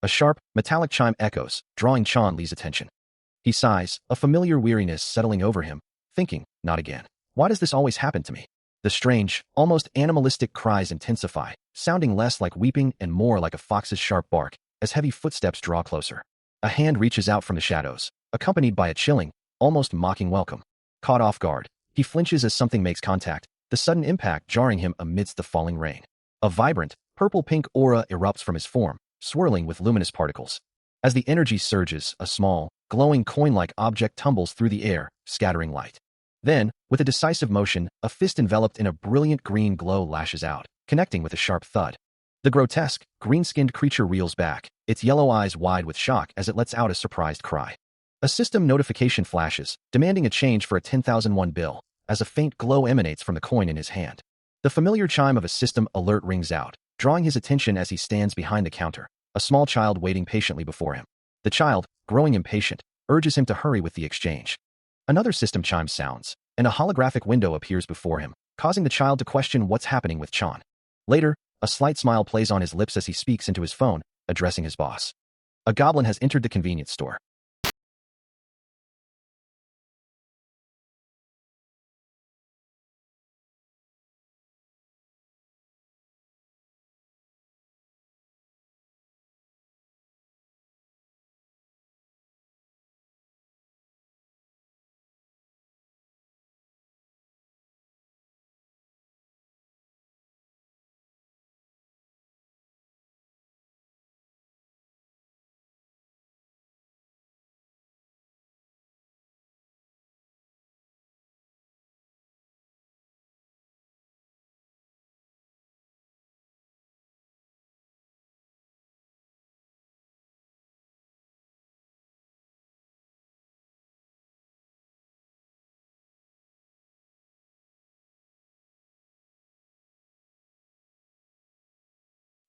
A sharp, metallic chime echoes, drawing Chan Li's attention. He sighs, a familiar weariness settling over him, thinking, not again. Why does this always happen to me? The strange, almost animalistic cries intensify, sounding less like weeping and more like a fox's sharp bark, as heavy footsteps draw closer. A hand reaches out from the shadows, accompanied by a chilling, almost mocking welcome. Caught off guard, he flinches as something makes contact, the sudden impact jarring him amidst the falling rain. A vibrant, purple-pink aura erupts from his form, swirling with luminous particles. As the energy surges, a small, glowing coin-like object tumbles through the air, scattering light. Then, with a decisive motion, a fist enveloped in a brilliant green glow lashes out, connecting with a sharp thud. The grotesque, green-skinned creature reels back, its yellow eyes wide with shock as it lets out a surprised cry. A system notification flashes, demanding a change for a 10,001 bill, as a faint glow emanates from the coin in his hand. The familiar chime of a system alert rings out, drawing his attention as he stands behind the counter, a small child waiting patiently before him. The child, growing impatient, urges him to hurry with the exchange. Another system chime sounds, and a holographic window appears before him, causing the child to question what's happening with Chan. Later, a slight smile plays on his lips as he speaks into his phone, addressing his boss. A goblin has entered the convenience store.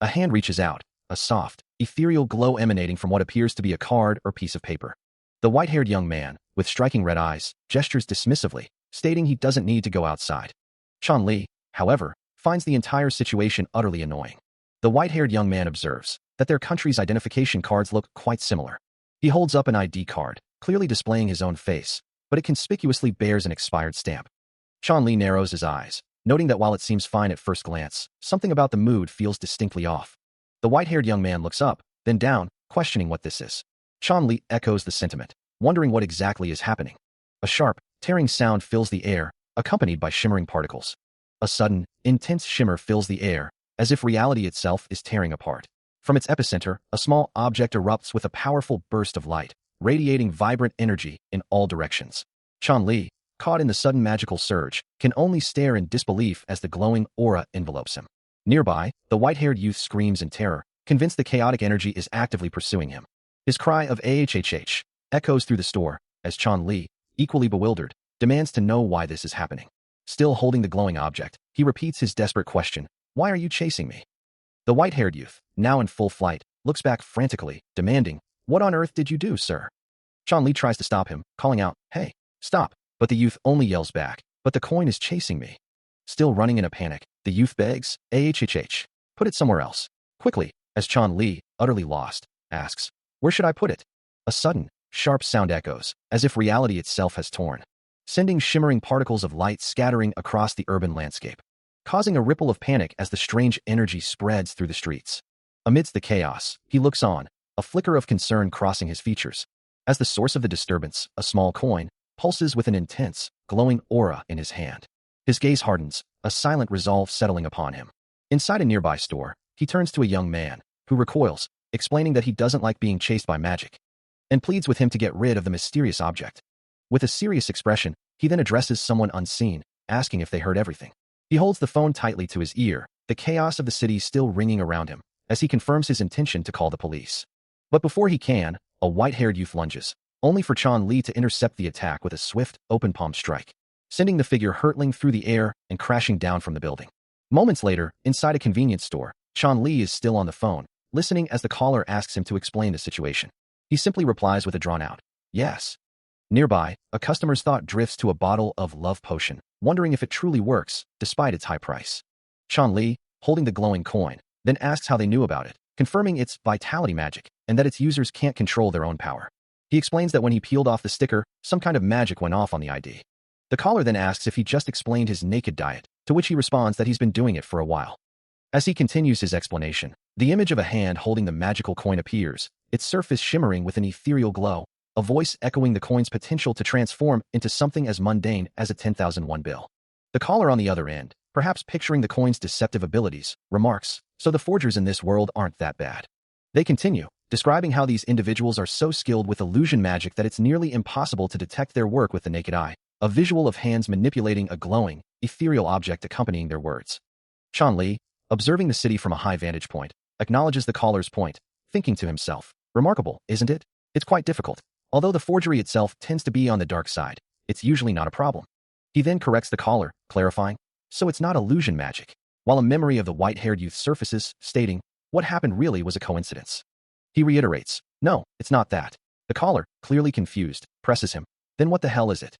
A hand reaches out, a soft, ethereal glow emanating from what appears to be a card or piece of paper. The white-haired young man, with striking red eyes, gestures dismissively, stating he doesn't need to go outside. Chan Li, however, finds the entire situation utterly annoying. The white-haired young man observes that their country's identification cards look quite similar. He holds up an ID card, clearly displaying his own face, but it conspicuously bears an expired stamp. Chan Li narrows his eyes, noting that while it seems fine at first glance, something about the mood feels distinctly off. The white-haired young man looks up, then down, questioning what this is. Chan Li echoes the sentiment, wondering what exactly is happening. A sharp, tearing sound fills the air, accompanied by shimmering particles. A sudden, intense shimmer fills the air, as if reality itself is tearing apart. From its epicenter, a small object erupts with a powerful burst of light, radiating vibrant energy in all directions. Chan Li, caught in the sudden magical surge, can only stare in disbelief as the glowing aura envelopes him. Nearby, the white-haired youth screams in terror, convinced the chaotic energy is actively pursuing him. His cry of "AHHH" echoes through the store, as Chan Li, equally bewildered, demands to know why this is happening. Still holding the glowing object, he repeats his desperate question, "Why are you chasing me?" The white-haired youth, now in full flight, looks back frantically, demanding, "What on earth did you do, sir?" Chan Li tries to stop him, calling out, "Hey, stop!" But the youth only yells back, "But the coin is chasing me." Still running in a panic, the youth begs, "AHHH, put it somewhere else. Quickly," as Chan Li, utterly lost, asks, "Where should I put it?" A sudden, sharp sound echoes, as if reality itself has torn, sending shimmering particles of light scattering across the urban landscape, causing a ripple of panic as the strange energy spreads through the streets. Amidst the chaos, he looks on, a flicker of concern crossing his features. As the source of the disturbance, a small coin, pulses with an intense, glowing aura in his hand. His gaze hardens, a silent resolve settling upon him. Inside a nearby store, he turns to a young man, who recoils, explaining that he doesn't like being chased by magic, and pleads with him to get rid of the mysterious object. With a serious expression, he then addresses someone unseen, asking if they heard everything. He holds the phone tightly to his ear, the chaos of the city still ringing around him, as he confirms his intention to call the police. But before he can, a white-haired youth lunges, only for Chan Li to intercept the attack with a swift, open palm strike, sending the figure hurtling through the air and crashing down from the building. Moments later, inside a convenience store, Chan Li is still on the phone, listening as the caller asks him to explain the situation. He simply replies with a drawn-out, "Yes." Nearby, a customer's thought drifts to a bottle of love potion, wondering if it truly works, despite its high price. Chan Li, holding the glowing coin, then asks how they knew about it, confirming it's vitality magic and that its users can't control their own power. He explains that when he peeled off the sticker, some kind of magic went off on the ID. The caller then asks if he just explained his naked diet, to which he responds that he's been doing it for a while. As he continues his explanation, the image of a hand holding the magical coin appears, its surface shimmering with an ethereal glow, a voice echoing the coin's potential to transform into something as mundane as a 10,001 bill. The caller on the other end, perhaps picturing the coin's deceptive abilities, remarks, "So the forgers in this world aren't that bad." They continue, describing how these individuals are so skilled with illusion magic that it's nearly impossible to detect their work with the naked eye, a visual of hands manipulating a glowing, ethereal object accompanying their words. Chan Li, observing the city from a high vantage point, acknowledges the caller's point, thinking to himself, "Remarkable, isn't it? It's quite difficult. Although the forgery itself tends to be on the dark side, it's usually not a problem." He then corrects the caller, clarifying, "So it's not illusion magic," while a memory of the white-haired youth surfaces, stating, "What happened really was a coincidence." He reiterates, "No, it's not that." The caller, clearly confused, presses him, "Then what the hell is it?"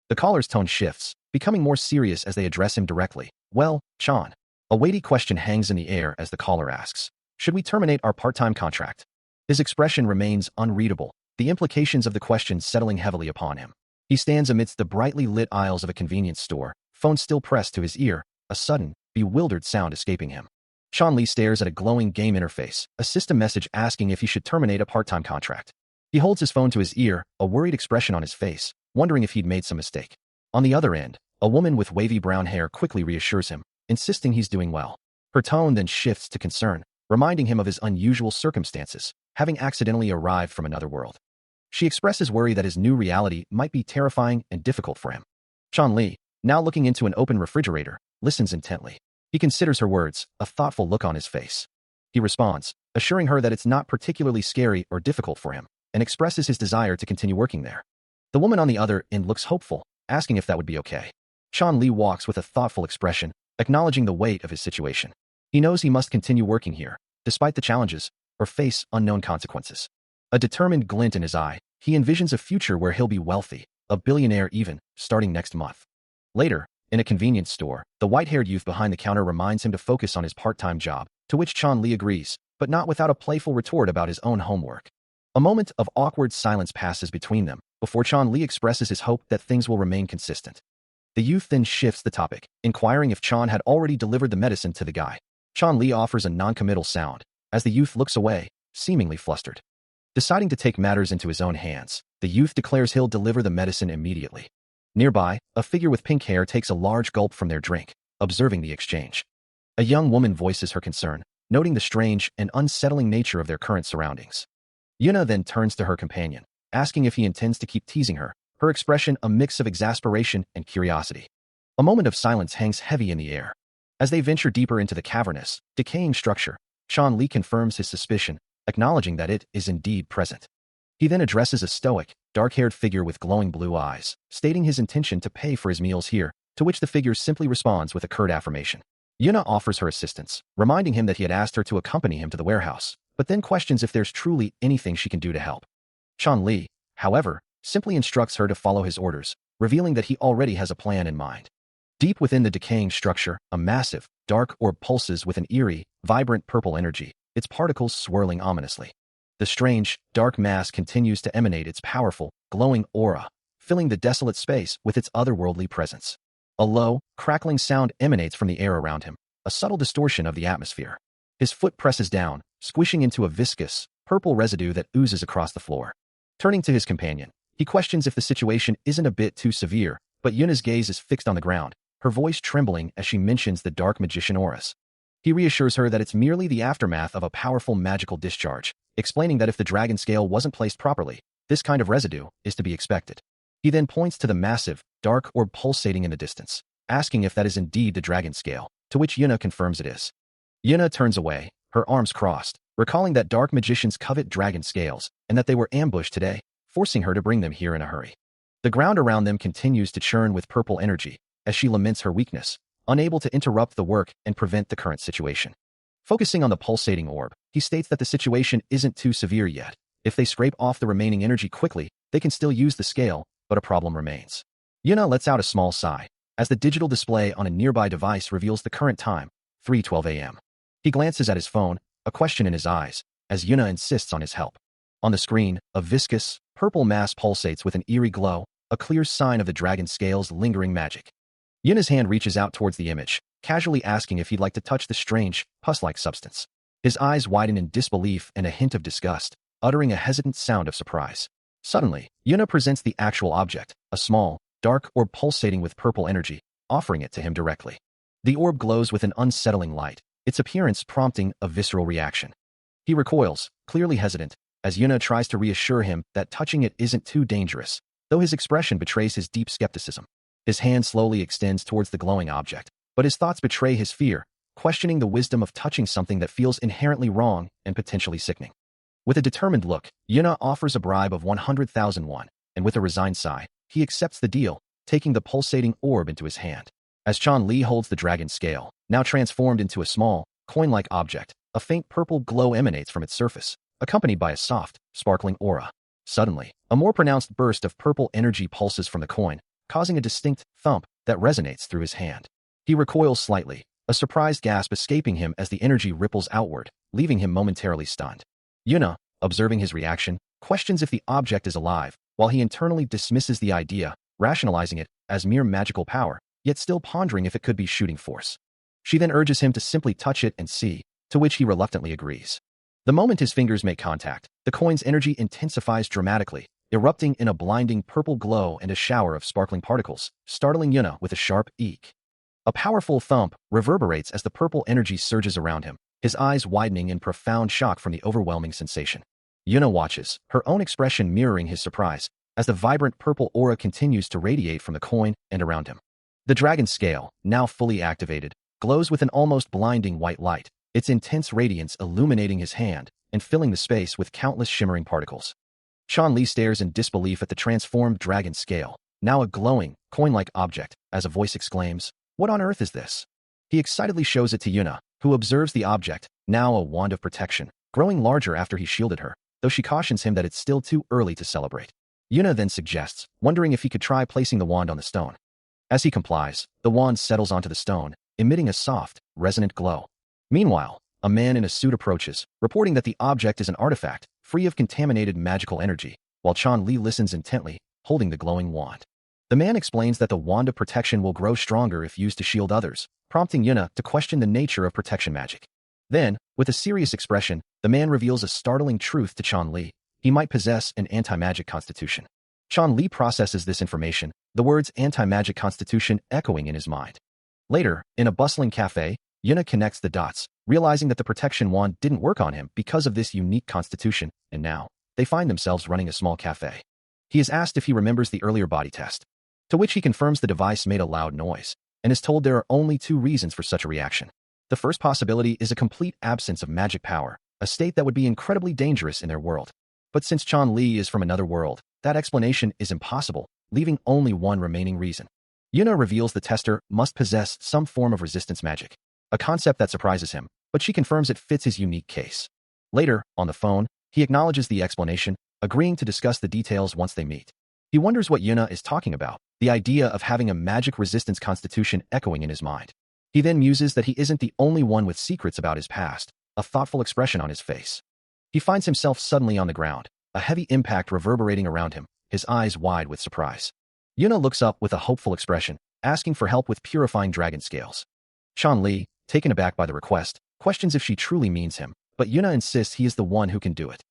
The caller's tone shifts, becoming more serious as they address him directly. "Well, Chan." A weighty question hangs in the air as the caller asks, "Should we terminate our part-time contract?" His expression remains unreadable, the implications of the question settling heavily upon him. He stands amidst the brightly lit aisles of a convenience store, phone still pressed to his ear, a sudden, bewildered sound escaping him. Chan Li stares at a glowing game interface, a system message asking if he should terminate a part-time contract. He holds his phone to his ear, a worried expression on his face, wondering if he'd made some mistake. On the other end, a woman with wavy brown hair quickly reassures him, insisting he's doing well. Her tone then shifts to concern, reminding him of his unusual circumstances, having accidentally arrived from another world. She expresses worry that his new reality might be terrifying and difficult for him. Chan Li, now looking into an open refrigerator, listens intently. He considers her words, a thoughtful look on his face. He responds, assuring her that it's not particularly scary or difficult for him, and expresses his desire to continue working there. The woman on the other end looks hopeful, asking if that would be okay. Chan Li walks with a thoughtful expression, acknowledging the weight of his situation. He knows he must continue working here, despite the challenges, or face unknown consequences. A determined glint in his eye, he envisions a future where he'll be wealthy, a billionaire even, starting next month. Later, in a convenience store, the white-haired youth behind the counter reminds him to focus on his part-time job, to which Chan Li agrees, but not without a playful retort about his own homework. A moment of awkward silence passes between them, before Chan Li expresses his hope that things will remain consistent. The youth then shifts the topic, inquiring if Chan had already delivered the medicine to the guy. Chan Li offers a non-committal sound, as the youth looks away, seemingly flustered. Deciding to take matters into his own hands, the youth declares he'll deliver the medicine immediately. Nearby, a figure with pink hair takes a large gulp from their drink, observing the exchange. A young woman voices her concern, noting the strange and unsettling nature of their current surroundings. Yuna then turns to her companion, asking if he intends to keep teasing her, her expression a mix of exasperation and curiosity. A moment of silence hangs heavy in the air. As they venture deeper into the cavernous, decaying structure, Chan Li confirms his suspicion, acknowledging that it is indeed present. He then addresses a stoic, dark-haired figure with glowing blue eyes, stating his intention to pay for his meals here, to which the figure simply responds with a curt affirmation. Yuna offers her assistance, reminding him that he had asked her to accompany him to the warehouse, but then questions if there's truly anything she can do to help. Chan Li, however, simply instructs her to follow his orders, revealing that he already has a plan in mind. Deep within the decaying structure, a massive, dark orb pulses with an eerie, vibrant purple energy, its particles swirling ominously. The strange, dark mass continues to emanate its powerful, glowing aura, filling the desolate space with its otherworldly presence. A low, crackling sound emanates from the air around him, a subtle distortion of the atmosphere. His foot presses down, squishing into a viscous, purple residue that oozes across the floor. Turning to his companion, he questions if the situation isn't a bit too severe, but Yuna's gaze is fixed on the ground, her voice trembling as she mentions the dark magician auras. He reassures her that it's merely the aftermath of a powerful magical discharge, explaining that if the dragon scale wasn't placed properly, this kind of residue is to be expected. He then points to the massive, dark orb pulsating in the distance, asking if that is indeed the dragon scale, to which Yuna confirms it is. Yuna turns away, her arms crossed, recalling that dark magicians covet dragon scales, and that they were ambushed today, forcing her to bring them here in a hurry. The ground around them continues to churn with purple energy, as she laments her weakness, unable to interrupt the work and prevent the current situation. Focusing on the pulsating orb, he states that the situation isn't too severe yet. If they scrape off the remaining energy quickly, they can still use the scale, but a problem remains. Yuna lets out a small sigh, as the digital display on a nearby device reveals the current time, 3:12 a.m. He glances at his phone, a question in his eyes, as Yuna insists on his help. On the screen, a viscous, purple mass pulsates with an eerie glow, a clear sign of the dragon scale's lingering magic. Yuna's hand reaches out towards the image, casually asking if he'd like to touch the strange, pus-like substance. His eyes widen in disbelief and a hint of disgust, uttering a hesitant sound of surprise. Suddenly, Yuna presents the actual object, a small, dark orb pulsating with purple energy, offering it to him directly. The orb glows with an unsettling light, its appearance prompting a visceral reaction. He recoils, clearly hesitant, as Yuna tries to reassure him that touching it isn't too dangerous, though his expression betrays his deep skepticism. His hand slowly extends towards the glowing object, but his thoughts betray his fear, questioning the wisdom of touching something that feels inherently wrong and potentially sickening. With a determined look, Yuna offers a bribe of 100,000 won, and with a resigned sigh, he accepts the deal, taking the pulsating orb into his hand. As Chun-Li holds the dragon scale, now transformed into a small, coin-like object, a faint purple glow emanates from its surface, accompanied by a soft, sparkling aura. Suddenly, a more pronounced burst of purple energy pulses from the coin, causing a distinct thump that resonates through his hand. He recoils slightly, a surprised gasp escaping him as the energy ripples outward, leaving him momentarily stunned. Yuna, observing his reaction, questions if the object is alive, while he internally dismisses the idea, rationalizing it as mere magical power, yet still pondering if it could be shooting force. She then urges him to simply touch it and see, to which he reluctantly agrees. The moment his fingers make contact, the coin's energy intensifies dramatically, erupting in a blinding purple glow and a shower of sparkling particles, startling Yuna with a sharp eek. A powerful thump reverberates as the purple energy surges around him, his eyes widening in profound shock from the overwhelming sensation. Yuna watches, her own expression mirroring his surprise, as the vibrant purple aura continues to radiate from the coin and around him. The dragon scale, now fully activated, glows with an almost blinding white light, its intense radiance illuminating his hand and filling the space with countless shimmering particles. Chun-Li stares in disbelief at the transformed dragon scale, now a glowing, coin-like object, as a voice exclaims, "What on earth is this?" He excitedly shows it to Yuna, who observes the object, now a wand of protection, growing larger after he shielded her, though she cautions him that it's still too early to celebrate. Yuna then suggests, wondering if he could try placing the wand on the stone. As he complies, the wand settles onto the stone, emitting a soft, resonant glow. Meanwhile, a man in a suit approaches, reporting that the object is an artifact, free of contaminated magical energy, while Chun-Li listens intently, holding the glowing wand. The man explains that the wand of protection will grow stronger if used to shield others, prompting Yuna to question the nature of protection magic. Then, with a serious expression, the man reveals a startling truth to Chun-Li. He might possess an anti-magic constitution. Chun-Li processes this information, the words anti-magic constitution echoing in his mind. Later, in a bustling cafe, Yuna connects the dots, realizing that the protection wand didn't work on him because of this unique constitution, and now, they find themselves running a small cafe. He is asked if he remembers the earlier body test, to which he confirms the device made a loud noise, and is told there are only two reasons for such a reaction. The first possibility is a complete absence of magic power, a state that would be incredibly dangerous in their world. But since Chun-Li is from another world, that explanation is impossible, leaving only one remaining reason. Yuna reveals the tester must possess some form of resistance magic, a concept that surprises him, but she confirms it fits his unique case. Later, on the phone, he acknowledges the explanation, agreeing to discuss the details once they meet. He wonders what Yuna is talking about, the idea of having a magic resistance constitution echoing in his mind. He then muses that he isn't the only one with secrets about his past, a thoughtful expression on his face. He finds himself suddenly on the ground, a heavy impact reverberating around him, his eyes wide with surprise. Yuna looks up with a hopeful expression, asking for help with purifying dragon scales. Chun-Li, taken aback by the request, questions if she truly means him, but Yuna insists he is the one who can do it.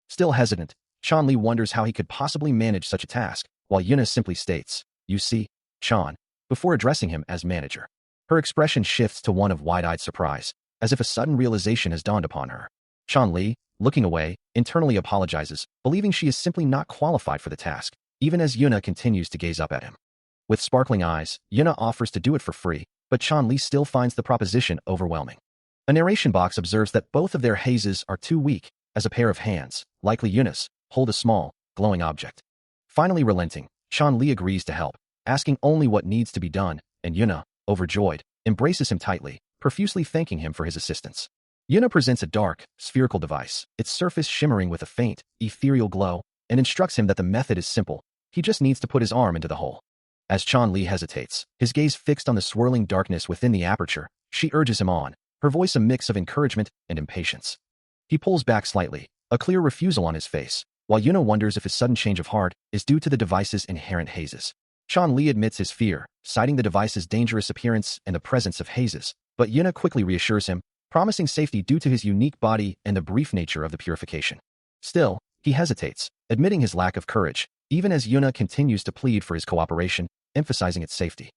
Still hesitant, Chun-Li wonders how he could possibly manage such a task, while Yuna simply states, "You see, Chan," before addressing him as manager. Her expression shifts to one of wide-eyed surprise, as if a sudden realization has dawned upon her. Chun-Li, looking away, internally apologizes, believing she is simply not qualified for the task, even as Yuna continues to gaze up at him. With sparkling eyes, Yuna offers to do it for free, but Chun-Li still finds the proposition overwhelming. A narration box observes that both of their hazes are too weak, as a pair of hands, likely Yuna's, hold a small, glowing object. Finally relenting, Chun-Li agrees to help, asking only what needs to be done, and Yuna, overjoyed, embraces him tightly, profusely thanking him for his assistance. Yuna presents a dark, spherical device, its surface shimmering with a faint, ethereal glow, and instructs him that the method is simple. He just needs to put his arm into the hole. As Chun-Li hesitates, his gaze fixed on the swirling darkness within the aperture, she urges him on, her voice a mix of encouragement and impatience. He pulls back slightly, a clear refusal on his face, while Yuna wonders if his sudden change of heart is due to the device's inherent hazes. Chun-Li admits his fear, citing the device's dangerous appearance and the presence of hazes, but Yuna quickly reassures him, promising safety due to his unique body and the brief nature of the purification. Still, he hesitates, admitting his lack of courage, even as Yuna continues to plead for his cooperation, emphasizing its safety.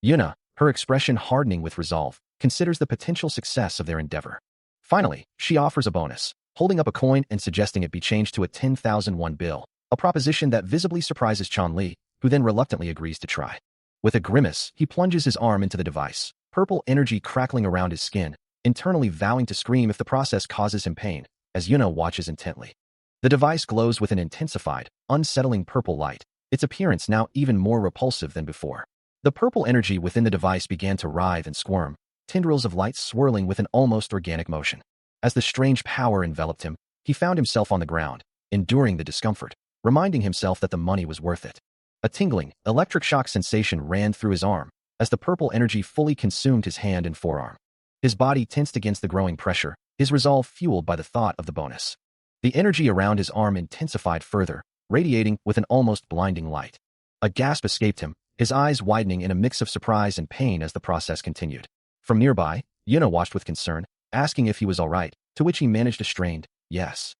Yuna, her expression hardening with resolve, considers the potential success of their endeavor. Finally, she offers a bonus, holding up a coin and suggesting it be changed to a 10,000 won bill, a proposition that visibly surprises Chun-Li, who then reluctantly agrees to try. With a grimace, he plunges his arm into the device, purple energy crackling around his skin, internally vowing to scream if the process causes him pain, as Yuna watches intently. The device glows with an intensified, unsettling purple light, its appearance now even more repulsive than before. The purple energy within the device began to writhe and squirm, tendrils of light swirling with an almost organic motion. As the strange power enveloped him, he found himself on the ground, enduring the discomfort, reminding himself that the money was worth it. A tingling, electric shock sensation ran through his arm, as the purple energy fully consumed his hand and forearm. His body tensed against the growing pressure, his resolve fueled by the thought of the bonus. The energy around his arm intensified further, radiating with an almost blinding light. A gasp escaped him, his eyes widening in a mix of surprise and pain as the process continued. From nearby, Yuna watched with concern, asking if he was all right, to which he managed a strained, yes.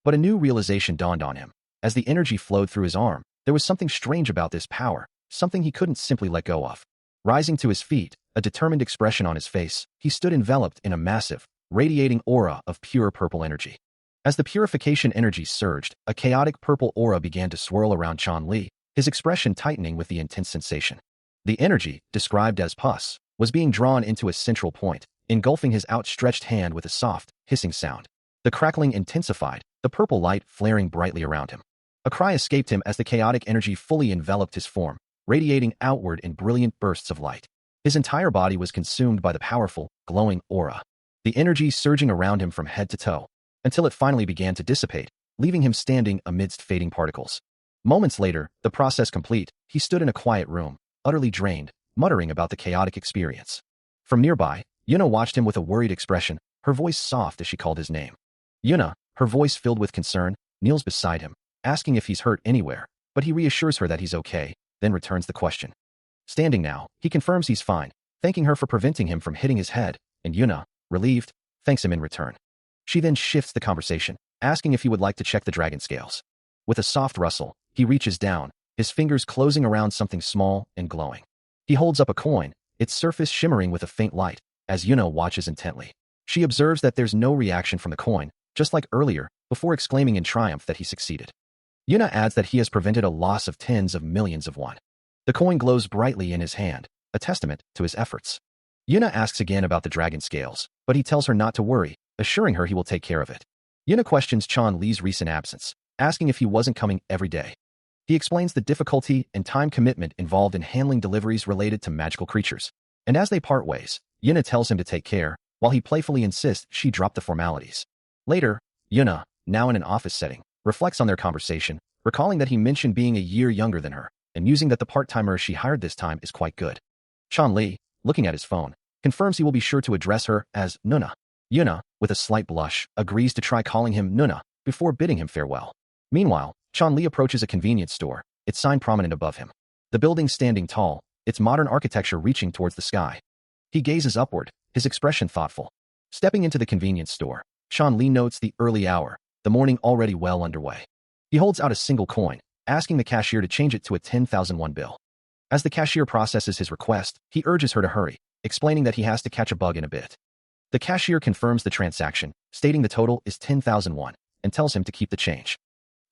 But a new realization dawned on him. As the energy flowed through his arm, there was something strange about this power, something he couldn't simply let go of. Rising to his feet, a determined expression on his face, he stood enveloped in a massive, radiating aura of pure purple energy. As the purification energy surged, a chaotic purple aura began to swirl around Chun-Li, his expression tightening with the intense sensation. The energy, described as pus, was being drawn into a central point, engulfing his outstretched hand with a soft, hissing sound. The crackling intensified, the purple light flaring brightly around him. A cry escaped him as the chaotic energy fully enveloped his form, radiating outward in brilliant bursts of light. His entire body was consumed by the powerful, glowing aura. The energy surging around him from head to toe, until it finally began to dissipate, leaving him standing amidst fading particles. Moments later, the process complete, he stood in a quiet room, utterly drained, muttering about the chaotic experience. From nearby, Yuna watched him with a worried expression, her voice soft as she called his name. Yuna, her voice filled with concern, kneels beside him, asking if he's hurt anywhere, but he reassures her that he's okay, then returns the question. Standing now, he confirms he's fine, thanking her for preventing him from hitting his head, and Yuna, relieved, thanks him in return. She then shifts the conversation, asking if he would like to check the dragon scales. With a soft rustle, he reaches down, his fingers closing around something small and glowing. He holds up a coin, its surface shimmering with a faint light, as Yuna watches intently. She observes that there's no reaction from the coin, just like earlier, before exclaiming in triumph that he succeeded. Yuna adds that he has prevented a loss of tens of millions of won. The coin glows brightly in his hand, a testament to his efforts. Yuna asks again about the dragon scales, but he tells her not to worry, assuring her he will take care of it. Yuna questions Chun-Li's recent absence, asking if he wasn't coming every day. He explains the difficulty and time commitment involved in handling deliveries related to magical creatures. And as they part ways, Yuna tells him to take care, while he playfully insists she drop the formalities. Later, Yuna, now in an office setting, reflects on their conversation, recalling that he mentioned being a year younger than her, and musing that the part-timer she hired this time is quite good. Chun-Li, looking at his phone, confirms he will be sure to address her as Nuna. Yuna, with a slight blush, agrees to try calling him Nuna, before bidding him farewell. Meanwhile, Chun-Li approaches a convenience store, its sign prominent above him. The building standing tall, its modern architecture reaching towards the sky. He gazes upward, his expression thoughtful. Stepping into the convenience store, Chun-Li notes the early hour, the morning already well underway. He holds out a single coin, asking the cashier to change it to a 10,000 won bill. As the cashier processes his request, he urges her to hurry, explaining that he has to catch a bug in a bit. The cashier confirms the transaction, stating the total is 10,000 won, and tells him to keep the change.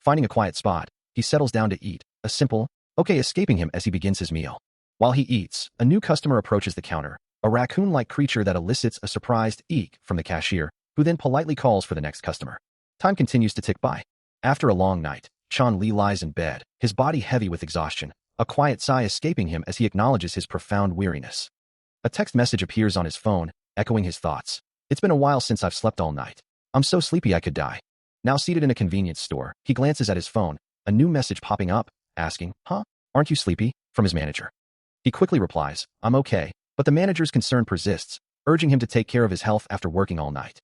Finding a quiet spot, he settles down to eat, a simple, okay escaping him as he begins his meal. While he eats, a new customer approaches the counter, a raccoon-like creature that elicits a surprised eek from the cashier, who then politely calls for the next customer. Time continues to tick by. After a long night, Chun-Li lies in bed, his body heavy with exhaustion, a quiet sigh escaping him as he acknowledges his profound weariness. A text message appears on his phone, echoing his thoughts. It's been a while since I've slept all night. I'm so sleepy I could die. Now seated in a convenience store, he glances at his phone, a new message popping up, asking, "Huh? Aren't you sleepy?" from his manager. He quickly replies, "I'm okay," but the manager's concern persists, urging him to take care of his health after working all night.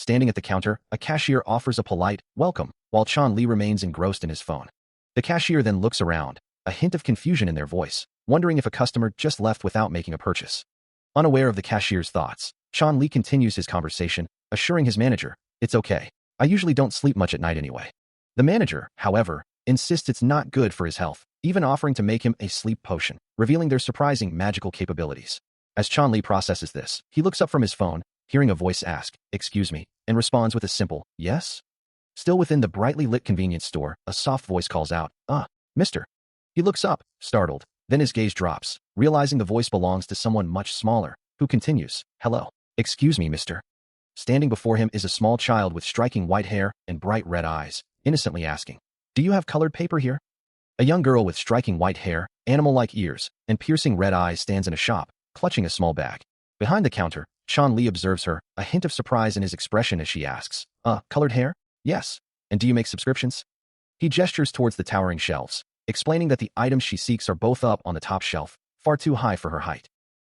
Standing at the counter, a cashier offers a polite welcome, while Chan Li remains engrossed in his phone. The cashier then looks around, a hint of confusion in their voice, wondering if a customer just left without making a purchase. Unaware of the cashier's thoughts, Chan Li continues his conversation, assuring his manager, "It's okay. I usually don't sleep much at night anyway." The manager, however, insists it's not good for his health, even offering to make him a sleep potion, revealing their surprising magical capabilities. As Chan Li processes this, he looks up from his phone, hearing a voice ask, "Excuse me," and responds with a simple, "Yes?" Still within the brightly lit convenience store, a soft voice calls out, mister." He looks up, startled, then his gaze drops, realizing the voice belongs to someone much smaller, who continues, "Hello. Excuse me, mister." Standing before him is a small child with striking white hair and bright red eyes, innocently asking, "Do you have colored paper here?" A young girl with striking white hair, animal-like ears, and piercing red eyes stands in a shop, clutching a small bag. Behind the counter, Chan Li observes her, a hint of surprise in his expression as she asks, "Colored hair?" "Yes. And do you make subscriptions?" He gestures towards the towering shelves, explaining that the items she seeks are both up on the top shelf, far too high for her height.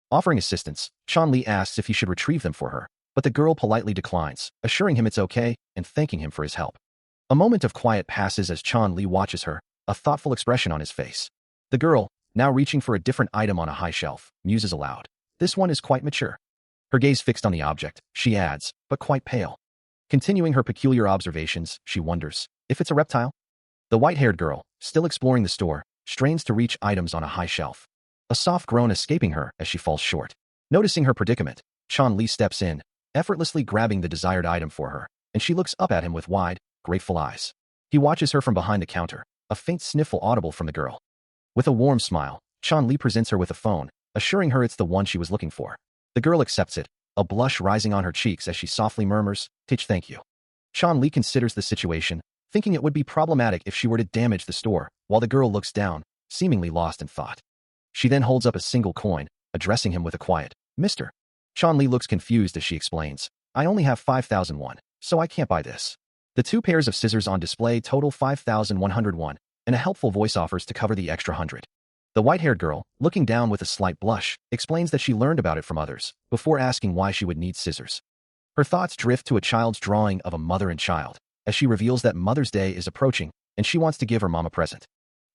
Offering assistance, Chan Li asks if he should retrieve them for her, but the girl politely declines, assuring him it's okay and thanking him for his help. A moment of quiet passes as Chan Li watches her, a thoughtful expression on his face. The girl, now reaching for a different item on a high shelf, muses aloud, "This one is quite mature." Her gaze fixed on the object, she adds, "but quite pale." Continuing her peculiar observations, she wonders, if it's a reptile? The white-haired girl, still exploring the store, strains to reach items on a high shelf. A soft groan escaping her as she falls short. Noticing her predicament, Chan Li steps in, effortlessly grabbing the desired item for her, and she looks up at him with wide, grateful eyes. He watches her from behind the counter, a faint sniffle audible from the girl. With a warm smile, Chan Li presents her with a phone, assuring her it's the one she was looking for. The girl accepts it, a blush rising on her cheeks as she softly murmurs, "Titch, thank you." Chan Li considers the situation, thinking it would be problematic if she were to damage the store, while the girl looks down, seemingly lost in thought. She then holds up a single coin, addressing him with a quiet, "Mister." Chan Li looks confused as she explains, "I only have 5,001, so I can't buy this." The two pairs of scissors on display total 5,101, and a helpful voice offers to cover the extra 100. The white-haired girl, looking down with a slight blush, explains that she learned about it from others, before asking why she would need scissors. Her thoughts drift to a child's drawing of a mother and child, as she reveals that Mother's Day is approaching, and she wants to give her mom a present.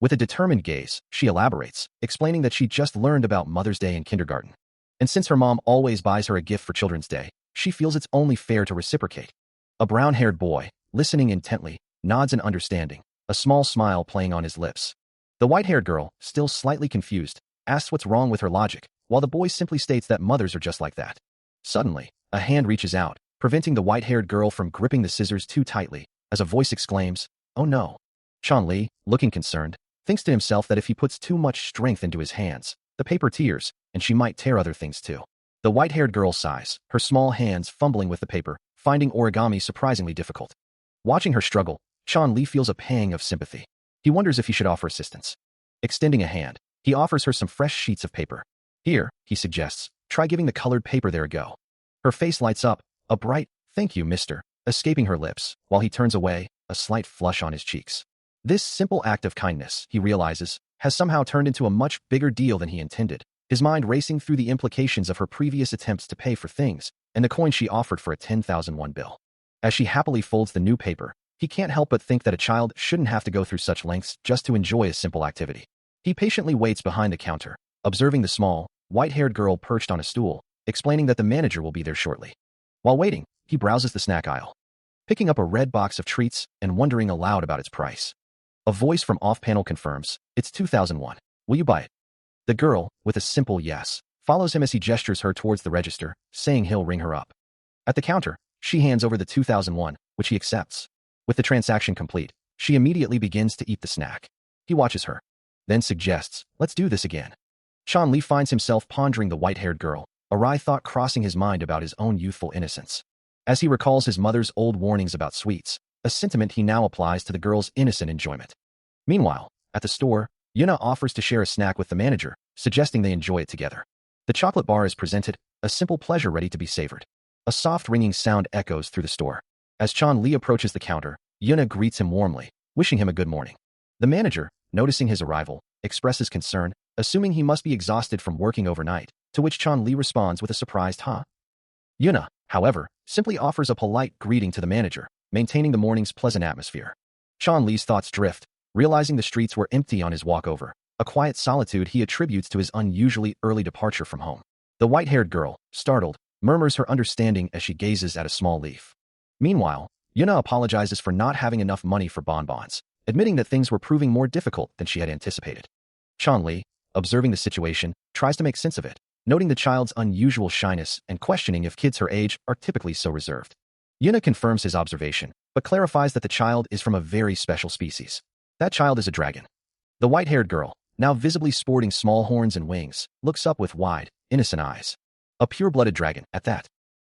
With a determined gaze, she elaborates, explaining that she just learned about Mother's Day in kindergarten. And since her mom always buys her a gift for Children's Day, she feels it's only fair to reciprocate. A brown-haired boy, listening intently, nods in understanding, a small smile playing on his lips. The white-haired girl, still slightly confused, asks what's wrong with her logic, while the boy simply states that mothers are just like that. Suddenly, a hand reaches out, preventing the white-haired girl from gripping the scissors too tightly, as a voice exclaims, "Oh no." Chan Li, looking concerned, thinks to himself that if he puts too much strength into his hands, the paper tears, and she might tear other things too. The white-haired girl sighs, her small hands fumbling with the paper, finding origami surprisingly difficult. Watching her struggle, Chan Li feels a pang of sympathy. He wonders if he should offer assistance. Extending a hand, he offers her some fresh sheets of paper. "Here," he suggests, "try giving the colored paper there a go." Her face lights up, a bright, "Thank you, mister," escaping her lips, while he turns away, a slight flush on his cheeks. This simple act of kindness, he realizes, has somehow turned into a much bigger deal than he intended, his mind racing through the implications of her previous attempts to pay for things, and the coin she offered for a 10,001 bill. As she happily folds the new paper, he can't help but think that a child shouldn't have to go through such lengths just to enjoy a simple activity. He patiently waits behind the counter, observing the small, white-haired girl perched on a stool, explaining that the manager will be there shortly. While waiting, he browses the snack aisle, picking up a red box of treats and wondering aloud about its price. A voice from off-panel confirms, "It's 2001. Will you buy it?" The girl, with a simple yes, follows him as he gestures her towards the register, saying he'll ring her up. At the counter, she hands over the 2001, which he accepts. With the transaction complete, she immediately begins to eat the snack. He watches her, then suggests, "Let's do this again." Chan Li finds himself pondering the white-haired girl, a wry thought crossing his mind about his own youthful innocence. As he recalls his mother's old warnings about sweets, a sentiment he now applies to the girl's innocent enjoyment. Meanwhile, at the store, Yuna offers to share a snack with the manager, suggesting they enjoy it together. The chocolate bar is presented, a simple pleasure ready to be savored. A soft ringing sound echoes through the store. As Chan Li approaches the counter, Yuna greets him warmly, wishing him a good morning. The manager, noticing his arrival, expresses concern, assuming he must be exhausted from working overnight, to which Chan Li responds with a surprised "huh?" Yuna, however, simply offers a polite greeting to the manager, maintaining the morning's pleasant atmosphere. Li's thoughts drift, realizing the streets were empty on his walk over, a quiet solitude he attributes to his unusually early departure from home. The white-haired girl, startled, murmurs her understanding as she gazes at a small leaf. Meanwhile, Yuna apologizes for not having enough money for bonbons, admitting that things were proving more difficult than she had anticipated. Li, observing the situation, tries to make sense of it, noting the child's unusual shyness and questioning if kids her age are typically so reserved. Yuna confirms his observation, but clarifies that the child is from a very special species. That child is a dragon. The white-haired girl, now visibly sporting small horns and wings, looks up with wide, innocent eyes. A pure-blooded dragon, at that.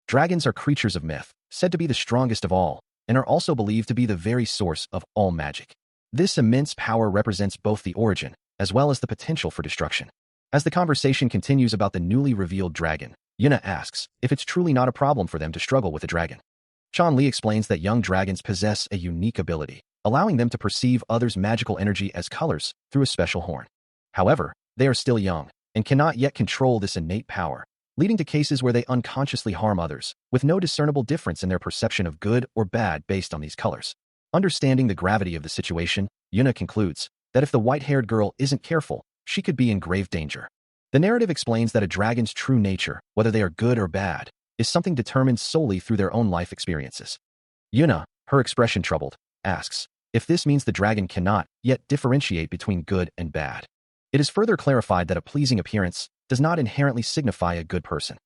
Dragons are creatures of myth, said to be the strongest of all, and are also believed to be the very source of all magic. This immense power represents both the origin, as well as the potential for destruction. As the conversation continues about the newly revealed dragon, Yuna asks if it's truly not a problem for them to struggle with a dragon. Li explains that young dragons possess a unique ability, allowing them to perceive others' magical energy as colors through a special horn. However, they are still young, and cannot yet control this innate power, leading to cases where they unconsciously harm others, with no discernible difference in their perception of good or bad based on these colors. Understanding the gravity of the situation, Yuna concludes that if the white-haired girl isn't careful, she could be in grave danger. The narrative explains that a dragon's true nature, whether they are good or bad, is something determined solely through their own life experiences. Yuna, her expression troubled, asks if this means the dragon cannot yet differentiate between good and bad. It is further clarified that a pleasing appearance does not inherently signify a good person.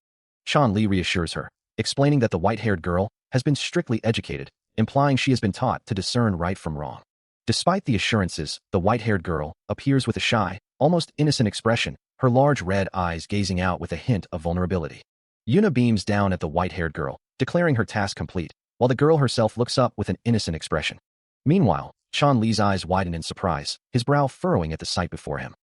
Li reassures her, explaining that the white-haired girl has been strictly educated, implying she has been taught to discern right from wrong. Despite the assurances, the white-haired girl appears with a shy, almost innocent expression, her large red eyes gazing out with a hint of vulnerability. Yuna beams down at the white-haired girl, declaring her task complete, while the girl herself looks up with an innocent expression. Meanwhile, Li's eyes widen in surprise, his brow furrowing at the sight before him.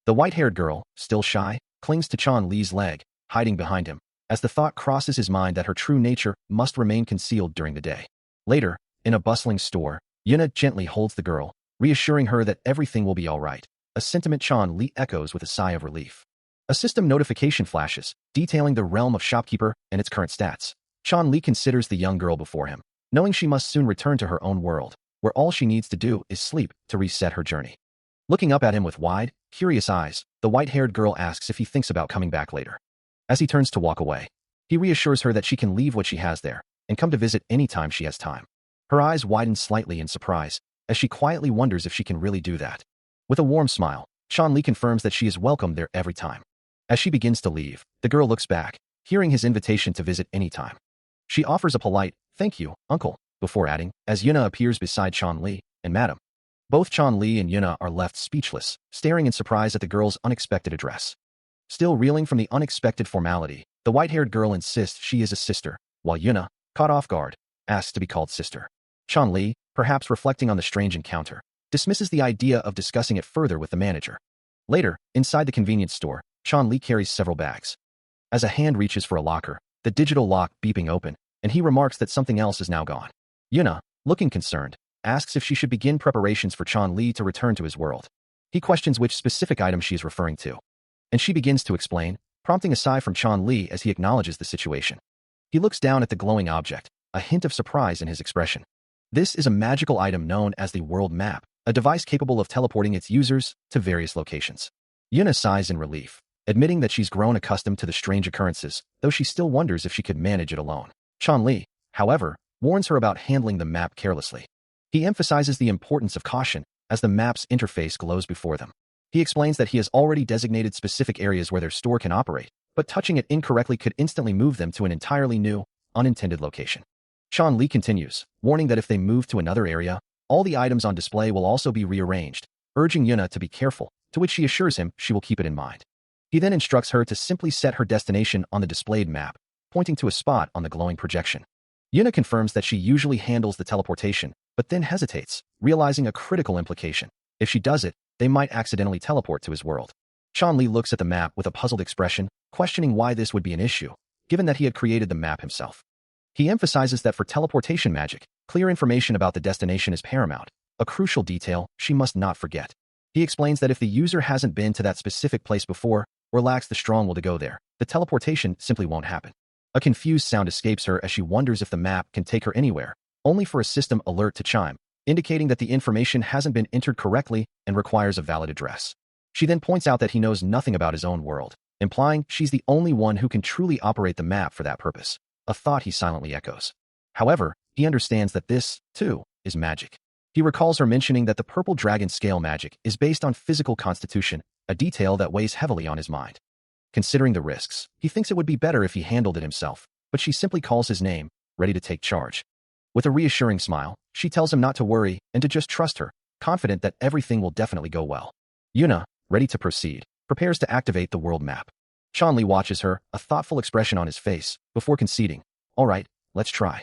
The white-haired girl, still shy, clings to Li's leg, hiding behind him, as the thought crosses his mind that her true nature must remain concealed during the day. Later, in a bustling store, Yuna gently holds the girl, reassuring her that everything will be all right, a sentiment Li echoes with a sigh of relief. A system notification flashes, detailing the realm of shopkeeper and its current stats. Li considers the young girl before him, knowing she must soon return to her own world, where all she needs to do is sleep to reset her journey. Looking up at him with wide, curious eyes, the white-haired girl asks if he thinks about coming back later. As he turns to walk away, he reassures her that she can leave what she has there and come to visit anytime she has time. Her eyes widen slightly in surprise, as she quietly wonders if she can really do that. With a warm smile, Li confirms that she is welcome there every time. As she begins to leave, the girl looks back, hearing his invitation to visit anytime. She offers a polite, "Thank you, uncle," before adding, as Yuna appears beside Li and Madam. Both Li and Yuna are left speechless, staring in surprise at the girl's unexpected address. Still reeling from the unexpected formality, the white-haired girl insists she is a sister, while Yuna, caught off guard, asks to be called sister. Li, perhaps reflecting on the strange encounter, dismisses the idea of discussing it further with the manager. Later, inside the convenience store, Li carries several bags. As a hand reaches for a locker, the digital lock beeping open, and he remarks that something else is now gone. Yuna, looking concerned, asks if she should begin preparations for Li to return to his world. He questions which specific item she is referring to, and she begins to explain, prompting a sigh from Li as he acknowledges the situation. He looks down at the glowing object, a hint of surprise in his expression. This is a magical item known as the World Map, a device capable of teleporting its users to various locations. Yuna sighs in relief, admitting that she's grown accustomed to the strange occurrences, though she still wonders if she could manage it alone. Li, however, warns her about handling the map carelessly. He emphasizes the importance of caution as the map's interface glows before them. He explains that he has already designated specific areas where their store can operate, but touching it incorrectly could instantly move them to an entirely new, unintended location. Li continues, warning that if they move to another area, all the items on display will also be rearranged, urging Yuna to be careful, to which she assures him she will keep it in mind. He then instructs her to simply set her destination on the displayed map, pointing to a spot on the glowing projection. Yuna confirms that she usually handles the teleportation, but then hesitates, realizing a critical implication. If she does it, they might accidentally teleport to his world. Li looks at the map with a puzzled expression, questioning why this would be an issue, given that he had created the map himself. He emphasizes that for teleportation magic, clear information about the destination is paramount, a crucial detail she must not forget. He explains that if the user hasn't been to that specific place before, or lacks the strong will to go there, the teleportation simply won't happen. A confused sound escapes her as she wonders if the map can take her anywhere, only for a system alert to chime, indicating that the information hasn't been entered correctly and requires a valid address. She then points out that he knows nothing about his own world, implying she's the only one who can truly operate the map for that purpose, a thought he silently echoes. However, he understands that this, too, is magic. He recalls her mentioning that the purple dragon scale magic is based on physical constitution, a detail that weighs heavily on his mind. Considering the risks, he thinks it would be better if he handled it himself, but she simply calls his name, ready to take charge. With a reassuring smile, she tells him not to worry and to just trust her, confident that everything will definitely go well. Yuna, ready to proceed, prepares to activate the world map. Chanli watches her, a thoughtful expression on his face, before conceding, "All right, let's try."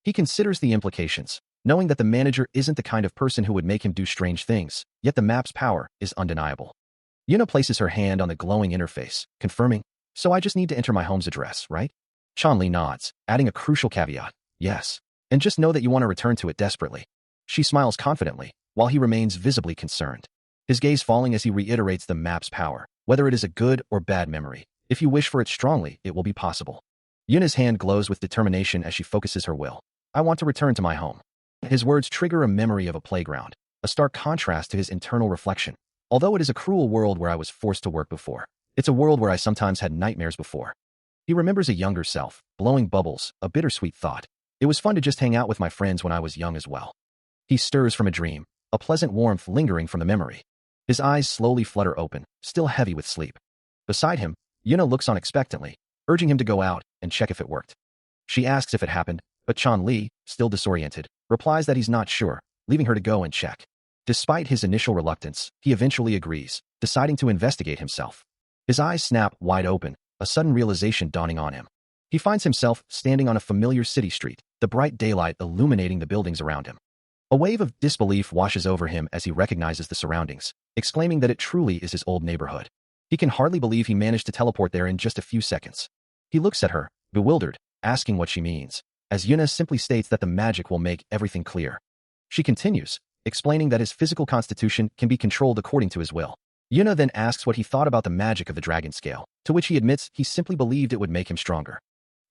He considers the implications, knowing that the manager isn't the kind of person who would make him do strange things, yet the map's power is undeniable. Yuna places her hand on the glowing interface, confirming, "So I just need to enter my home's address, right?" Chanli nods, adding a crucial caveat, "Yes. And just know that you want to return to it desperately." She smiles confidently, while he remains visibly concerned. His gaze falling as he reiterates the map's power, whether it is a good or bad memory. If you wish for it strongly, it will be possible. Yuna's hand glows with determination as she focuses her will. "I want to return to my home." His words trigger a memory of a playground, a stark contrast to his internal reflection. "Although it is a cruel world where I was forced to work before, it's a world where I sometimes had nightmares before." He remembers a younger self, blowing bubbles, a bittersweet thought. "It was fun to just hang out with my friends when I was young as well." He stirs from a dream, a pleasant warmth lingering from the memory. His eyes slowly flutter open, still heavy with sleep. Beside him, Yuna looks on expectantly, urging him to go out and check if it worked. She asks if it happened, but Chan Li, still disoriented, replies that he's not sure, leaving her to go and check. Despite his initial reluctance, he eventually agrees, deciding to investigate himself. His eyes snap wide open, a sudden realization dawning on him. He finds himself standing on a familiar city street, the bright daylight illuminating the buildings around him. A wave of disbelief washes over him as he recognizes the surroundings, exclaiming that it truly is his old neighborhood. He can hardly believe he managed to teleport there in just a few seconds. He looks at her, bewildered, asking what she means, as Yuna simply states that the magic will make everything clear. She continues, explaining that his physical constitution can be controlled according to his will. Yuna then asks what he thought about the magic of the dragon scale, to which he admits he simply believed it would make him stronger.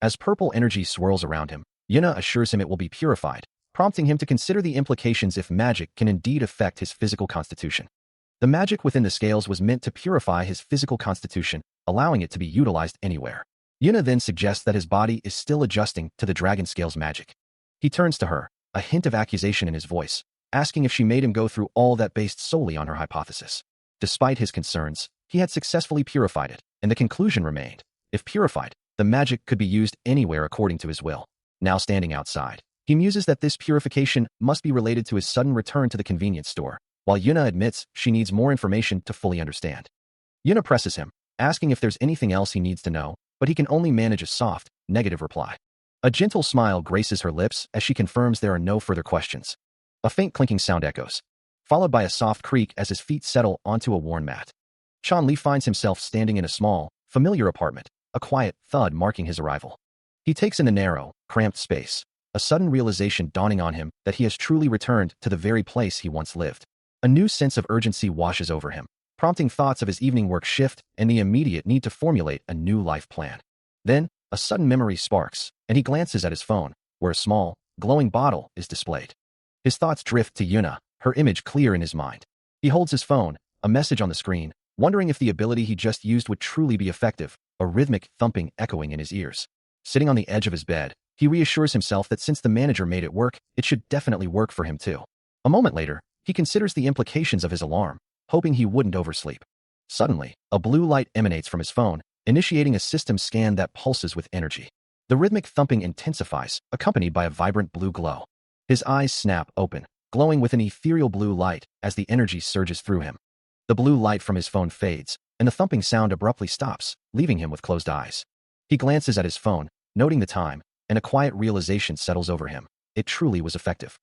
As purple energy swirls around him, Yuna assures him it will be purified, prompting him to consider the implications if magic can indeed affect his physical constitution. The magic within the scales was meant to purify his physical constitution, allowing it to be utilized anywhere. Yuna then suggests that his body is still adjusting to the dragon scale's magic. He turns to her, a hint of accusation in his voice, asking if she made him go through all that based solely on her hypothesis. Despite his concerns, he had successfully purified it, and the conclusion remained, if purified, the magic could be used anywhere according to his will. Now standing outside, he muses that this purification must be related to his sudden return to the convenience store, while Yuna admits she needs more information to fully understand. Yuna presses him, asking if there's anything else he needs to know, but he can only manage a soft, negative reply. A gentle smile graces her lips as she confirms there are no further questions. A faint clinking sound echoes, followed by a soft creak as his feet settle onto a worn mat. Chan Li finds himself standing in a small, familiar apartment, a quiet thud marking his arrival. He takes in the narrow, cramped space, a sudden realization dawning on him that he has truly returned to the very place he once lived. A new sense of urgency washes over him, prompting thoughts of his evening work shift and the immediate need to formulate a new life plan. Then, a sudden memory sparks, and he glances at his phone, where a small, glowing bottle is displayed. His thoughts drift to Yuna, her image clear in his mind. He holds his phone, a message on the screen, wondering if the ability he just used would truly be effective, a rhythmic thumping echoing in his ears. Sitting on the edge of his bed, he reassures himself that since the manager made it work, it should definitely work for him too. A moment later, he considers the implications of his alarm, hoping he wouldn't oversleep. Suddenly, a blue light emanates from his phone, initiating a system scan that pulses with energy. The rhythmic thumping intensifies, accompanied by a vibrant blue glow. His eyes snap open, glowing with an ethereal blue light as the energy surges through him. The blue light from his phone fades, and the thumping sound abruptly stops, leaving him with closed eyes. He glances at his phone, noting the time, and a quiet realization settles over him. It truly was effective.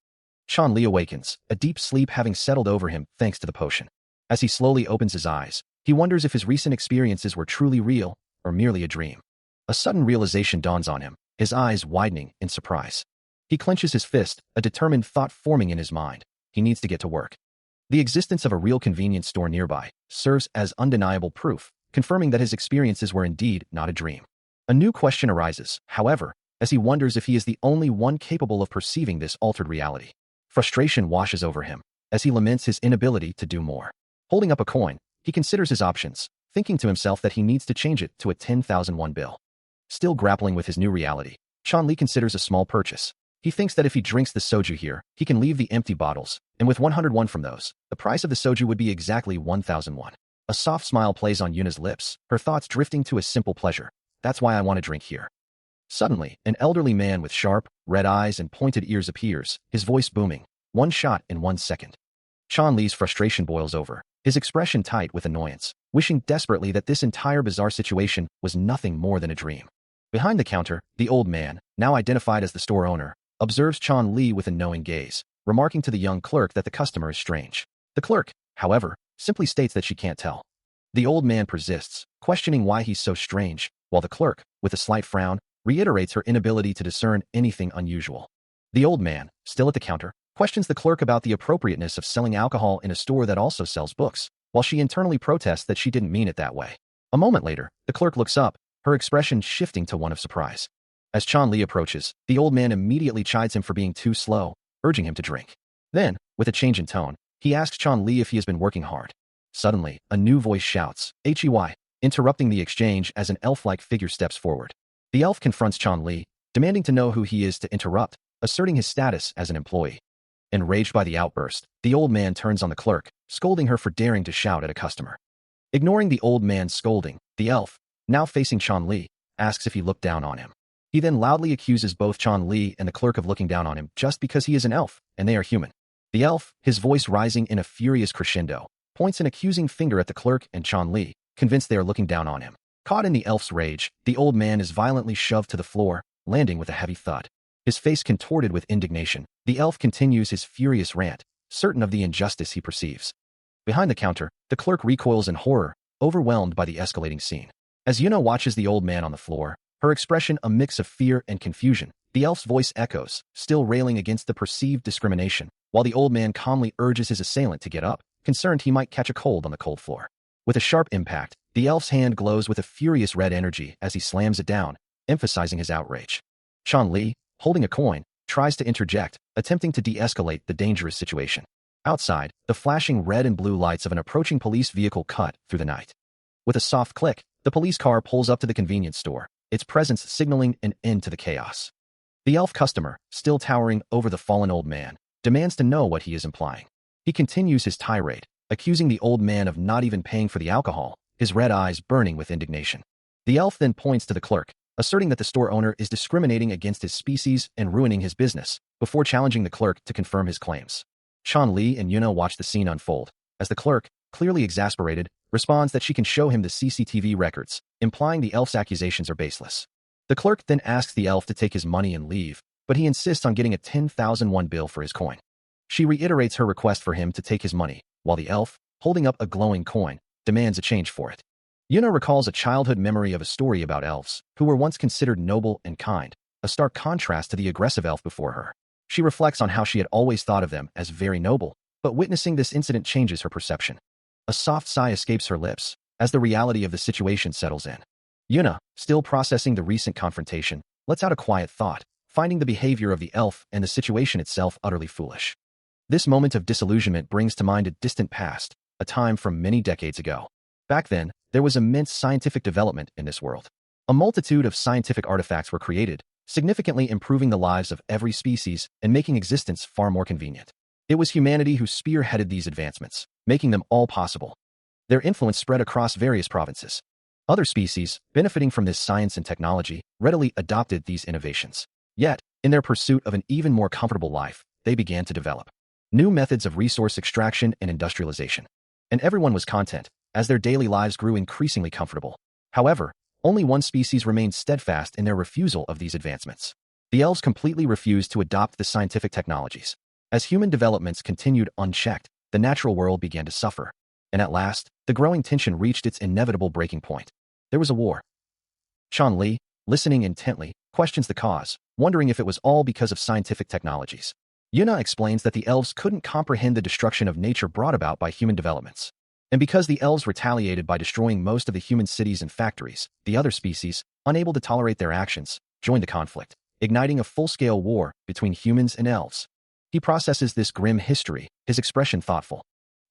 Chan Li awakens, a deep sleep having settled over him thanks to the potion. As he slowly opens his eyes, he wonders if his recent experiences were truly real or merely a dream. A sudden realization dawns on him, his eyes widening in surprise. He clenches his fist, a determined thought forming in his mind. He needs to get to work. The existence of a real convenience store nearby serves as undeniable proof, confirming that his experiences were indeed not a dream. A A new question arises, however, as he wonders if he is the only one capable of perceiving this altered reality. Frustration washes over him, as he laments his inability to do more. Holding up a coin, he considers his options, thinking to himself that he needs to change it to a 10,000 won bill. Still grappling with his new reality, Chanli considers a small purchase. He thinks that if he drinks the soju here, he can leave the empty bottles, and with 100 won from those, the price of the soju would be exactly 1,000 won. A soft smile plays on Yuna's lips, her thoughts drifting to a simple pleasure. That's why I want to drink here. Suddenly, an elderly man with sharp, red eyes and pointed ears appears, his voice booming. One shot in 1 second. Chanli's frustration boils over, his expression tight with annoyance, wishing desperately that this entire bizarre situation was nothing more than a dream. Behind the counter, the old man, now identified as the store owner, observes Chanli with a knowing gaze, remarking to the young clerk that the customer is strange. The clerk, however, simply states that she can't tell. The old man persists, questioning why he's so strange, while the clerk, with a slight frown, reiterates her inability to discern anything unusual. The old man, still at the counter, questions the clerk about the appropriateness of selling alcohol in a store that also sells books, while she internally protests that she didn't mean it that way. A moment later, the clerk looks up, her expression shifting to one of surprise. As Chanli approaches, the old man immediately chides him for being too slow, urging him to drink. Then, with a change in tone, he asks Chanli if he has been working hard. Suddenly, a new voice shouts, "Hey," interrupting the exchange as an elf-like figure steps forward. The elf confronts Chanli, demanding to know who he is to interrupt, asserting his status as an employee. Enraged by the outburst, the old man turns on the clerk, scolding her for daring to shout at a customer. Ignoring the old man's scolding, the elf, now facing Chanli, asks if he looked down on him. He then loudly accuses both Chanli and the clerk of looking down on him just because he is an elf, and they are human. The elf, his voice rising in a furious crescendo, points an accusing finger at the clerk and Chanli, convinced they are looking down on him. Caught in the elf's rage, the old man is violently shoved to the floor, landing with a heavy thud. His face contorted with indignation, the elf continues his furious rant, certain of the injustice he perceives. Behind the counter, the clerk recoils in horror, overwhelmed by the escalating scene. As Yuna watches the old man on the floor, her expression a mix of fear and confusion, the elf's voice echoes, still railing against the perceived discrimination, while the old man calmly urges his assailant to get up, concerned he might catch a cold on the cold floor. With a sharp impact, the elf's hand glows with a furious red energy as he slams it down, emphasizing his outrage. Chanli, holding a coin, tries to interject, attempting to de-escalate the dangerous situation. Outside, the flashing red and blue lights of an approaching police vehicle cut through the night. With a soft click, the police car pulls up to the convenience store, its presence signaling an end to the chaos. The elf customer, still towering over the fallen old man, demands to know what he is implying. He continues his tirade, accusing the old man of not even paying for the alcohol, his red eyes burning with indignation. The elf then points to the clerk, asserting that the store owner is discriminating against his species and ruining his business, before challenging the clerk to confirm his claims. Chanli and Yuna watch the scene unfold, as the clerk, clearly exasperated, responds that she can show him the CCTV records, implying the elf's accusations are baseless. The clerk then asks the elf to take his money and leave, but he insists on getting a 10,000 won bill for his coin. She reiterates her request for him to take his money, while the elf, holding up a glowing coin, demands a change for it. Yuna recalls a childhood memory of a story about elves, who were once considered noble and kind, a stark contrast to the aggressive elf before her. She reflects on how she had always thought of them as very noble, but witnessing this incident changes her perception. A soft sigh escapes her lips, as the reality of the situation settles in. Yuna, still processing the recent confrontation, lets out a quiet thought, finding the behavior of the elf and the situation itself utterly foolish. This moment of disillusionment brings to mind a distant past, a time from many decades ago. Back then, there was immense scientific development in this world. A multitude of scientific artifacts were created, significantly improving the lives of every species and making existence far more convenient. It was humanity who spearheaded these advancements, making them all possible. Their influence spread across various provinces. Other species, benefiting from this science and technology, readily adopted these innovations. Yet, in their pursuit of an even more comfortable life, they began to develop new methods of resource extraction and industrialization. And everyone was content, as their daily lives grew increasingly comfortable. However, only one species remained steadfast in their refusal of these advancements. The elves completely refused to adopt the scientific technologies. As human developments continued unchecked, the natural world began to suffer. And at last, the growing tension reached its inevitable breaking point. There was a war. Chanli, listening intently, questions the cause, wondering if it was all because of scientific technologies. Yuna explains that the elves couldn't comprehend the destruction of nature brought about by human developments. And because the elves retaliated by destroying most of the human cities and factories, the other species, unable to tolerate their actions, join the conflict, igniting a full-scale war between humans and elves. He processes this grim history, his expression thoughtful.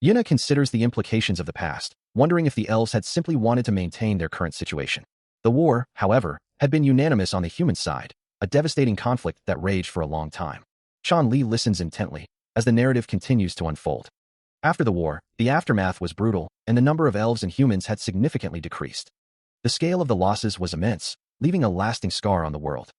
Yuna considers the implications of the past, wondering if the elves had simply wanted to maintain their current situation. The war, however, had been unanimous on the human side, a devastating conflict that raged for a long time. Chun-Li listens intently as the narrative continues to unfold. After the war, the aftermath was brutal, and the number of elves and humans had significantly decreased. The scale of the losses was immense, leaving a lasting scar on the world.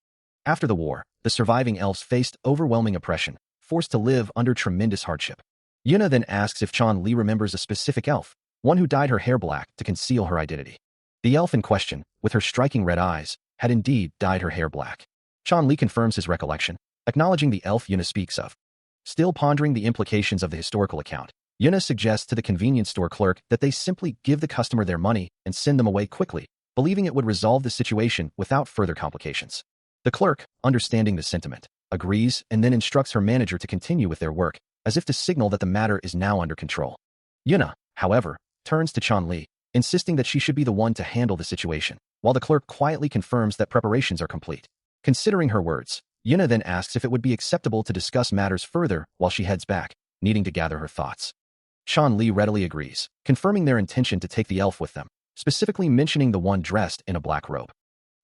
After the war, the surviving elves faced overwhelming oppression, forced to live under tremendous hardship. Yuna then asks if Chun-Li remembers a specific elf, one who dyed her hair black to conceal her identity. The elf in question, with her striking red eyes, had indeed dyed her hair black. Chun-Li confirms his recollection, acknowledging the elf Yuna speaks of. Still pondering the implications of the historical account, Yuna suggests to the convenience store clerk that they simply give the customer their money and send them away quickly, believing it would resolve the situation without further complications. The clerk, understanding the sentiment, agrees and then instructs her manager to continue with their work, as if to signal that the matter is now under control. Yuna, however, turns to Chun-Li, insisting that she should be the one to handle the situation, while the clerk quietly confirms that preparations are complete. Considering her words, Yuna then asks if it would be acceptable to discuss matters further while she heads back, needing to gather her thoughts. Chun-Li readily agrees, confirming their intention to take the elf with them, specifically mentioning the one dressed in a black robe.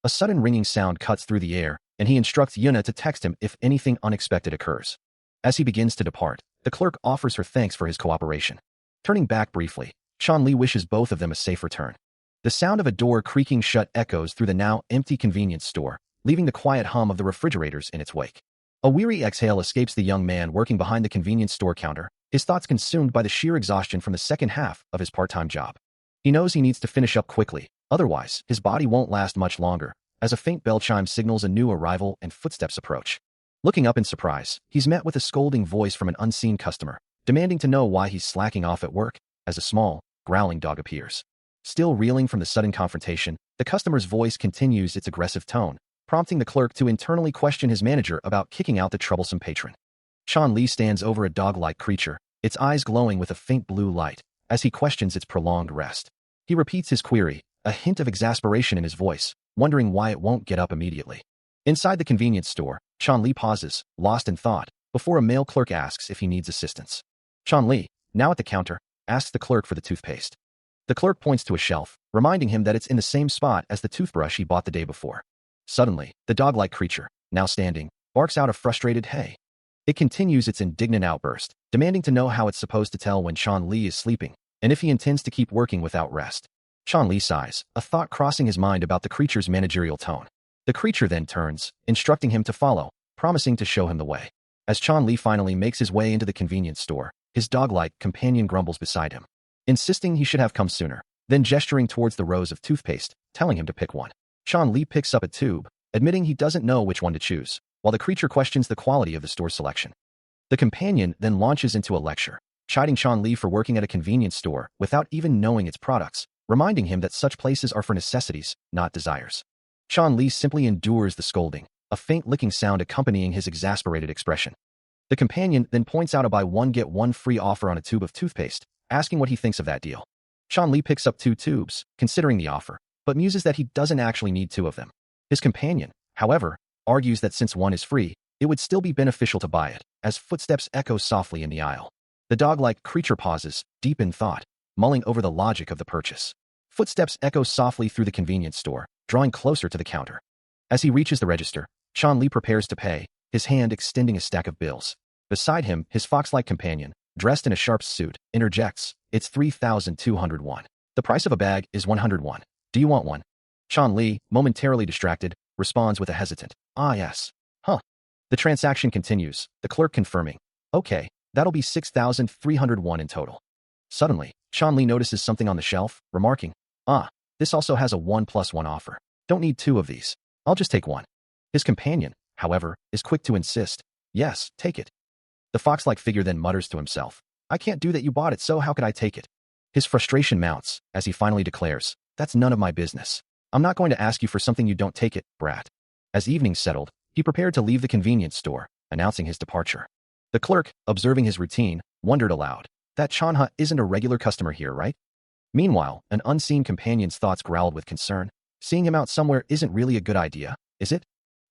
A sudden ringing sound cuts through the air, and he instructs Yuna to text him if anything unexpected occurs. As he begins to depart, the clerk offers her thanks for his cooperation. Turning back briefly, Chun-Li wishes both of them a safe return. The sound of a door creaking shut echoes through the now empty convenience store, leaving the quiet hum of the refrigerators in its wake. A weary exhale escapes the young man working behind the convenience store counter, his thoughts consumed by the sheer exhaustion from the second half of his part-time job. He knows he needs to finish up quickly, otherwise his body won't last much longer, as a faint bell chime signals a new arrival and footsteps approach. Looking up in surprise, he's met with a scolding voice from an unseen customer, demanding to know why he's slacking off at work, as a small, growling dog appears. Still reeling from the sudden confrontation, the customer's voice continues its aggressive tone, prompting the clerk to internally question his manager about kicking out the troublesome patron. Chun-Li stands over a dog-like creature, its eyes glowing with a faint blue light, as he questions its prolonged rest. He repeats his query, a hint of exasperation in his voice, wondering why it won't get up immediately. Inside the convenience store, Chun-Li pauses, lost in thought, before a male clerk asks if he needs assistance. Chun-Li, now at the counter, asks the clerk for the toothpaste. The clerk points to a shelf, reminding him that it's in the same spot as the toothbrush he bought the day before. Suddenly, the dog-like creature, now standing, barks out a frustrated hey. It continues its indignant outburst, demanding to know how it's supposed to tell when Chun-Li is sleeping, and if he intends to keep working without rest. Chun-Li sighs, a thought crossing his mind about the creature's managerial tone. The creature then turns, instructing him to follow, promising to show him the way. As Chun-Li finally makes his way into the convenience store, his dog-like companion grumbles beside him, insisting he should have come sooner, then gesturing towards the rows of toothpaste, telling him to pick one. Chun-Li picks up a tube, admitting he doesn't know which one to choose, while the creature questions the quality of the store's selection. The companion then launches into a lecture, chiding Chun-Li for working at a convenience store without even knowing its products, reminding him that such places are for necessities, not desires. Chun-Li simply endures the scolding, a faint licking sound accompanying his exasperated expression. The companion then points out a buy-one-get-one free offer on a tube of toothpaste, asking what he thinks of that deal. Chun-Li picks up 2 tubes, considering the offer, but muses that he doesn't actually need 2 of them. His companion, however, argues that since one is free, it would still be beneficial to buy it, as footsteps echo softly in the aisle. The dog-like creature pauses, deep in thought, mulling over the logic of the purchase. Footsteps echo softly through the convenience store, drawing closer to the counter. As he reaches the register, Chun-Li prepares to pay, his hand extending a stack of bills. Beside him, his fox-like companion, dressed in a sharp suit, interjects, "It's 3,201. The price of a bag is 101. Do you want one?" Chun-Li, momentarily distracted, responds with a hesitant, "Ah yes. Huh." The transaction continues, the clerk confirming, "Okay, that'll be 6,301 in total." Suddenly, Chun-Li notices something on the shelf, remarking, "Ah, this also has a 1+1 offer. Don't need 2 of these. I'll just take one." His companion, however, is quick to insist, "Yes, take it." The fox-like figure then mutters to himself, "I can't do that, you bought it, so how could I take it?" His frustration mounts, as he finally declares, "That's none of my business. I'm not going to ask you for something you don't take it, brat." As evening settled, he prepared to leave the convenience store, announcing his departure. The clerk, observing his routine, wondered aloud, "That Chanha isn't a regular customer here, right?" Meanwhile, an unseen companion's thoughts growled with concern, Seeing him out somewhere isn't really a good idea, is it?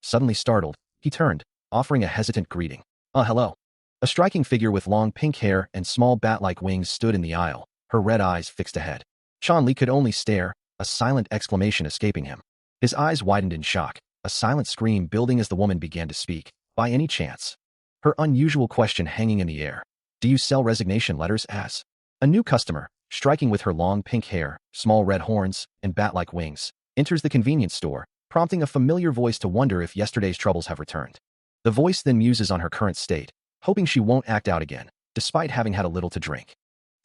Suddenly startled, he turned, offering a hesitant greeting. Hello. A striking figure with long pink hair and small bat-like wings stood in the aisle, her red eyes fixed ahead. Li could only stare, a silent exclamation escaping him. His eyes widened in shock, a silent scream building as the woman began to speak. By any chance? Her unusual question hanging in the air. Do you sell resignation letters as? A new customer, striking with her long pink hair, small red horns, and bat-like wings, enters the convenience store, prompting a familiar voice to wonder if yesterday's troubles have returned. The voice then muses on her current state, hoping she won't act out again, despite having had a little to drink.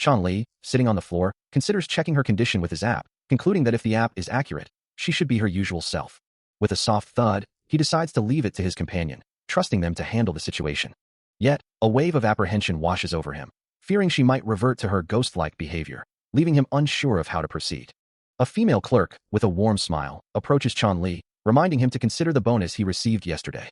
Li, sitting on the floor, considers checking her condition with his app, concluding that if the app is accurate, she should be her usual self. With a soft thud, he decides to leave it to his companion, trusting them to handle the situation. Yet, a wave of apprehension washes over him, fearing she might revert to her ghost-like behavior, leaving him unsure of how to proceed. A female clerk, with a warm smile, approaches Li, reminding him to consider the bonus he received yesterday.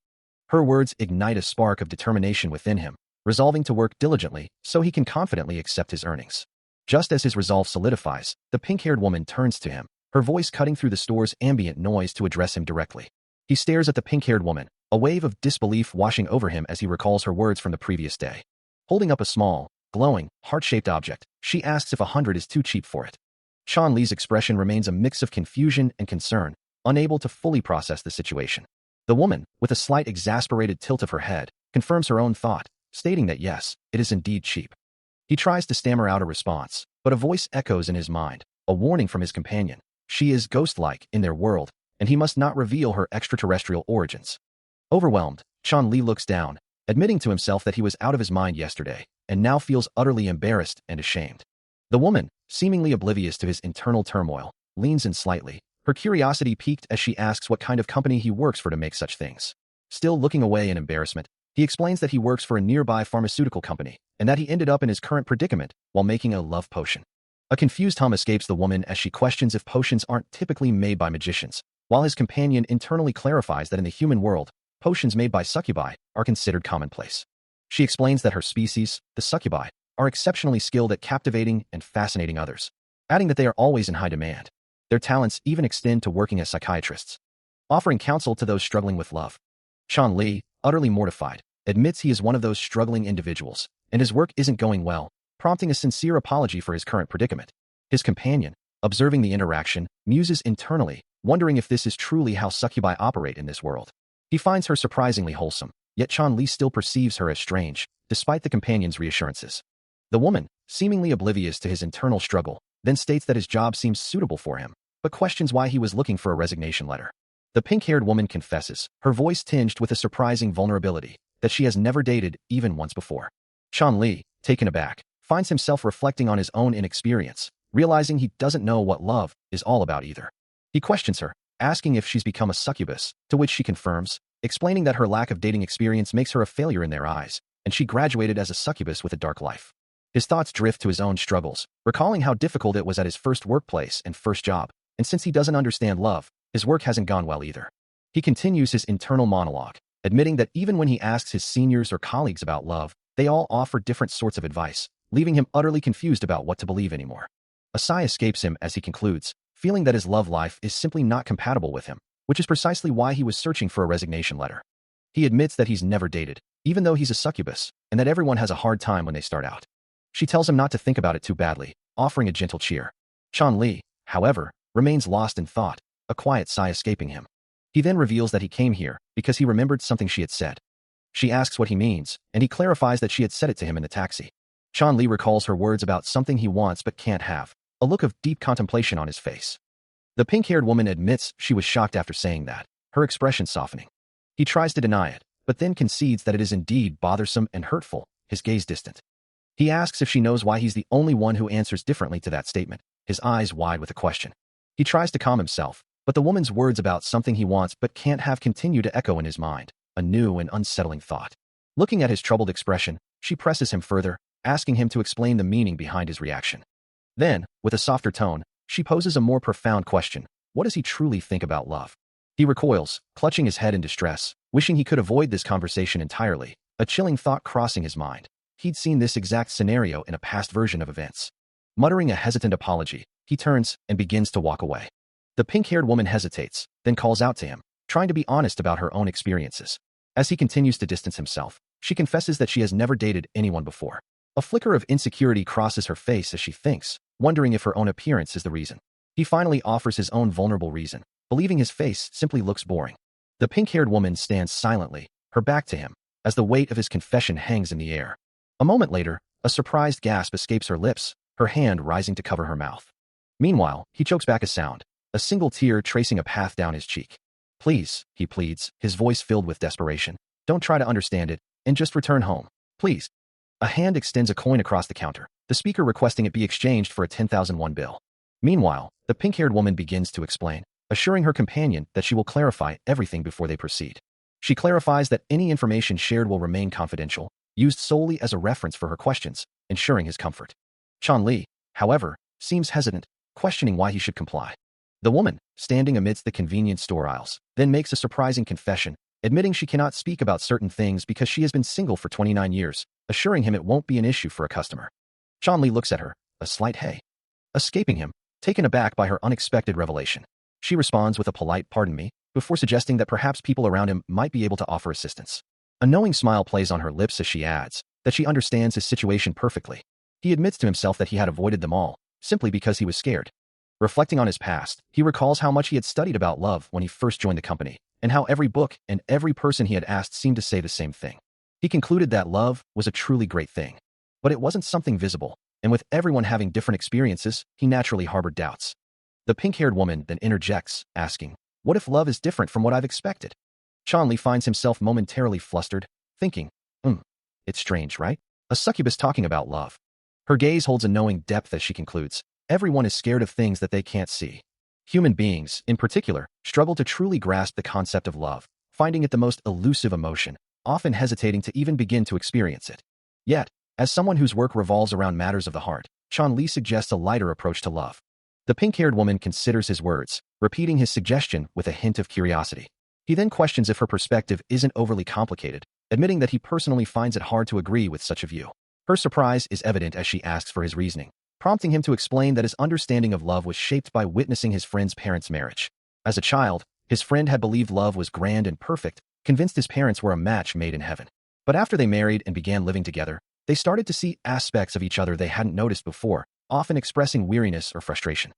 Her words ignite a spark of determination within him, resolving to work diligently so he can confidently accept his earnings. Just as his resolve solidifies, the pink-haired woman turns to him, her voice cutting through the store's ambient noise to address him directly. He stares at the pink-haired woman, a wave of disbelief washing over him as he recalls her words from the previous day. Holding up a small, glowing, heart-shaped object, she asks if 100 is too cheap for it. Li's expression remains a mix of confusion and concern, unable to fully process the situation. The woman, with a slight exasperated tilt of her head, confirms her own thought, stating that yes, it is indeed cheap. He tries to stammer out a response, but a voice echoes in his mind, a warning from his companion. She is ghost-like in their world, and he must not reveal her extraterrestrial origins. Overwhelmed, Li looks down, admitting to himself that he was out of his mind yesterday, and now feels utterly embarrassed and ashamed. The woman, seemingly oblivious to his internal turmoil, leans in slightly, her curiosity piqued as she asks what kind of company he works for to make such things. Still looking away in embarrassment, he explains that he works for a nearby pharmaceutical company, and that he ended up in his current predicament while making a love potion. A confused hum escapes the woman as she questions if potions aren't typically made by magicians, while his companion internally clarifies that in the human world, potions made by succubi are considered commonplace. She explains that her species, the succubi, are exceptionally skilled at captivating and fascinating others, adding that they are always in high demand. Their talents even extend to working as psychiatrists, offering counsel to those struggling with love. Li, utterly mortified, admits he is one of those struggling individuals, and his work isn't going well, prompting a sincere apology for his current predicament. His companion, observing the interaction, muses internally, wondering if this is truly how succubi operate in this world. He finds her surprisingly wholesome, yet Li still perceives her as strange, despite the companion's reassurances. The woman, seemingly oblivious to his internal struggle, then states that his job seems suitable for him, but questions why he was looking for a resignation letter. The pink-haired woman confesses, her voice tinged with a surprising vulnerability, that she has never dated even once before. Li, taken aback, finds himself reflecting on his own inexperience, realizing he doesn't know what love is all about either. He questions her, asking if she's become a succubus, to which she confirms, explaining that her lack of dating experience makes her a failure in their eyes, and she graduated as a succubus with a dark life. His thoughts drift to his own struggles, recalling how difficult it was at his first workplace and first job, and since he doesn't understand love, his work hasn't gone well either. He continues his internal monologue, admitting that even when he asks his seniors or colleagues about love, they all offer different sorts of advice, leaving him utterly confused about what to believe anymore. A sigh escapes him as he concludes, feeling that his love life is simply not compatible with him, which is precisely why he was searching for a resignation letter. He admits that he's never dated, even though he's a succubus, and that everyone has a hard time when they start out. She tells him not to think about it too badly, offering a gentle cheer. Li, however, remains lost in thought, a quiet sigh escaping him. He then reveals that he came here because he remembered something she had said. She asks what he means, and he clarifies that she had said it to him in the taxi. Li recalls her words about something he wants but can't have, a look of deep contemplation on his face. The pink-haired woman admits she was shocked after saying that, her expression softening. He tries to deny it, but then concedes that it is indeed bothersome and hurtful, his gaze distant. He asks if she knows why he's the only one who answers differently to that statement, his eyes wide with a question. He tries to calm himself, but the woman's words about something he wants but can't have continue to echo in his mind, a new and unsettling thought. Looking at his troubled expression, she presses him further, asking him to explain the meaning behind his reaction. Then, with a softer tone, she poses a more profound question. What does he truly think about love? He recoils, clutching his head in distress, wishing he could avoid this conversation entirely, a chilling thought crossing his mind. He'd seen this exact scenario in a past version of events. Muttering a hesitant apology, he turns and begins to walk away. The pink-haired woman hesitates, then calls out to him, trying to be honest about her own experiences. As he continues to distance himself, she confesses that she has never dated anyone before. A flicker of insecurity crosses her face as she thinks, wondering if her own appearance is the reason. He finally offers his own vulnerable reason, believing his face simply looks boring. The pink-haired woman stands silently, her back to him, as the weight of his confession hangs in the air. A moment later, a surprised gasp escapes her lips, her hand rising to cover her mouth. Meanwhile, he chokes back a sound, a single tear tracing a path down his cheek. "Please," he pleads, his voice filled with desperation. "Don't try to understand it, and just return home. Please." A hand extends a coin across the counter, the speaker requesting it be exchanged for a 10,001 bill. Meanwhile, the pink-haired woman begins to explain, assuring her companion that she will clarify everything before they proceed. She clarifies that any information shared will remain confidential, used solely as a reference for her questions, ensuring his comfort. Chan Li, however, seems hesitant, questioning why he should comply. The woman, standing amidst the convenience store aisles, then makes a surprising confession, admitting she cannot speak about certain things because she has been single for 29 years, assuring him it won't be an issue for a customer. Chan Li looks at her, a slight hey, escaping him, taken aback by her unexpected revelation. She responds with a polite "pardon me," before suggesting that perhaps people around him might be able to offer assistance. A knowing smile plays on her lips as she adds that she understands his situation perfectly. He admits to himself that he had avoided them all, simply because he was scared. Reflecting on his past, he recalls how much he had studied about love when he first joined the company, and how every book and every person he had asked seemed to say the same thing. He concluded that love was a truly great thing. But it wasn't something visible, and with everyone having different experiences, he naturally harbored doubts. The pink-haired woman then interjects, asking, "What if love is different from what I've expected?" Chan Li finds himself momentarily flustered, thinking, it's strange, right? A succubus talking about love. Her gaze holds a knowing depth as she concludes, everyone is scared of things that they can't see. Human beings, in particular, struggle to truly grasp the concept of love, finding it the most elusive emotion, often hesitating to even begin to experience it. Yet, as someone whose work revolves around matters of the heart, Chan Li suggests a lighter approach to love. The pink-haired woman considers his words, repeating his suggestion with a hint of curiosity. He then questions if her perspective isn't overly complicated, admitting that he personally finds it hard to agree with such a view. Her surprise is evident as she asks for his reasoning, prompting him to explain that his understanding of love was shaped by witnessing his friend's parents' marriage. As a child, his friend had believed love was grand and perfect, convinced his parents were a match made in heaven. But after they married and began living together, they started to see aspects of each other they hadn't noticed before, often expressing weariness or frustration.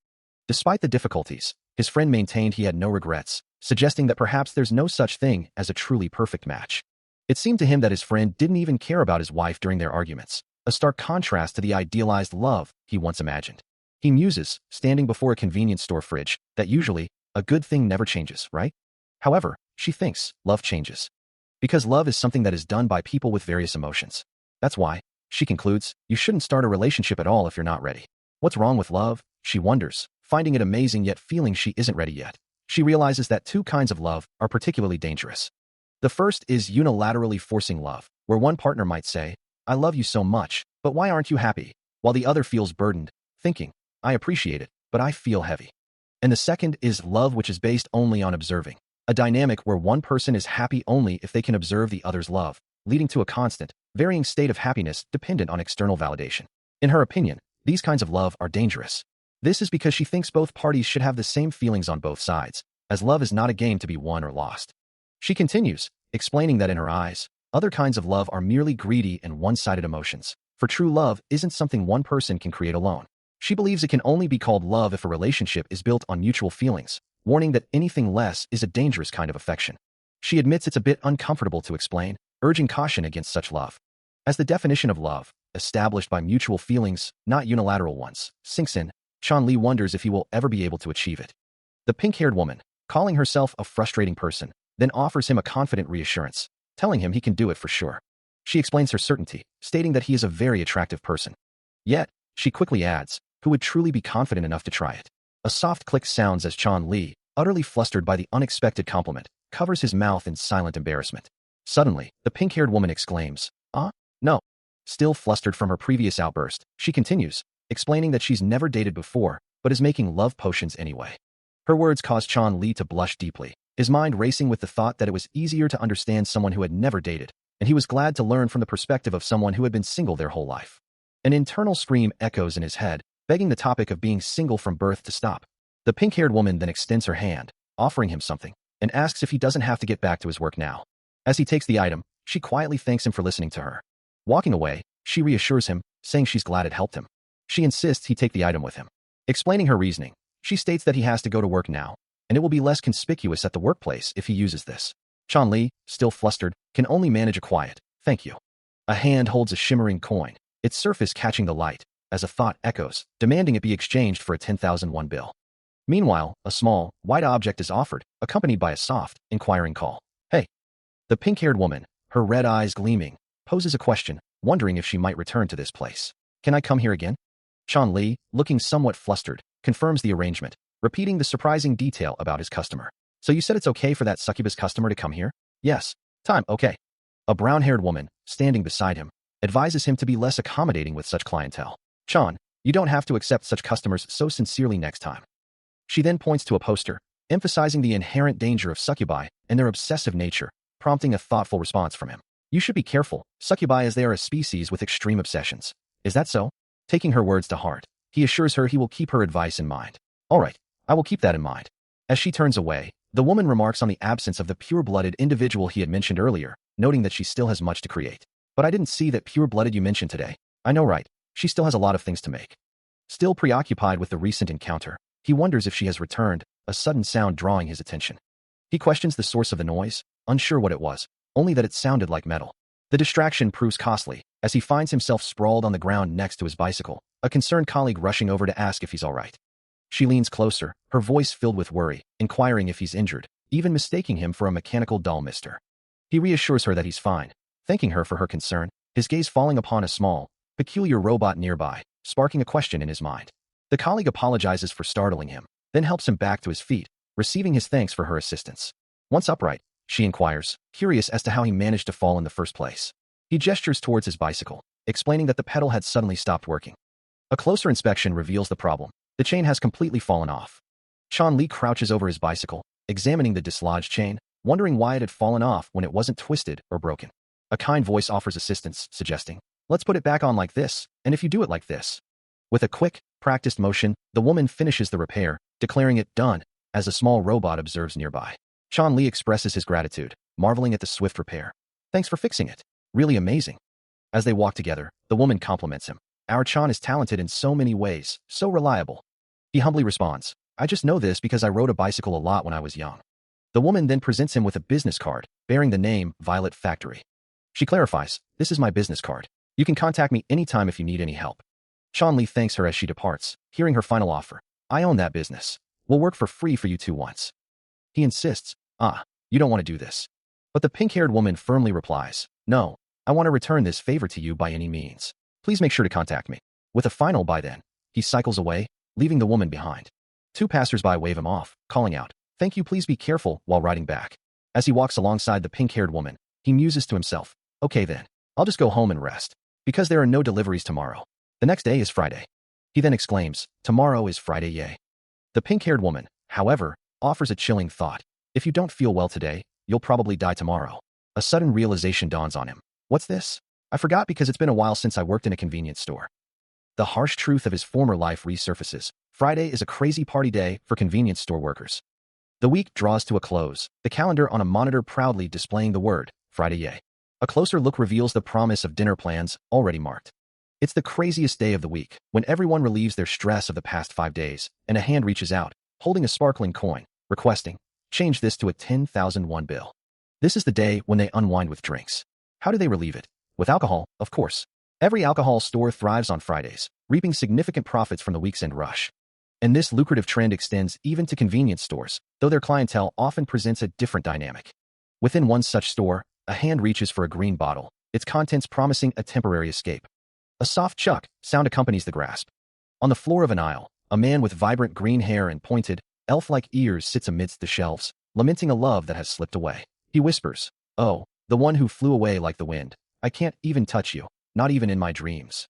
Despite the difficulties, his friend maintained he had no regrets, suggesting that perhaps there's no such thing as a truly perfect match. It seemed to him that his friend didn't even care about his wife during their arguments, a stark contrast to the idealized love he once imagined. He muses, standing before a convenience store fridge, that usually, a good thing never changes, right? However, she thinks, love changes. Because love is something that is done by people with various emotions. That's why, she concludes, you shouldn't start a relationship at all if you're not ready. What's wrong with love? She wonders, finding it amazing yet feeling she isn't ready yet. She realizes that two kinds of love are particularly dangerous. The first is unilaterally forcing love, where one partner might say, "I love you so much, but why aren't you happy?" while the other feels burdened, thinking, "I appreciate it, but I feel heavy." And the second is love which is based only on observing, a dynamic where one person is happy only if they can observe the other's love, leading to a constant, varying state of happiness dependent on external validation. In her opinion, these kinds of love are dangerous. This is because she thinks both parties should have the same feelings on both sides, as love is not a game to be won or lost. She continues, explaining that in her eyes, other kinds of love are merely greedy and one-sided emotions, for true love isn't something one person can create alone. She believes it can only be called love if a relationship is built on mutual feelings, warning that anything less is a dangerous kind of affection. She admits it's a bit uncomfortable to explain, urging caution against such love. As the definition of love, established by mutual feelings, not unilateral ones, sinks in, Chan Li wonders if he will ever be able to achieve it. The pink-haired woman, calling herself a frustrating person, then offers him a confident reassurance, telling him he can do it for sure. She explains her certainty, stating that he is a very attractive person. Yet, she quickly adds, who would truly be confident enough to try it. A soft click sounds as Chan Li, utterly flustered by the unexpected compliment, covers his mouth in silent embarrassment. Suddenly, the pink-haired woman exclaims, no. Still flustered from her previous outburst, she continues, explaining that she's never dated before, but is making love potions anyway. Her words caused Chan Li to blush deeply, his mind racing with the thought that it was easier to understand someone who had never dated, and he was glad to learn from the perspective of someone who had been single their whole life. An internal scream echoes in his head, begging the topic of being single from birth to stop. The pink-haired woman then extends her hand, offering him something, and asks if he doesn't have to get back to his work now. As he takes the item, she quietly thanks him for listening to her. Walking away, she reassures him, saying she's glad it helped him. She insists he take the item with him. Explaining her reasoning, she states that he has to go to work now, and it will be less conspicuous at the workplace if he uses this. Chan Li, still flustered, can only manage a quiet, "Thank you." A hand holds a shimmering coin, its surface catching the light, as a thought echoes, demanding it be exchanged for a 10,000 won bill. Meanwhile, a small, white object is offered, accompanied by a soft, inquiring call. "Hey." The pink-haired woman, her red eyes gleaming, poses a question, wondering if she might return to this place. "Can I come here again?" Chan Li, looking somewhat flustered, confirms the arrangement, repeating the surprising detail about his customer. "So you said it's okay for that succubus customer to come here?" "Yes. Time, okay." A brown-haired woman, standing beside him, advises him to be less accommodating with such clientele. "Chan, you don't have to accept such customers so sincerely next time." She then points to a poster, emphasizing the inherent danger of succubi and their obsessive nature, prompting a thoughtful response from him. "You should be careful, succubi, as they are a species with extreme obsessions." "Is that so?" Taking her words to heart, he assures her he will keep her advice in mind. "All right, I will keep that in mind." As she turns away, the woman remarks on the absence of the pure-blooded individual he had mentioned earlier, noting that she still has much to create. "But I didn't see that pure-blooded you mentioned today." "I know, right? She still has a lot of things to make." Still preoccupied with the recent encounter, he wonders if she has returned, a sudden sound drawing his attention. He questions the source of the noise, unsure what it was, only that it sounded like metal. The distraction proves costly, as he finds himself sprawled on the ground next to his bicycle, a concerned colleague rushing over to ask if he's all right. She leans closer, her voice filled with worry, inquiring if he's injured, even mistaking him for a mechanical doll mister. He reassures her that he's fine, thanking her for her concern, his gaze falling upon a small, peculiar robot nearby, sparking a question in his mind. The colleague apologizes for startling him, then helps him back to his feet, receiving his thanks for her assistance. Once upright, she inquires, curious as to how he managed to fall in the first place. He gestures towards his bicycle, explaining that the pedal had suddenly stopped working. A closer inspection reveals the problem. The chain has completely fallen off. Chan Li crouches over his bicycle, examining the dislodged chain, wondering why it had fallen off when it wasn't twisted or broken. A kind voice offers assistance, suggesting, "Let's put it back on like this, and if you do it like this." With a quick, practiced motion, the woman finishes the repair, declaring it done, as a small robot observes nearby. Chan Li expresses his gratitude, marveling at the swift repair. "Thanks for fixing it. Really amazing." As they walk together, the woman compliments him. "Our Chan is talented in so many ways, so reliable." He humbly responds, "I just know this because I rode a bicycle a lot when I was young." The woman then presents him with a business card, bearing the name Violet Factory. She clarifies, "This is my business card. You can contact me anytime if you need any help." Chan Li thanks her as she departs, hearing her final offer. "I own that business. We'll work for free for you two once." He insists, "You don't want to do this." But the pink-haired woman firmly replies, "No, I want to return this favor to you by any means. Please make sure to contact me." With a final "by then," he cycles away, leaving the woman behind. Two passers-by wave him off, calling out, "Thank you, please be careful," while riding back. As he walks alongside the pink-haired woman, he muses to himself, "Okay then, I'll just go home and rest, because there are no deliveries tomorrow. The next day is Friday." He then exclaims, "Tomorrow is Friday, yay." The pink-haired woman, however, offers a chilling thought. "If you don't feel well today, you'll probably die tomorrow." A sudden realization dawns on him. "What's this? I forgot because it's been a while since I worked in a convenience store." The harsh truth of his former life resurfaces. Friday is a crazy party day for convenience store workers. The week draws to a close, the calendar on a monitor proudly displaying the word, Friday yay. A closer look reveals the promise of dinner plans already marked. It's the craziest day of the week, when everyone relieves their stress of the past 5 days, and a hand reaches out, holding a sparkling coin, requesting, "Change this to a 10,000 won bill." This is the day when they unwind with drinks. How do they relieve it? With alcohol, of course. Every alcohol store thrives on Fridays, reaping significant profits from the week's end rush. And this lucrative trend extends even to convenience stores, though their clientele often presents a different dynamic. Within one such store, a hand reaches for a green bottle, its contents promising a temporary escape. A soft chuck sound accompanies the grasp. On the floor of an aisle, a man with vibrant green hair and pointed, elf-like ears sits amidst the shelves, lamenting a love that has slipped away. He whispers, "Oh, the one who flew away like the wind. I can't even touch you, not even in my dreams."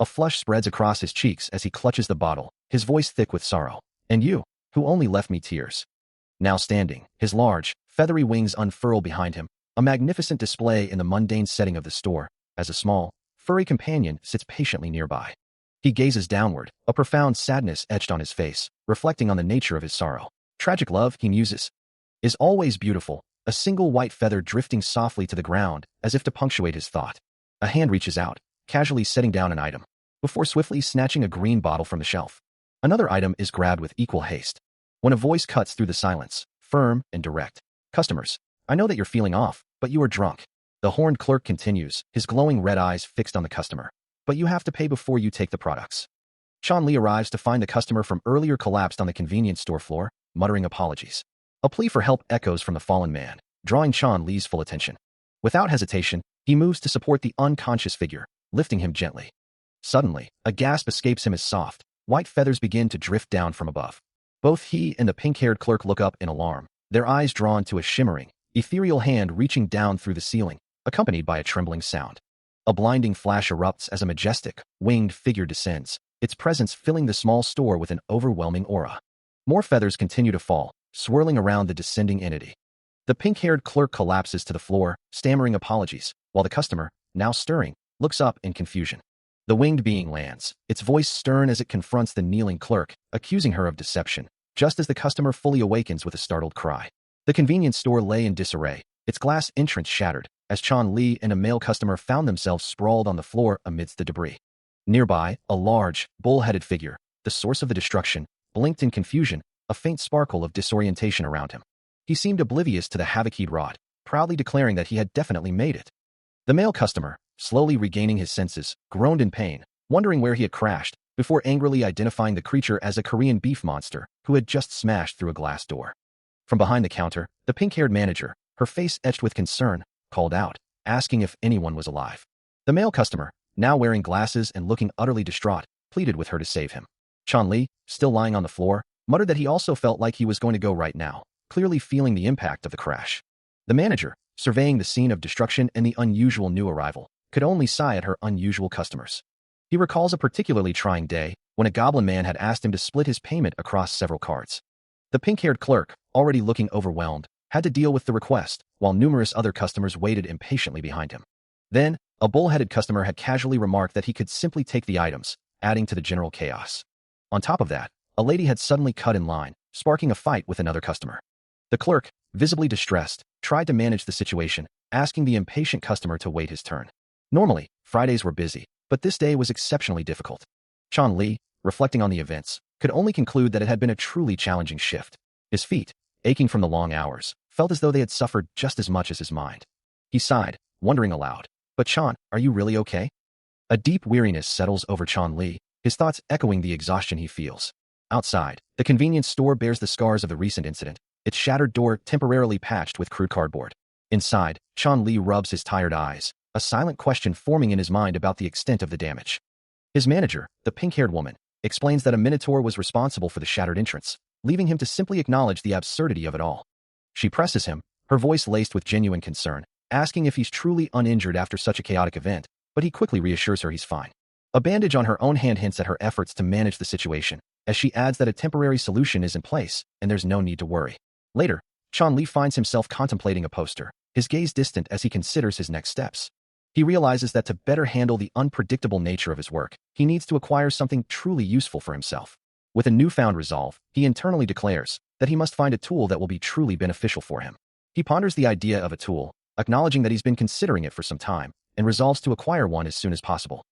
A flush spreads across his cheeks as he clutches the bottle, his voice thick with sorrow. "And you, who only left me tears." Now standing, his large, feathery wings unfurl behind him, a magnificent display in the mundane setting of the store, as a small, furry companion sits patiently nearby. He gazes downward, a profound sadness etched on his face, reflecting on the nature of his sorrow. Tragic love, he muses, is always beautiful, a single white feather drifting softly to the ground, as if to punctuate his thought. A hand reaches out, casually setting down an item, before swiftly snatching a green bottle from the shelf. Another item is grabbed with equal haste. When a voice cuts through the silence, firm and direct. Customers, I know that you're feeling off, but you are drunk. The horned clerk continues, his glowing red eyes fixed on the customer. But you have to pay before you take the products. Chan Li arrives to find the customer from earlier collapsed on the convenience store floor, muttering apologies. A plea for help echoes from the fallen man, drawing Chan Li's full attention. Without hesitation, he moves to support the unconscious figure, lifting him gently. Suddenly, a gasp escapes him as soft, white feathers begin to drift down from above. Both he and the pink-haired clerk look up in alarm, their eyes drawn to a shimmering, ethereal hand reaching down through the ceiling, accompanied by a trembling sound. A blinding flash erupts as a majestic, winged figure descends, its presence filling the small store with an overwhelming aura. More feathers continue to fall, swirling around the descending entity. The pink-haired clerk collapses to the floor, stammering apologies, while the customer, now stirring, looks up in confusion. The winged being lands, its voice stern as it confronts the kneeling clerk, accusing her of deception, just as the customer fully awakens with a startled cry. The convenience store lay in disarray, its glass entrance shattered, as Chan Li and a male customer found themselves sprawled on the floor amidst the debris. Nearby, a large, bull-headed figure, the source of the destruction, blinked in confusion, a faint sparkle of disorientation around him. He seemed oblivious to the havoc he'd wrought, proudly declaring that he had definitely made it. The male customer, slowly regaining his senses, groaned in pain, wondering where he had crashed, before angrily identifying the creature as a Korean beef monster who had just smashed through a glass door. From behind the counter, the pink-haired manager, her face etched with concern, called out, asking if anyone was alive. The male customer, now wearing glasses and looking utterly distraught, pleaded with her to save him. Chan Li, still lying on the floor, muttered that he also felt like he was going to go right now, clearly feeling the impact of the crash. The manager, surveying the scene of destruction and the unusual new arrival, could only sigh at her unusual customers. He recalls a particularly trying day when a goblin man had asked him to split his payment across several cards. The pink-haired clerk, already looking overwhelmed, had to deal with the request, while numerous other customers waited impatiently behind him. Then, a bull-headed customer had casually remarked that he could simply take the items, adding to the general chaos. On top of that, a lady had suddenly cut in line, sparking a fight with another customer. The clerk, visibly distressed, tried to manage the situation, asking the impatient customer to wait his turn. Normally, Fridays were busy, but this day was exceptionally difficult. Chan Li, reflecting on the events, could only conclude that it had been a truly challenging shift. His feet, aching from the long hours, felt as though they had suffered just as much as his mind. He sighed, wondering aloud, "But Chan, are you really okay?" A deep weariness settles over Chan Li, his thoughts echoing the exhaustion he feels. Outside, the convenience store bears the scars of the recent incident, its shattered door temporarily patched with crude cardboard. Inside, Chan Li rubs his tired eyes, a silent question forming in his mind about the extent of the damage. His manager, the pink-haired woman, explains that a minotaur was responsible for the shattered entrance, leaving him to simply acknowledge the absurdity of it all. She presses him, her voice laced with genuine concern, asking if he's truly uninjured after such a chaotic event, but he quickly reassures her he's fine. A bandage on her own hand hints at her efforts to manage the situation, as she adds that a temporary solution is in place, and there's no need to worry. Later, Chan Li finds himself contemplating a poster, his gaze distant as he considers his next steps. He realizes that to better handle the unpredictable nature of his work, he needs to acquire something truly useful for himself. With a newfound resolve, he internally declares that he must find a tool that will be truly beneficial for him. He ponders the idea of a tool, acknowledging that he's been considering it for some time, and resolves to acquire one as soon as possible.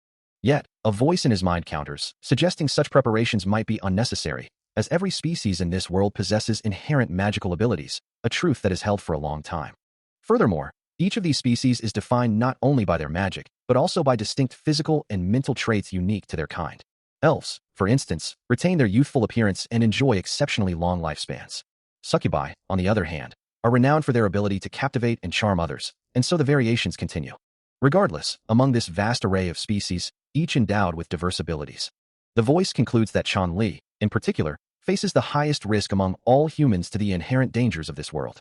Yet, a voice in his mind counters, suggesting such preparations might be unnecessary, as every species in this world possesses inherent magical abilities, a truth that is held for a long time. Furthermore, each of these species is defined not only by their magic, but also by distinct physical and mental traits unique to their kind. Elves, for instance, retain their youthful appearance and enjoy exceptionally long lifespans. Succubi, on the other hand, are renowned for their ability to captivate and charm others, and so the variations continue. Regardless, among this vast array of species, each endowed with diverse abilities. The voice concludes that Chan Li, in particular, faces the highest risk among all humans to the inherent dangers of this world.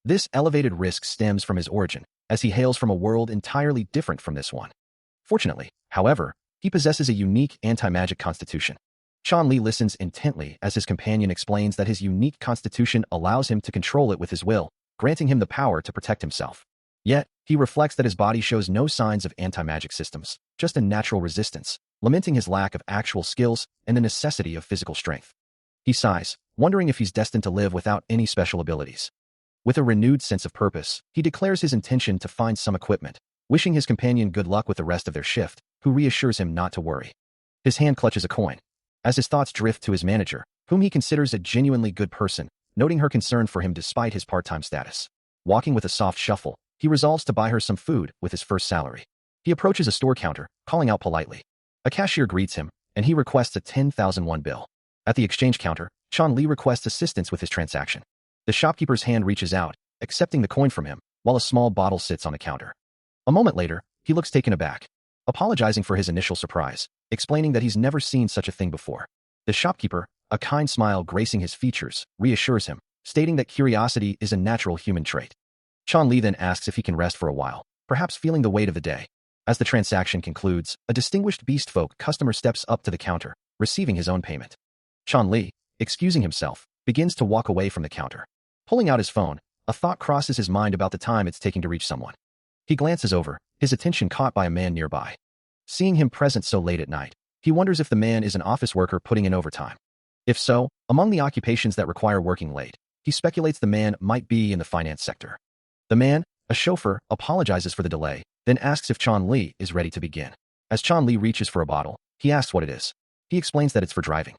This elevated risk stems from his origin, as he hails from a world entirely different from this one. Fortunately, however, he possesses a unique anti-magic constitution. Chan Li listens intently as his companion explains that his unique constitution allows him to control it with his will, granting him the power to protect himself. Yet, he reflects that his body shows no signs of anti-magic systems, just a natural resistance, lamenting his lack of actual skills and the necessity of physical strength. He sighs, wondering if he's destined to live without any special abilities. With a renewed sense of purpose, he declares his intention to find some equipment, wishing his companion good luck with the rest of their shift, who reassures him not to worry. His hand clutches a coin. As his thoughts drift to his manager, whom he considers a genuinely good person, noting her concern for him despite his part-time status. Walking with a soft shuffle, he resolves to buy her some food with his first salary. He approaches a store counter, calling out politely. A cashier greets him, and he requests a 10,000 won bill. At the exchange counter, Chan Li requests assistance with his transaction. The shopkeeper's hand reaches out, accepting the coin from him, while a small bottle sits on the counter. A moment later, he looks taken aback, apologizing for his initial surprise, explaining that he's never seen such a thing before. The shopkeeper, a kind smile gracing his features, reassures him, stating that curiosity is a natural human trait. Chan Li then asks if he can rest for a while, perhaps feeling the weight of the day. As the transaction concludes, a distinguished beastfolk customer steps up to the counter, receiving his own payment. Chan Li, excusing himself, begins to walk away from the counter. Pulling out his phone, a thought crosses his mind about the time it's taking to reach someone. He glances over, his attention caught by a man nearby. Seeing him present so late at night, he wonders if the man is an office worker putting in overtime. If so, among the occupations that require working late, he speculates the man might be in the finance sector. The man, a chauffeur, apologizes for the delay, then asks if Chan Li is ready to begin. As Chan Li reaches for a bottle, he asks what it is. He explains that it's for driving.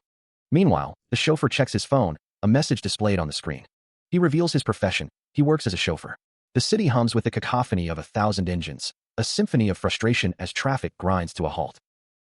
Meanwhile, the chauffeur checks his phone, a message displayed on the screen. He reveals his profession. He works as a chauffeur. The city hums with the cacophony of 1,000 engines, a symphony of frustration as traffic grinds to a halt.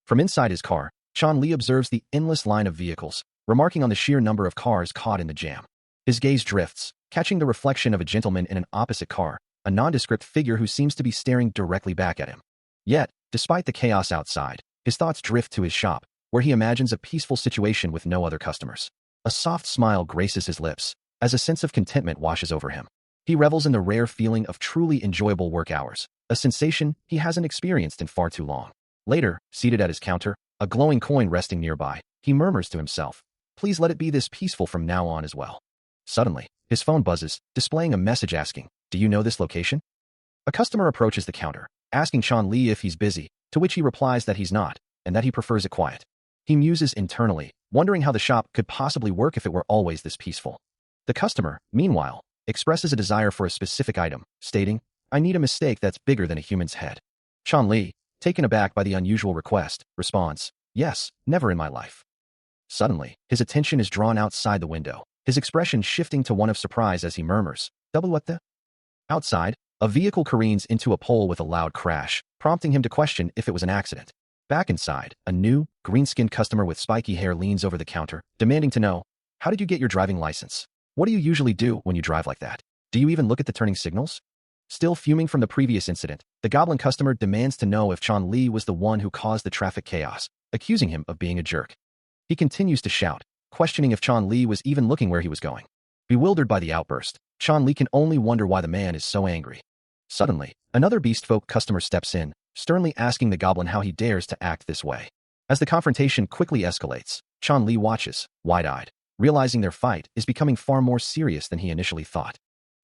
From inside his car, Chan Li observes the endless line of vehicles, remarking on the sheer number of cars caught in the jam. His gaze drifts, catching the reflection of a gentleman in an opposite car, a nondescript figure who seems to be staring directly back at him. Yet, despite the chaos outside, his thoughts drift to his shop, where he imagines a peaceful situation with no other customers. A soft smile graces his lips, as a sense of contentment washes over him. He revels in the rare feeling of truly enjoyable work hours, a sensation he hasn't experienced in far too long. Later, seated at his counter, a glowing coin resting nearby, he murmurs to himself, "Please let it be this peaceful from now on as well." Suddenly, his phone buzzes, displaying a message asking, "Do you know this location?" A customer approaches the counter, asking Chan Li if he's busy, to which he replies that he's not, and that he prefers it quiet. He muses internally, wondering how the shop could possibly work if it were always this peaceful. The customer, meanwhile, expresses a desire for a specific item, stating, "I need a mistake that's bigger than a human's head." Chan Li, taken aback by the unusual request, responds, "Yes, never in my life." Suddenly, his attention is drawn outside the window, his expression shifting to one of surprise as he murmurs, "Double what the?" Outside, a vehicle careens into a pole with a loud crash, prompting him to question if it was an accident. Back inside, a new, green-skinned customer with spiky hair leans over the counter, demanding to know, "How did you get your driving license? What do you usually do when you drive like that? Do you even look at the turning signals?" Still fuming from the previous incident, the goblin customer demands to know if Chan Li was the one who caused the traffic chaos, accusing him of being a jerk. He continues to shout, questioning if Chan Li was even looking where he was going. Bewildered by the outburst, Chan Li can only wonder why the man is so angry. Suddenly, another beastfolk customer steps in, sternly asking the goblin how he dares to act this way. As the confrontation quickly escalates, Chan Li watches, wide-eyed, realizing their fight is becoming far more serious than he initially thought.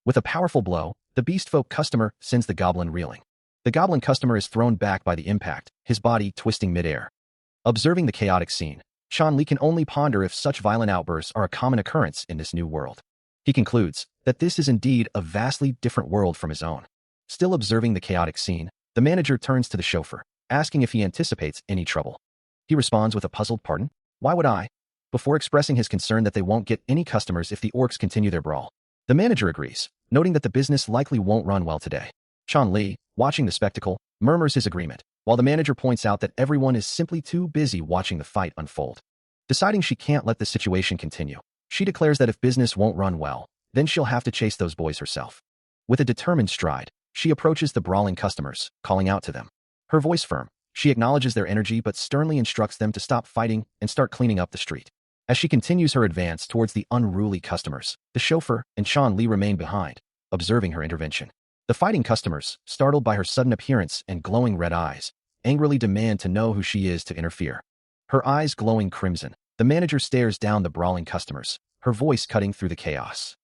With a powerful blow, the beastfolk customer sends the goblin reeling. The goblin customer is thrown back by the impact, his body twisting midair. Observing the chaotic scene, Chan Li can only ponder if such violent outbursts are a common occurrence in this new world. He concludes that this is indeed a vastly different world from his own. Still observing the chaotic scene, the manager turns to the chauffeur, asking if he anticipates any trouble. He responds with a puzzled "Pardon? Why would I?" before expressing his concern that they won't get any customers if the orcs continue their brawl. The manager agrees, noting that the business likely won't run well today. Chan Li, watching the spectacle, murmurs his agreement, while the manager points out that everyone is simply too busy watching the fight unfold. Deciding she can't let the situation continue, she declares that if business won't run well, then she'll have to chase those boys herself. With a determined stride, she approaches the brawling customers, calling out to them. Her voice firm, she acknowledges their energy but sternly instructs them to stop fighting and start cleaning up the street. As she continues her advance towards the unruly customers, the chauffeur and Chan Li remain behind, observing her intervention. The fighting customers, startled by her sudden appearance and glowing red eyes, angrily demand to know who she is to interfere. Her eyes glowing crimson, the manager stares down the brawling customers, her voice cutting through the chaos.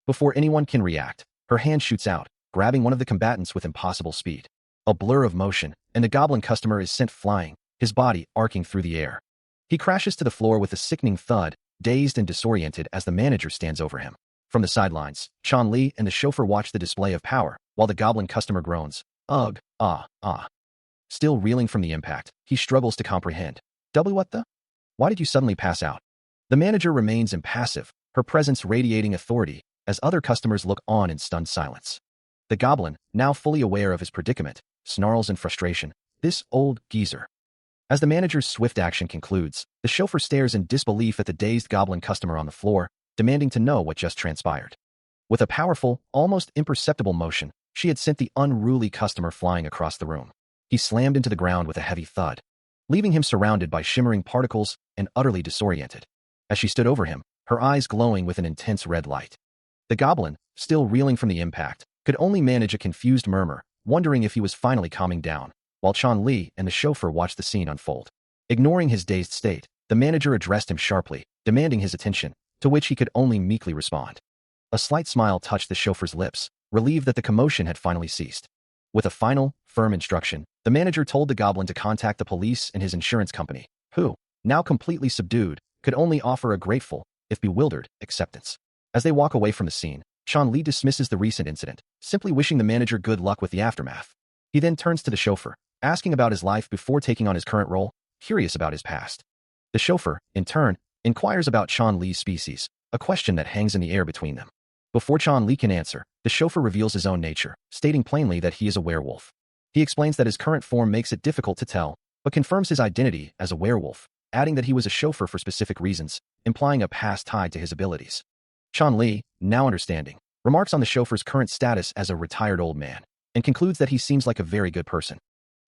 Before anyone can react, her hand shoots out, grabbing one of the combatants with impossible speed. A blur of motion, and the goblin customer is sent flying, his body arcing through the air. He crashes to the floor with a sickening thud, dazed and disoriented as the manager stands over him. From the sidelines, Chan Li and the chauffeur watch the display of power, while the goblin customer groans, "Ugh, ah, ah." Still reeling from the impact, he struggles to comprehend. What the? Why did you suddenly pass out? The manager remains impassive, her presence radiating authority, as other customers look on in stunned silence. The goblin, now fully aware of his predicament, snarls in frustration, "This old geezer." As the manager's swift action concludes, the chauffeur stares in disbelief at the dazed goblin customer on the floor, demanding to know what just transpired. With a powerful, almost imperceptible motion, she had sent the unruly customer flying across the room. He slammed into the ground with a heavy thud, leaving him surrounded by shimmering particles and utterly disoriented. As she stood over him, her eyes glowing with an intense red light. The goblin, still reeling from the impact, could only manage a confused murmur, wondering if he was finally calming down, while Chan Li and the chauffeur watched the scene unfold. Ignoring his dazed state, the manager addressed him sharply, demanding his attention, to which he could only meekly respond. A slight smile touched the chauffeur's lips, relieved that the commotion had finally ceased. With a final, firm instruction, the manager told the goblin to contact the police and his insurance company, who, now completely subdued, could only offer a grateful, if bewildered, acceptance. As they walk away from the scene, Chan Li dismisses the recent incident, simply wishing the manager good luck with the aftermath. He then turns to the chauffeur, asking about his life before taking on his current role, curious about his past. The chauffeur, in turn, inquires about Chan Li's species, a question that hangs in the air between them. Before Chan Li can answer, the chauffeur reveals his own nature, stating plainly that he is a werewolf. He explains that his current form makes it difficult to tell, but confirms his identity as a werewolf, adding that he was a chauffeur for specific reasons, implying a past tied to his abilities. Chan Li, now understanding, remarks on the chauffeur's current status as a retired old man, and concludes that he seems like a very good person.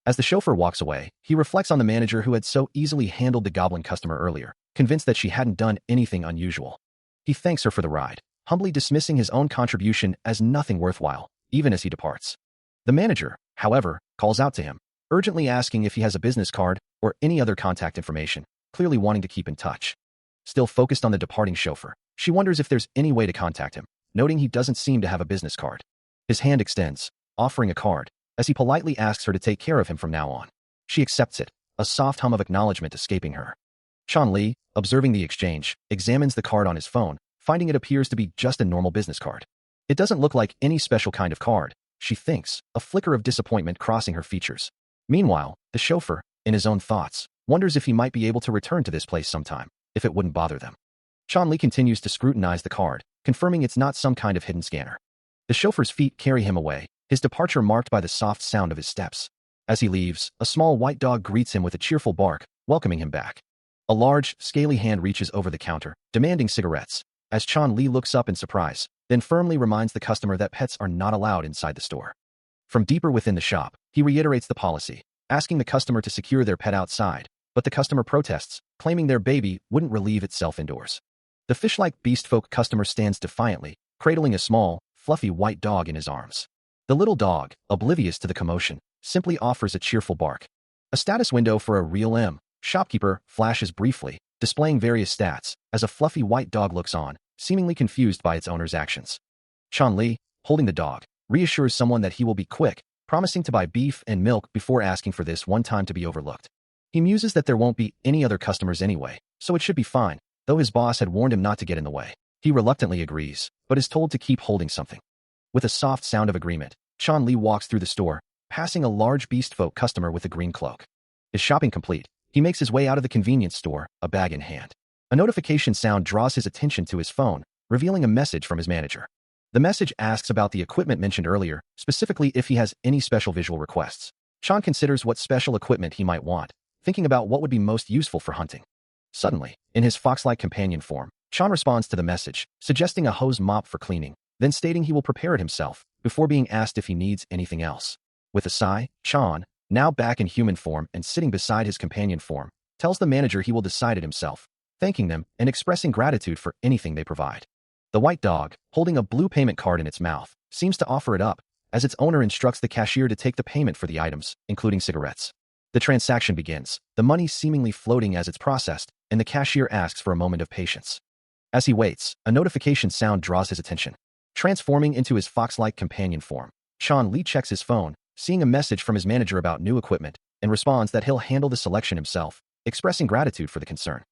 As the chauffeur walks away, he reflects on the manager who had so easily handled the goblin customer earlier, convinced that she hadn't done anything unusual. He thanks her for the ride, humbly dismissing his own contribution as nothing worthwhile, even as he departs. The manager, however, calls out to him, urgently asking if he has a business card or any other contact information, clearly wanting to keep in touch. Still focused on the departing chauffeur, she wonders if there's any way to contact him, noting he doesn't seem to have a business card. His hand extends, offering a card, as he politely asks her to take care of him from now on. She accepts it, a soft hum of acknowledgement escaping her. Chan Li, observing the exchange, examines the card on his phone, finding it appears to be just a normal business card. It doesn't look like any special kind of card, she thinks, a flicker of disappointment crossing her features. Meanwhile, the chauffeur, in his own thoughts, wonders if he might be able to return to this place sometime, if it wouldn't bother them. Chan Li continues to scrutinize the card, confirming it's not some kind of hidden scanner. The chauffeur's feet carry him away, his departure marked by the soft sound of his steps. As he leaves, a small white dog greets him with a cheerful bark, welcoming him back. A large, scaly hand reaches over the counter, demanding cigarettes, as Chan Li looks up in surprise, then firmly reminds the customer that pets are not allowed inside the store. From deeper within the shop, he reiterates the policy, asking the customer to secure their pet outside, but the customer protests, claiming their baby wouldn't relieve itself indoors. The fish-like beast-folk customer stands defiantly, cradling a small, fluffy white dog in his arms. The little dog, oblivious to the commotion, simply offers a cheerful bark. A status window for a real shopkeeper flashes briefly, displaying various stats, as a fluffy white dog looks on, seemingly confused by its owner's actions. Chan Li, holding the dog, reassures someone that he will be quick, promising to buy beef and milk before asking for this one time to be overlooked. He muses that there won't be any other customers anyway, so it should be fine, though his boss had warned him not to get in the way. He reluctantly agrees, but is told to keep holding something. With a soft sound of agreement, Chan Li walks through the store, passing a large beast-folk customer with a green cloak. His shopping complete, he makes his way out of the convenience store, a bag in hand. A notification sound draws his attention to his phone, revealing a message from his manager. The message asks about the equipment mentioned earlier, specifically if he has any special visual requests. Chan considers what special equipment he might want, thinking about what would be most useful for hunting. Suddenly, in his fox-like companion form, Chan responds to the message, suggesting a hose mop for cleaning, then stating he will prepare it himself, before being asked if he needs anything else. With a sigh, Chan, now back in human form and sitting beside his companion form, tells the manager he will decide it himself, thanking them and expressing gratitude for anything they provide. The white dog, holding a blue payment card in its mouth, seems to offer it up, as its owner instructs the cashier to take the payment for the items, including cigarettes. The transaction begins, the money seemingly floating as it's processed, and the cashier asks for a moment of patience. As he waits, a notification sound draws his attention. Transforming into his fox-like companion form, Chan Li checks his phone, seeing a message from his manager about new equipment, and responds that he'll handle the selection himself, expressing gratitude for the concern.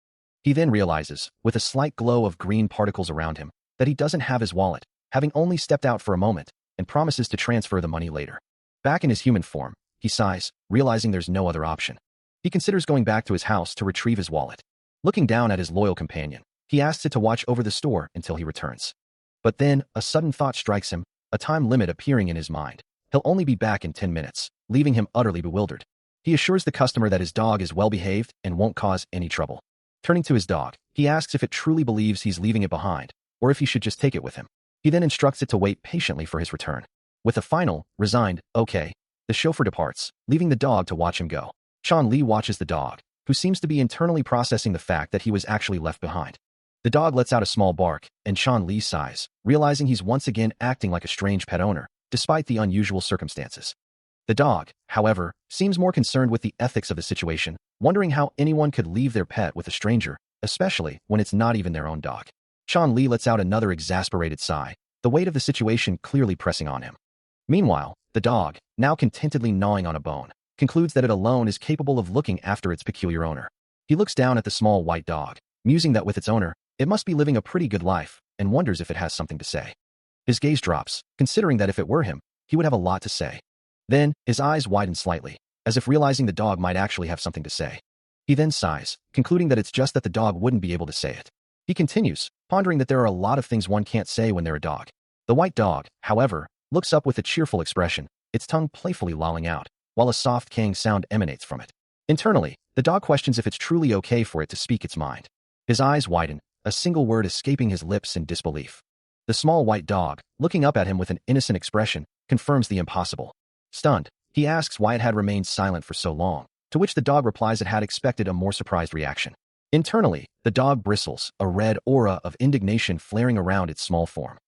He then realizes, with a slight glow of green particles around him, that he doesn't have his wallet, having only stepped out for a moment, and promises to transfer the money later. Back in his human form, he sighs, realizing there's no other option. He considers going back to his house to retrieve his wallet. Looking down at his loyal companion, he asks it to watch over the store until he returns. But then, a sudden thought strikes him, a time limit appearing in his mind. He'll only be back in 10 minutes, leaving him utterly bewildered. He assures the customer that his dog is well-behaved and won't cause any trouble. Turning to his dog, he asks if it truly believes he's leaving it behind, or if he should just take it with him. He then instructs it to wait patiently for his return. With a final, resigned, "Okay," the chauffeur departs, leaving the dog to watch him go. Chan Li watches the dog, who seems to be internally processing the fact that he was actually left behind. The dog lets out a small bark, and Chan Li sighs, realizing he's once again acting like a strange pet owner, despite the unusual circumstances. The dog, however, seems more concerned with the ethics of the situation, wondering how anyone could leave their pet with a stranger, especially when it's not even their own dog. Chan Li lets out another exasperated sigh, the weight of the situation clearly pressing on him. Meanwhile, the dog, now contentedly gnawing on a bone, concludes that it alone is capable of looking after its peculiar owner. He looks down at the small white dog, musing that with its owner, it must be living a pretty good life, and wonders if it has something to say. His gaze drops, considering that if it were him, he would have a lot to say. Then, his eyes widen slightly, as if realizing the dog might actually have something to say. He then sighs, concluding that it's just that the dog wouldn't be able to say it. He continues, pondering that there are a lot of things one can't say when they're a dog. The white dog, however, looks up with a cheerful expression, its tongue playfully lolling out, while a soft cang sound emanates from it. Internally, the dog questions if it's truly okay for it to speak its mind. His eyes widen, a single word escaping his lips in disbelief. The small white dog, looking up at him with an innocent expression, confirms the impossible. Stunned, he asks why it had remained silent for so long, to which the dog replies it had expected a more surprised reaction. Internally, the dog bristles, a red aura of indignation flaring around its small form.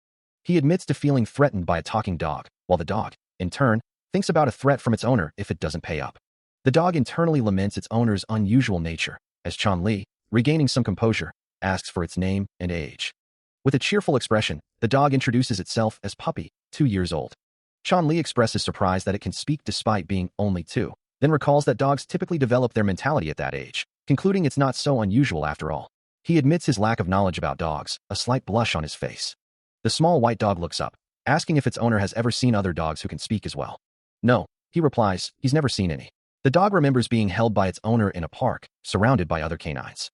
He admits to feeling threatened by a talking dog, while the dog, in turn, thinks about a threat from its owner if it doesn't pay up. The dog internally laments its owner's unusual nature, as Chan Li, regaining some composure, asks for its name and age. With a cheerful expression, the dog introduces itself as Puppy, 2 years old. Chan Li expresses surprise that it can speak despite being only 2, then recalls that dogs typically develop their mentality at that age, concluding it's not so unusual after all. He admits his lack of knowledge about dogs, a slight blush on his face. The small white dog looks up, asking if its owner has ever seen other dogs who can speak as well. No, he replies, he's never seen any. The dog remembers being held by its owner in a park, surrounded by other canines.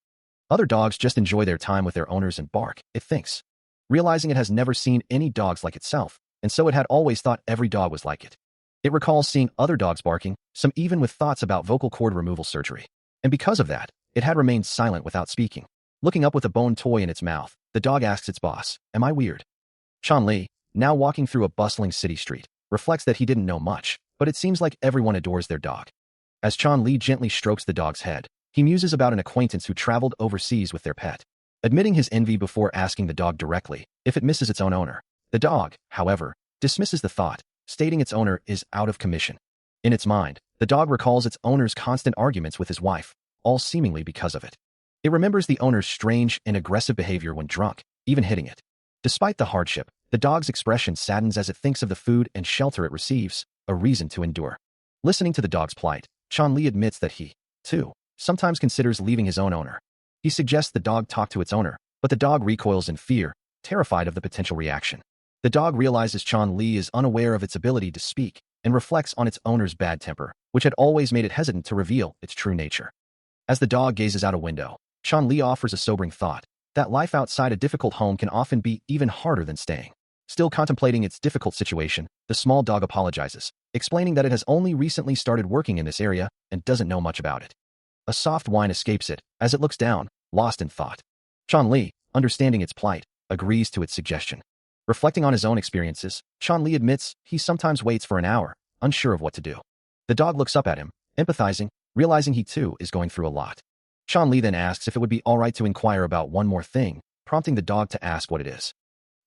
Other dogs just enjoy their time with their owners and bark, it thinks. Realizing it has never seen any dogs like itself, and so it had always thought every dog was like it. It recalls seeing other dogs barking, some even with thoughts about vocal cord removal surgery. And because of that, it had remained silent without speaking. Looking up with a bone toy in its mouth, the dog asks its boss, "Am I weird?" Chan Li, now walking through a bustling city street, reflects that he didn't know much, but it seems like everyone adores their dog. As Chan Li gently strokes the dog's head, he muses about an acquaintance who traveled overseas with their pet. Admitting his envy before asking the dog directly if it misses its own owner, the dog, however, dismisses the thought, stating its owner is out of commission. In its mind, the dog recalls its owner's constant arguments with his wife, all seemingly because of it. It remembers the owner's strange and aggressive behavior when drunk, even hitting it. Despite the hardship, the dog's expression saddens as it thinks of the food and shelter it receives, a reason to endure. Listening to the dog's plight, Chan Li admits that he, too, sometimes considers leaving his own owner. He suggests the dog talk to its owner, but the dog recoils in fear, terrified of the potential reaction. The dog realizes Chan Li is unaware of its ability to speak and reflects on its owner's bad temper, which had always made it hesitant to reveal its true nature. As the dog gazes out a window, Chan Li offers a sobering thought, that life outside a difficult home can often be even harder than staying. Still contemplating its difficult situation, the small dog apologizes, explaining that it has only recently started working in this area and doesn't know much about it. A soft whine escapes it as it looks down, lost in thought. Chan Li, understanding its plight, agrees to its suggestion. Reflecting on his own experiences, Chan Li admits he sometimes waits for an hour, unsure of what to do. The dog looks up at him, empathizing, realizing he too is going through a lot. Chan Li then asks if it would be alright to inquire about one more thing, prompting the dog to ask what it is.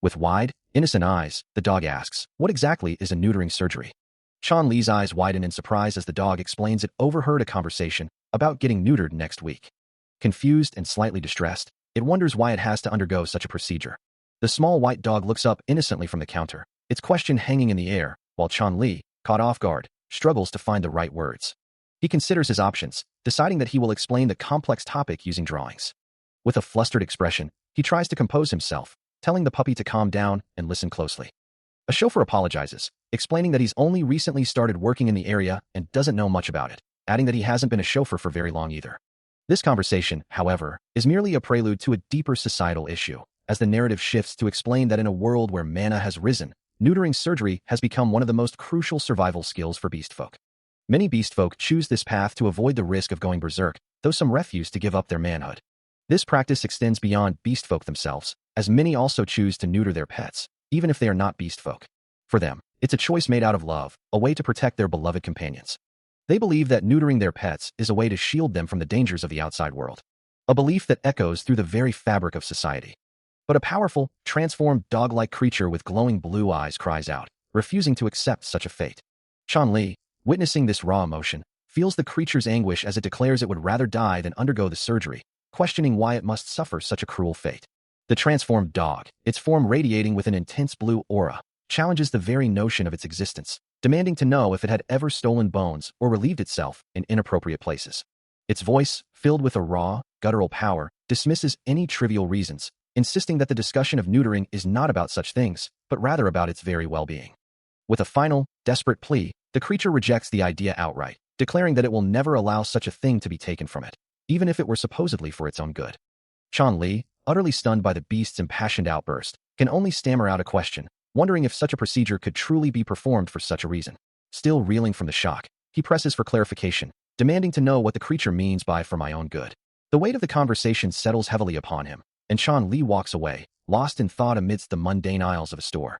With wide, innocent eyes, the dog asks, what exactly is a neutering surgery? Chan Li's eyes widen in surprise as the dog explains it overheard a conversation about getting neutered next week. Confused and slightly distressed, it wonders why it has to undergo such a procedure. The small white dog looks up innocently from the counter, its question hanging in the air, while Chan Li, caught off guard, struggles to find the right words. He considers his options, deciding that he will explain the complex topic using drawings. With a flustered expression, he tries to compose himself, telling the puppy to calm down and listen closely. A chauffeur apologizes, explaining that he's only recently started working in the area and doesn't know much about it, adding that he hasn't been a chauffeur for very long either. This conversation, however, is merely a prelude to a deeper societal issue, as the narrative shifts to explain that in a world where mana has risen, neutering surgery has become one of the most crucial survival skills for beastfolk. Many beastfolk choose this path to avoid the risk of going berserk, though some refuse to give up their manhood. This practice extends beyond beastfolk themselves, as many also choose to neuter their pets, even if they are not beastfolk. For them, it's a choice made out of love, a way to protect their beloved companions. They believe that neutering their pets is a way to shield them from the dangers of the outside world, a belief that echoes through the very fabric of society. But a powerful, transformed dog-like creature with glowing blue eyes cries out, refusing to accept such a fate. Chun-Li, witnessing this raw emotion, feels the creature's anguish as it declares it would rather die than undergo the surgery, questioning why it must suffer such a cruel fate. The transformed dog, its form radiating with an intense blue aura, challenges the very notion of its existence, demanding to know if it had ever stolen bones or relieved itself in inappropriate places. Its voice, filled with a raw, guttural power, dismisses any trivial reasons, insisting that the discussion of neutering is not about such things, but rather about its very well-being. With a final, desperate plea, the creature rejects the idea outright, declaring that it will never allow such a thing to be taken from it, even if it were supposedly for its own good. Chun-Li, utterly stunned by the beast's impassioned outburst, can only stammer out a question, wondering if such a procedure could truly be performed for such a reason. Still reeling from the shock, he presses for clarification, demanding to know what the creature means by "for my own good." The weight of the conversation settles heavily upon him, and Chun-Li walks away, lost in thought amidst the mundane aisles of a store.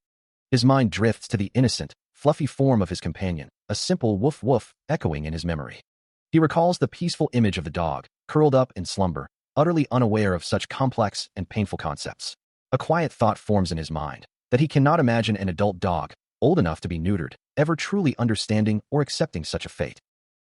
His mind drifts to the innocent, fluffy form of his companion, a simple woof woof echoing in his memory. He recalls the peaceful image of the dog, curled up in slumber, utterly unaware of such complex and painful concepts. A quiet thought forms in his mind, that he cannot imagine an adult dog, old enough to be neutered, ever truly understanding or accepting such a fate.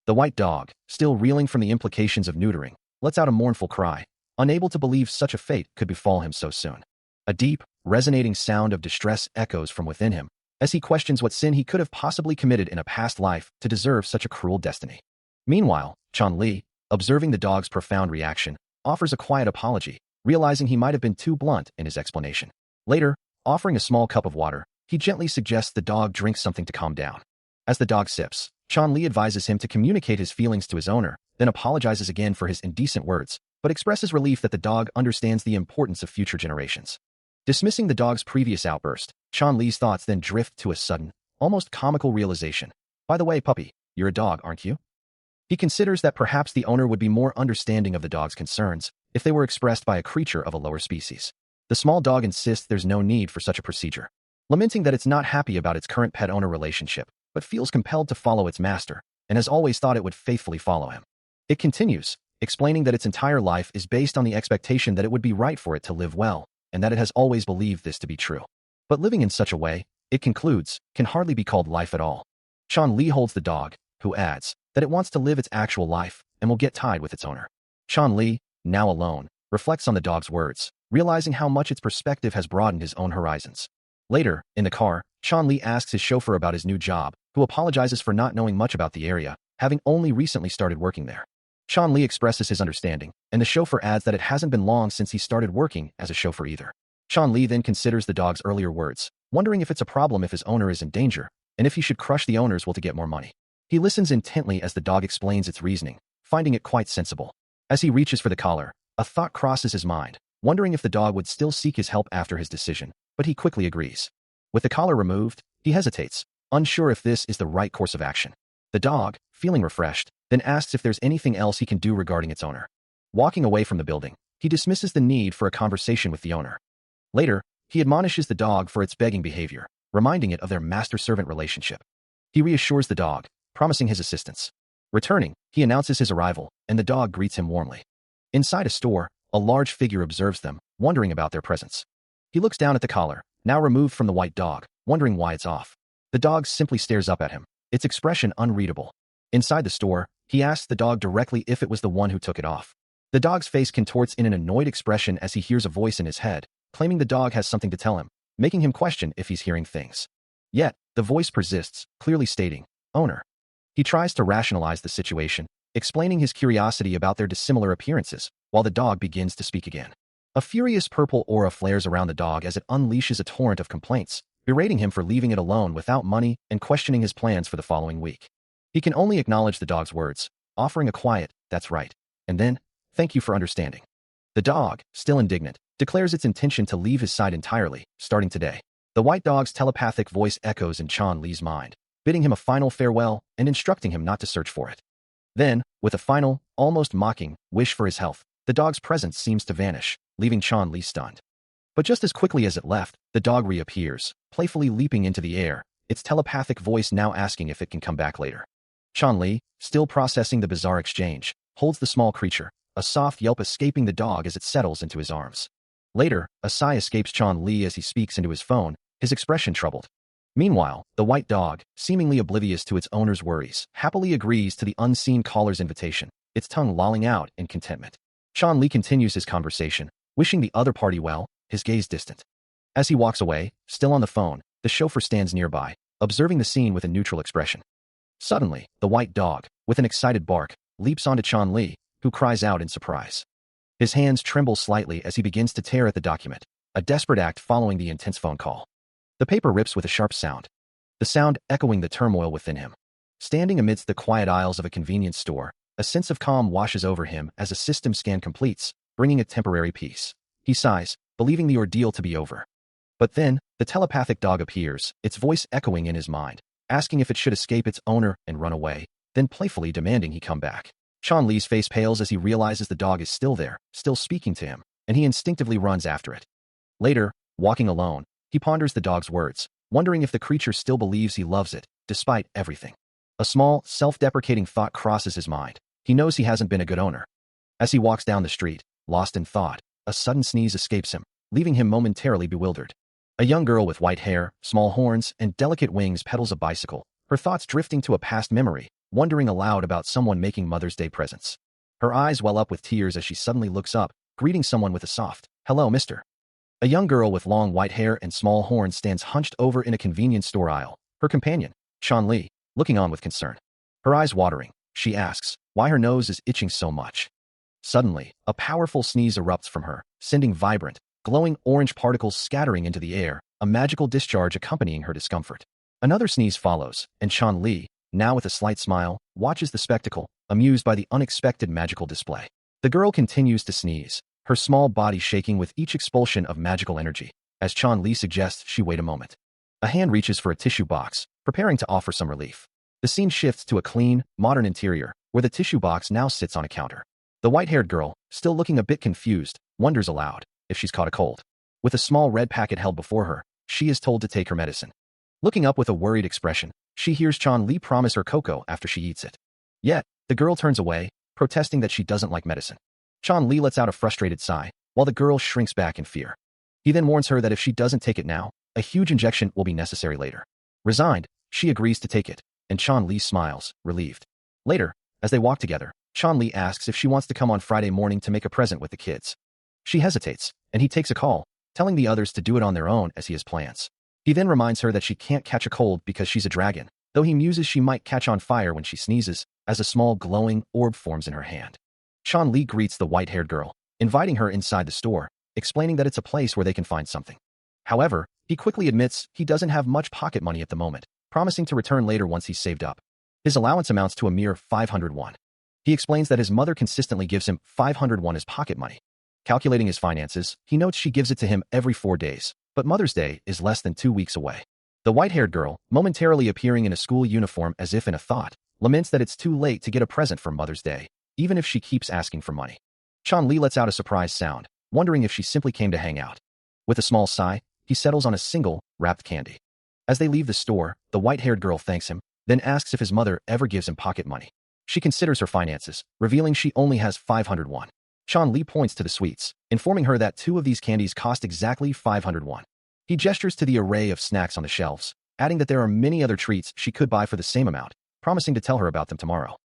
The white dog, still reeling from the implications of neutering, lets out a mournful cry, unable to believe such a fate could befall him so soon. A deep, resonating sound of distress echoes from within him, as he questions what sin he could have possibly committed in a past life to deserve such a cruel destiny. Meanwhile, Chun-Li, observing the dog's profound reaction, offers a quiet apology, realizing he might have been too blunt in his explanation. Later, offering a small cup of water, he gently suggests the dog drink something to calm down. As the dog sips, Chun-Li advises him to communicate his feelings to his owner, then apologizes again for his indecent words, but expresses relief that the dog understands the importance of future generations. Dismissing the dog's previous outburst, Chun-Li's thoughts then drift to a sudden, almost comical realization. By the way, puppy, you're a dog, aren't you? He considers that perhaps the owner would be more understanding of the dog's concerns if they were expressed by a creature of a lower species. The small dog insists there's no need for such a procedure, lamenting that it's not happy about its current pet-owner relationship, but feels compelled to follow its master, and has always thought it would faithfully follow him. It continues, explaining that its entire life is based on the expectation that it would be right for it to live well, and that it has always believed this to be true. But living in such a way, it concludes, can hardly be called life at all. Chun-Li holds the dog, who adds that it wants to live its actual life and will get tied with its owner. Chun-Li, now alone, reflects on the dog's words, realizing how much its perspective has broadened his own horizons. Later, in the car, Chun-Li asks his chauffeur about his new job, who apologizes for not knowing much about the area, having only recently started working there. Chun-Li expresses his understanding, and the chauffeur adds that it hasn't been long since he started working as a chauffeur either. Chun-Li then considers the dog's earlier words, wondering if it's a problem if his owner is in danger, and if he should crush the owner's will to get more money. He listens intently as the dog explains its reasoning, finding it quite sensible. As he reaches for the collar, a thought crosses his mind, wondering if the dog would still seek his help after his decision, but he quickly agrees. With the collar removed, he hesitates, unsure if this is the right course of action. The dog, feeling refreshed, then asks if there's anything else he can do regarding its owner. Walking away from the building, he dismisses the need for a conversation with the owner. Later, he admonishes the dog for its begging behavior, reminding it of their master-servant relationship. He reassures the dog, promising his assistance. Returning, he announces his arrival, and the dog greets him warmly. Inside a store, a large figure observes them, wondering about their presence. He looks down at the collar, now removed from the white dog, wondering why it's off. The dog simply stares up at him, its expression unreadable. Inside the store, he asks the dog directly if it was the one who took it off. The dog's face contorts in an annoyed expression as he hears a voice in his head, claiming the dog has something to tell him, making him question if he's hearing things. Yet, the voice persists, clearly stating, "Owner." He tries to rationalize the situation, explaining his curiosity about their dissimilar appearances, while the dog begins to speak again. A furious purple aura flares around the dog as it unleashes a torrent of complaints, berating him for leaving it alone without money and questioning his plans for the following week. He can only acknowledge the dog's words, offering a quiet, "That's right," and then, "Thank you for understanding." The dog, still indignant, declares its intention to leave his side entirely, starting today. The white dog's telepathic voice echoes in Chan Li's mind, bidding him a final farewell and instructing him not to search for it. Then, with a final, almost mocking, wish for his health, the dog's presence seems to vanish, leaving Chan Li stunned. But just as quickly as it left, the dog reappears, playfully leaping into the air, its telepathic voice now asking if it can come back later. Chan Li, still processing the bizarre exchange, holds the small creature, a soft yelp escaping the dog as it settles into his arms. Later, a sigh escapes Chan Li as he speaks into his phone, his expression troubled. Meanwhile, the white dog, seemingly oblivious to its owner's worries, happily agrees to the unseen caller's invitation, its tongue lolling out in contentment. Chan Li continues his conversation, wishing the other party well, his gaze distant. As he walks away, still on the phone, the chauffeur stands nearby, observing the scene with a neutral expression. Suddenly, the white dog, with an excited bark, leaps onto Chan Li, who cries out in surprise. His hands tremble slightly as he begins to tear at the document, a desperate act following the intense phone call. The paper rips with a sharp sound, the sound echoing the turmoil within him. Standing amidst the quiet aisles of a convenience store, a sense of calm washes over him as a system scan completes, bringing a temporary peace. He sighs, believing the ordeal to be over. But then, the telepathic dog appears, its voice echoing in his mind, asking if it should escape its owner and run away, then playfully demanding he come back. Chan Li's face pales as he realizes the dog is still there, still speaking to him, and he instinctively runs after it. Later, walking alone, he ponders the dog's words, wondering if the creature still believes he loves it, despite everything. A small, self-deprecating thought crosses his mind. He knows he hasn't been a good owner. As he walks down the street, lost in thought, a sudden sneeze escapes him, leaving him momentarily bewildered. A young girl with white hair, small horns, and delicate wings pedals a bicycle, her thoughts drifting to a past memory, wondering aloud about someone making Mother's Day presents. Her eyes well up with tears as she suddenly looks up, greeting someone with a soft, "Hello, mister." A young girl with long white hair and small horns stands hunched over in a convenience store aisle, her companion, Chan Li, looking on with concern. Her eyes watering, she asks why her nose is itching so much. Suddenly, a powerful sneeze erupts from her, sending vibrant, glowing orange particles scattering into the air, a magical discharge accompanying her discomfort. Another sneeze follows, and Chan Li, now with a slight smile, watches the spectacle, amused by the unexpected magical display. The girl continues to sneeze, her small body shaking with each expulsion of magical energy. As Chan Li suggests she wait a moment. A hand reaches for a tissue box, preparing to offer some relief. The scene shifts to a clean, modern interior, where the tissue box now sits on a counter. The white-haired girl, still looking a bit confused, wonders aloud if she's caught a cold. With a small red packet held before her, she is told to take her medicine. Looking up with a worried expression, she hears Chan Li promise her cocoa after she eats it. Yet, the girl turns away, protesting that she doesn't like medicine. Chan Li lets out a frustrated sigh, while the girl shrinks back in fear. He then warns her that if she doesn't take it now, a huge injection will be necessary later. Resigned, she agrees to take it, and Chan Li smiles, relieved. Later, as they walk together, Chan Li asks if she wants to come on Friday morning to make a present with the kids. She hesitates, and he takes a call, telling the others to do it on their own as he has plans. He then reminds her that she can't catch a cold because she's a dragon, though he muses she might catch on fire when she sneezes, as a small glowing orb forms in her hand. Chan Li greets the white-haired girl, inviting her inside the store, explaining that it's a place where they can find something. However, he quickly admits he doesn't have much pocket money at the moment, promising to return later once he's saved up. His allowance amounts to a mere 500 won. He explains that his mother consistently gives him 500 won as pocket money. Calculating his finances, he notes she gives it to him every 4 days, but Mother's Day is less than 2 weeks away. The white-haired girl, momentarily appearing in a school uniform as if in a thought, laments that it's too late to get a present for Mother's Day, even if she keeps asking for money. Chan Li lets out a surprised sound, wondering if she simply came to hang out. With a small sigh, he settles on a single, wrapped candy. As they leave the store, the white-haired girl thanks him, then asks if his mother ever gives him pocket money. She considers her finances, revealing she only has 500 won. Chan Li points to the sweets, informing her that 2 of these candies cost exactly 500 won. He gestures to the array of snacks on the shelves, adding that there are many other treats she could buy for the same amount, promising to tell her about them tomorrow.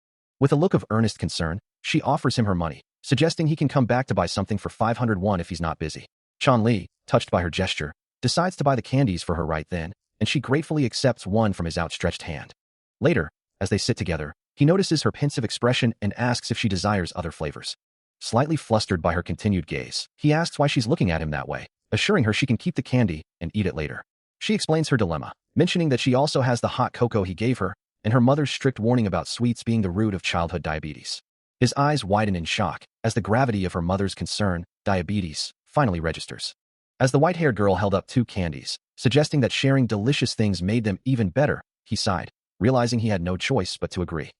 With a look of earnest concern, she offers him her money, suggesting he can come back to buy something for 500 won if he's not busy. Chan Li, touched by her gesture, decides to buy the candies for her right then, and she gratefully accepts one from his outstretched hand. Later, As they sit together, he notices her pensive expression and asks if she desires other flavors. Slightly flustered by her continued gaze, he asks why she's looking at him that way, assuring her she can keep the candy and eat it later. She explains her dilemma, mentioning that she also has the hot cocoa he gave her and her mother's strict warning about sweets being the root of childhood diabetes. His eyes widen in shock as the gravity of her mother's concern, diabetes, finally registers. As the white-haired girl held up 2 candies, suggesting that sharing delicious things made them even better, he sighed, realizing he had no choice but to agree.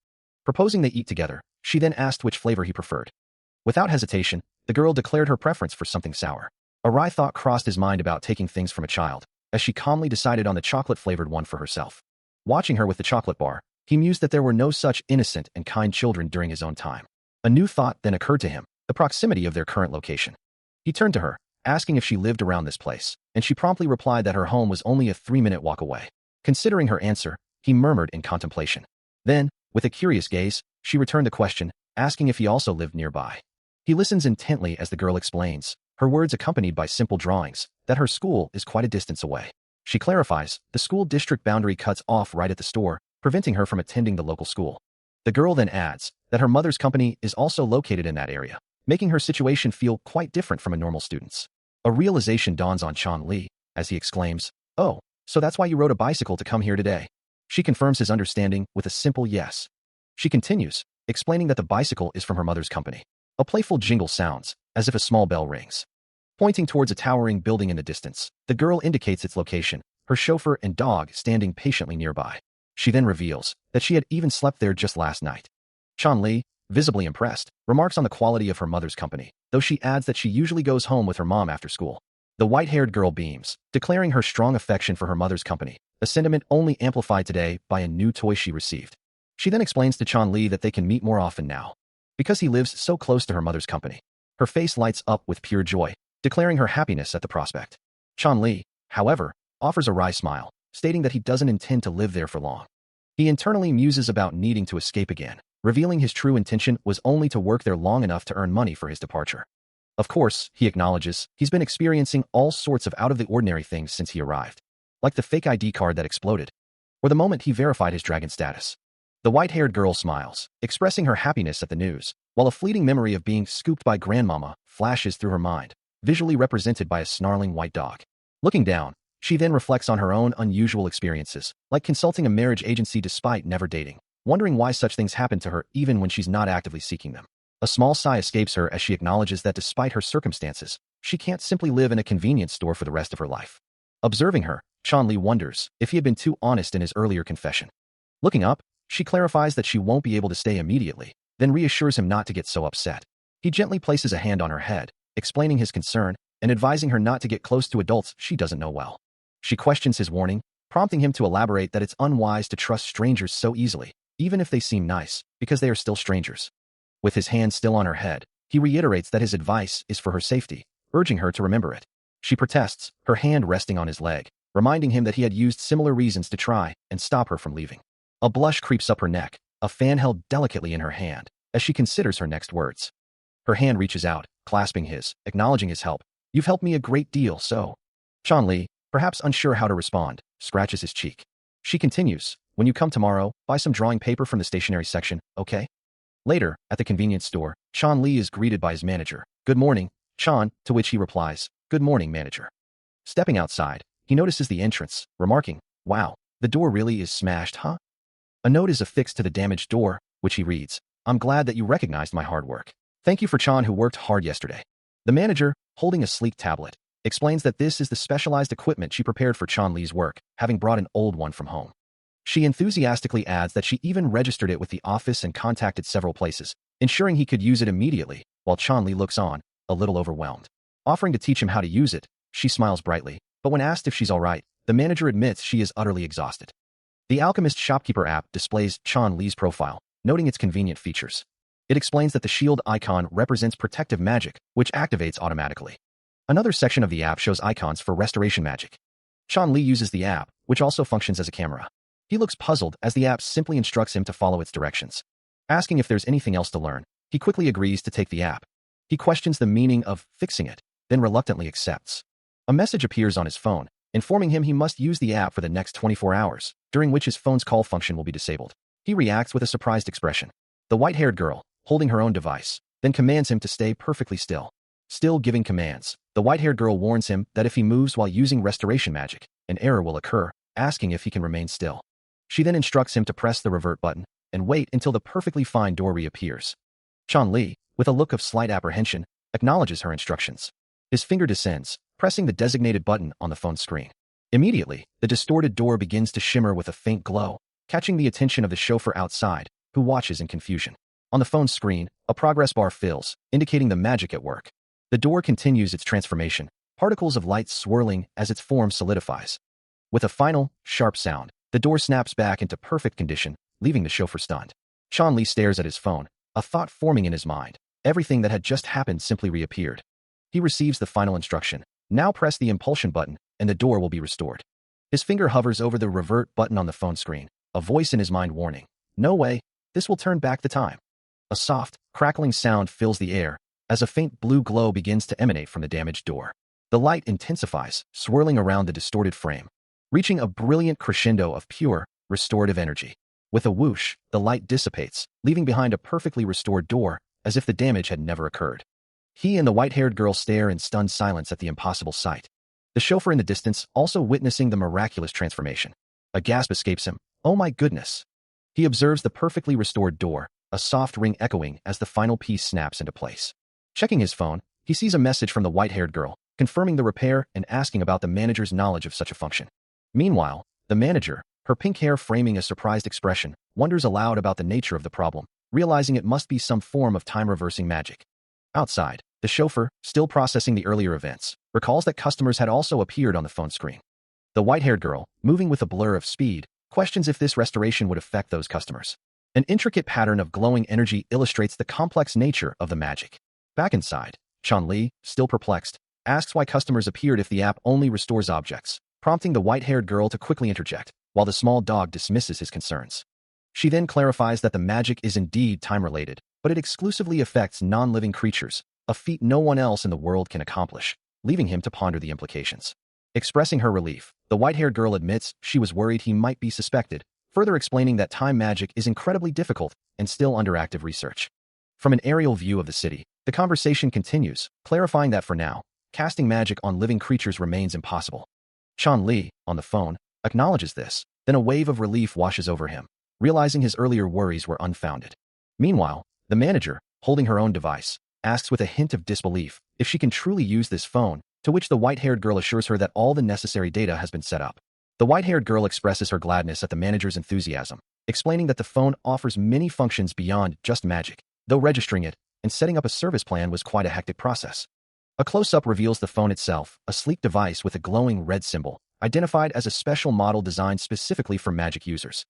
Proposing they eat together, she then asked which flavor he preferred. Without hesitation, the girl declared her preference for something sour. A wry thought crossed his mind about taking things from a child, as she calmly decided on the chocolate-flavored one for herself. Watching her with the chocolate bar, he mused that there were no such innocent and kind children during his own time. A new thought then occurred to him, the proximity of their current location. He turned to her, asking if she lived around this place, and she promptly replied that her home was only a 3-minute walk away. Considering her answer, he murmured in contemplation. Then, with a curious gaze, she returned the question, asking if he also lived nearby. He listens intently as the girl explains, her words accompanied by simple drawings, that her school is quite a distance away. She clarifies, the school district boundary cuts off right at the store, preventing her from attending the local school. The girl then adds that her mother's company is also located in that area, making her situation feel quite different from a normal student's. A realization dawns on Chan Li, as he exclaims, "Oh, so that's why you rode a bicycle to come here today?" She confirms his understanding with a simple yes. She continues, explaining that the bicycle is from her mother's company. A playful jingle sounds, as if a small bell rings. Pointing towards a towering building in the distance, the girl indicates its location, her chauffeur and dog standing patiently nearby. She then reveals that she had even slept there just last night. Chan Li, visibly impressed, remarks on the quality of her mother's company, though she adds that she usually goes home with her mom after school. The white-haired girl beams, declaring her strong affection for her mother's company, a sentiment only amplified today by a new toy she received. She then explains to Chan Li that they can meet more often now, because he lives so close to her mother's company. Her face lights up with pure joy, declaring her happiness at the prospect. Chan Li, however, offers a wry smile, stating that he doesn't intend to live there for long. He internally muses about needing to escape again, revealing his true intention was only to work there long enough to earn money for his departure. Of course, he acknowledges, he's been experiencing all sorts of out-of-the-ordinary things since he arrived, like the fake ID card that exploded, or the moment he verified his dragon status. The white-haired girl smiles, expressing her happiness at the news, while a fleeting memory of being scooped by grandmama flashes through her mind, visually represented by a snarling white dog. Looking down, she then reflects on her own unusual experiences, like consulting a marriage agency despite never dating, wondering why such things happen to her even when she's not actively seeking them. A small sigh escapes her as she acknowledges that despite her circumstances, she can't simply live in a convenience store for the rest of her life. Observing her, Chan Li wonders if he had been too honest in his earlier confession. Looking up, she clarifies that she won't be able to stay immediately, then reassures him not to get so upset. He gently places a hand on her head, explaining his concern and advising her not to get close to adults she doesn't know well. She questions his warning, prompting him to elaborate that it's unwise to trust strangers so easily, even if they seem nice, because they are still strangers. With his hand still on her head, he reiterates that his advice is for her safety, urging her to remember it. She protests, her hand resting on his leg, reminding him that he had used similar reasons to try and stop her from leaving. A blush creeps up her neck, a fan held delicately in her hand, as she considers her next words. Her hand reaches out, clasping his, acknowledging his help. "You've helped me a great deal, so..." Chan Li, perhaps unsure how to respond, scratches his cheek. She continues, "When you come tomorrow, buy some drawing paper from the stationery section, okay?" Later, at the convenience store, Chan Li is greeted by his manager. "Good morning, Chan," to which he replies, "Good morning, manager." Stepping outside, he notices the entrance, remarking, "Wow, the door really is smashed, huh?" A note is affixed to the damaged door, which he reads, "I'm glad that you recognized my hard work. Thank you for Chan who worked hard yesterday." The manager, holding a sleek tablet, explains that this is the specialized equipment she prepared for Chan Li's work, having brought an old one from home. She enthusiastically adds that she even registered it with the office and contacted several places, ensuring he could use it immediately, while Chan Li looks on, a little overwhelmed. Offering to teach him how to use it, she smiles brightly, but when asked if she's all right, the manager admits she is utterly exhausted. The Alchemist Shopkeeper app displays Chan Li's profile, noting its convenient features. It explains that the shield icon represents protective magic, which activates automatically. Another section of the app shows icons for restoration magic. Chan Li uses the app, which also functions as a camera. He looks puzzled as the app simply instructs him to follow its directions. Asking if there's anything else to learn, he quickly agrees to take the app. He questions the meaning of fixing it, then reluctantly accepts. A message appears on his phone, informing him he must use the app for the next 24 hours, during which his phone's call function will be disabled. He reacts with a surprised expression. The white-haired girl, holding her own device, then commands him to stay perfectly still. Still giving commands, the white-haired girl warns him that if he moves while using restoration magic, an error will occur, asking if he can remain still. She then instructs him to press the revert button and wait until the perfectly fine door reappears. Chan Li, with a look of slight apprehension, acknowledges her instructions. His finger descends, pressing the designated button on the phone screen. Immediately, the distorted door begins to shimmer with a faint glow, catching the attention of the chauffeur outside, who watches in confusion. On the phone screen, a progress bar fills, indicating the magic at work. The door continues its transformation, particles of light swirling as its form solidifies. With a final, sharp sound, the door snaps back into perfect condition, leaving the chauffeur stunned. Chan Li stares at his phone, a thought forming in his mind. Everything that had just happened simply reappeared. He receives the final instruction. Now press the impulsion button, and the door will be restored. His finger hovers over the revert button on the phone screen, a voice in his mind warning, "No way, this will turn back the time." A soft, crackling sound fills the air, as a faint blue glow begins to emanate from the damaged door. The light intensifies, swirling around the distorted frame, reaching a brilliant crescendo of pure, restorative energy. With a whoosh, the light dissipates, leaving behind a perfectly restored door, as if the damage had never occurred. He and the white-haired girl stare in stunned silence at the impossible sight. The chauffeur in the distance also witnessing the miraculous transformation. A gasp escapes him. "Oh my goodness!" He observes the perfectly restored door, a soft ring echoing as the final piece snaps into place. Checking his phone, he sees a message from the white-haired girl, confirming the repair and asking about the manager's knowledge of such a function. Meanwhile, the manager, her pink hair framing a surprised expression, wonders aloud about the nature of the problem, realizing it must be some form of time-reversing magic. Outside, the chauffeur, still processing the earlier events, recalls that customers had also appeared on the phone screen. The white-haired girl, moving with a blur of speed, questions if this restoration would affect those customers. An intricate pattern of glowing energy illustrates the complex nature of the magic. Back inside, Chan Li, still perplexed, asks why customers appeared if the app only restores objects, prompting the white-haired girl to quickly interject, while the small dog dismisses his concerns. She then clarifies that the magic is indeed time-related, but it exclusively affects non-living creatures, a feat no one else in the world can accomplish, leaving him to ponder the implications. Expressing her relief, the white-haired girl admits she was worried he might be suspected, further explaining that time magic is incredibly difficult and still under active research. From an aerial view of the city, the conversation continues, clarifying that for now, casting magic on living creatures remains impossible. Chan Li, on the phone, acknowledges this, then a wave of relief washes over him, realizing his earlier worries were unfounded. Meanwhile, the manager, holding her own device, asks with a hint of disbelief if she can truly use this phone, to which the white-haired girl assures her that all the necessary data has been set up. The white-haired girl expresses her gladness at the manager's enthusiasm, explaining that the phone offers many functions beyond just magic, though registering it and setting up a service plan was quite a hectic process. A close-up reveals the phone itself, a sleek device with a glowing red symbol, identified as a special model designed specifically for magic users.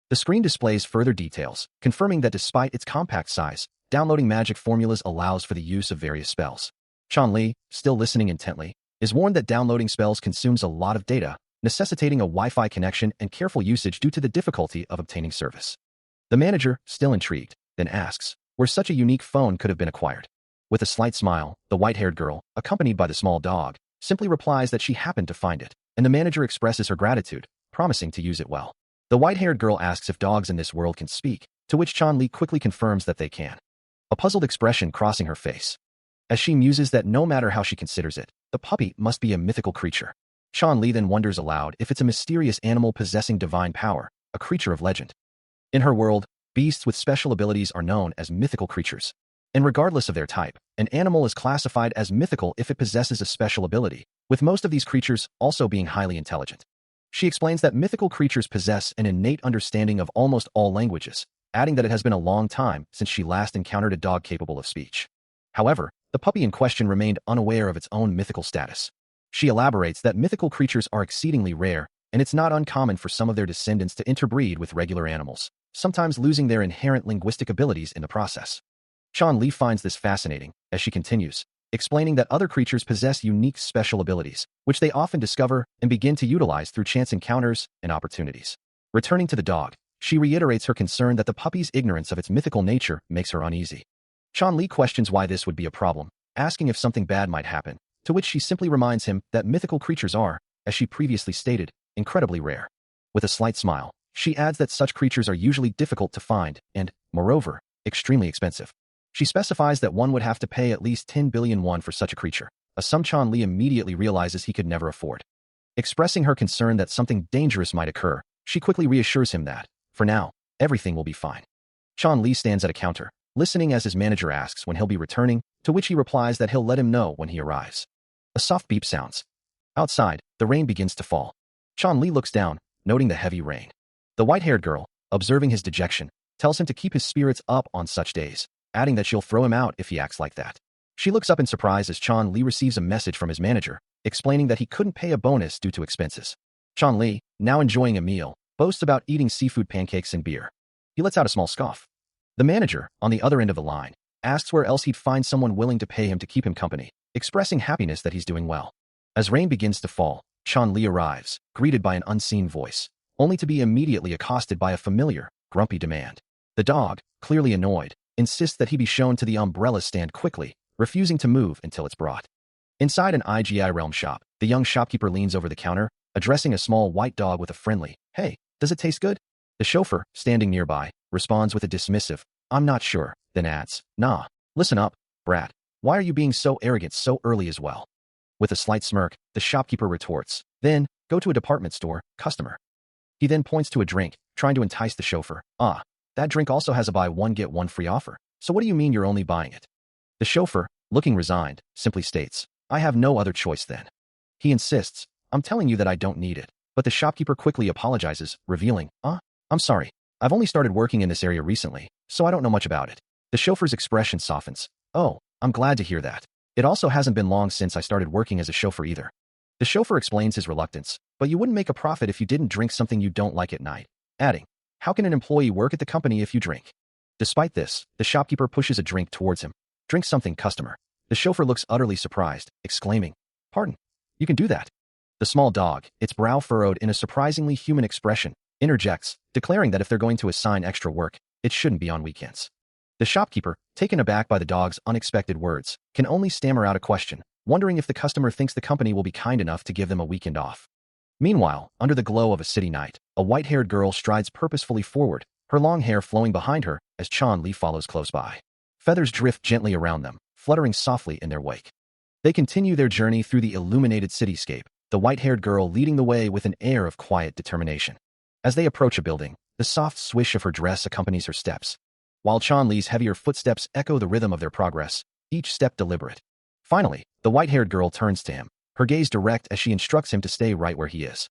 The screen displays further details, confirming that despite its compact size, downloading magic formulas allows for the use of various spells. Chan Li, still listening intently, is warned that downloading spells consumes a lot of data, necessitating a Wi-Fi connection and careful usage due to the difficulty of obtaining service. The manager, still intrigued, then asks where such a unique phone could have been acquired. With a slight smile, the white-haired girl, accompanied by the small dog, simply replies that she happened to find it, and the manager expresses her gratitude, promising to use it well. The white-haired girl asks if dogs in this world can speak, to which Chan Li quickly confirms that they can. A puzzled expression crossing her face, as she muses that no matter how she considers it, the puppy must be a mythical creature. Chan Li then wonders aloud if it's a mysterious animal possessing divine power, a creature of legend. In her world, beasts with special abilities are known as mythical creatures. And regardless of their type, an animal is classified as mythical if it possesses a special ability, with most of these creatures also being highly intelligent. She explains that mythical creatures possess an innate understanding of almost all languages, adding that it has been a long time since she last encountered a dog capable of speech. However, the puppy in question remained unaware of its own mythical status. She elaborates that mythical creatures are exceedingly rare, and it's not uncommon for some of their descendants to interbreed with regular animals, sometimes losing their inherent linguistic abilities in the process. Chan Li finds this fascinating, as she continues, explaining that other creatures possess unique special abilities, which they often discover and begin to utilize through chance encounters and opportunities. Returning to the dog, she reiterates her concern that the puppy's ignorance of its mythical nature makes her uneasy. Chan Li questions why this would be a problem, asking if something bad might happen, to which she simply reminds him that mythical creatures are, as she previously stated, incredibly rare. With a slight smile, She adds that such creatures are usually difficult to find and, moreover, extremely expensive. She specifies that one would have to pay at least 10 billion won for such a creature, a sum Chan Li immediately realizes he could never afford. Expressing her concern that something dangerous might occur, she quickly reassures him that, for now, everything will be fine. Chan Li stands at a counter, listening as his manager asks when he'll be returning, to which he replies that he'll let him know when he arrives. A soft beep sounds. Outside, the rain begins to fall. Chan Li looks down, noting the heavy rain. The white-haired girl, observing his dejection, tells him to keep his spirits up on such days, adding that she'll throw him out if he acts like that. She looks up in surprise as Chan Li receives a message from his manager, explaining that he couldn't pay a bonus due to expenses. Chan Li, now enjoying a meal, boasts about eating seafood pancakes and beer. He lets out a small scoff. The manager, on the other end of the line, asks where else he'd find someone willing to pay him to keep him company, expressing happiness that he's doing well. As rain begins to fall, Chan Li arrives, greeted by an unseen voice, only to be immediately accosted by a familiar, grumpy demand. The dog, clearly annoyed, insists that he be shown to the umbrella stand quickly, refusing to move until it's brought. Inside an IGI Realm shop, the young shopkeeper leans over the counter, addressing a small white dog with a friendly, "Hey, does it taste good?" The chauffeur, standing nearby, responds with a dismissive, "I'm not sure," then adds, "Nah, listen up, brat. Why are you being so arrogant so early as well?" With a slight smirk, the shopkeeper retorts, "Then, go to a department store, customer." He then points to a drink, trying to entice the chauffeur. "Ah, that drink also has a buy one get one free offer. So what do you mean you're only buying it?" The chauffeur, looking resigned, simply states, "I have no other choice then." He insists, "I'm telling you that I don't need it." But the shopkeeper quickly apologizes, revealing, I'm sorry. I've only started working in this area recently, so I don't know much about it." The chauffeur's expression softens. "Oh, I'm glad to hear that. It also hasn't been long since I started working as a chauffeur either." The chauffeur explains his reluctance, "But you wouldn't make a profit if you didn't drink something you don't like at night," adding, "How can an employee work at the company if you drink?" Despite this, the shopkeeper pushes a drink towards him. "Drink something, customer." The chauffeur looks utterly surprised, exclaiming, "Pardon? You can do that?" The small dog, its brow furrowed in a surprisingly human expression, interjects, declaring that if they're going to assign extra work, it shouldn't be on weekends. The shopkeeper, taken aback by the dog's unexpected words, can only stammer out a question, wondering if the customer thinks the company will be kind enough to give them a weekend off. Meanwhile, under the glow of a city night, a white-haired girl strides purposefully forward, her long hair flowing behind her as Chan Li follows close by. Feathers drift gently around them, fluttering softly in their wake. They continue their journey through the illuminated cityscape, the white-haired girl leading the way with an air of quiet determination. As they approach a building, the soft swish of her dress accompanies her steps, while Chan Li's heavier footsteps echo the rhythm of their progress, each step deliberate. Finally, the white-haired girl turns to him, her gaze direct as she instructs him to stay right where he is.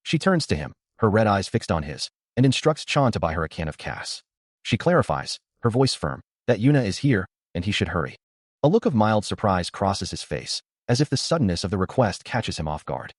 She turns to him, her red eyes fixed on his, and instructs Chan to buy her a can of Cass. She clarifies, her voice firm, that Yuna is here, and he should hurry. A look of mild surprise crosses his face, as if the suddenness of the request catches him off guard.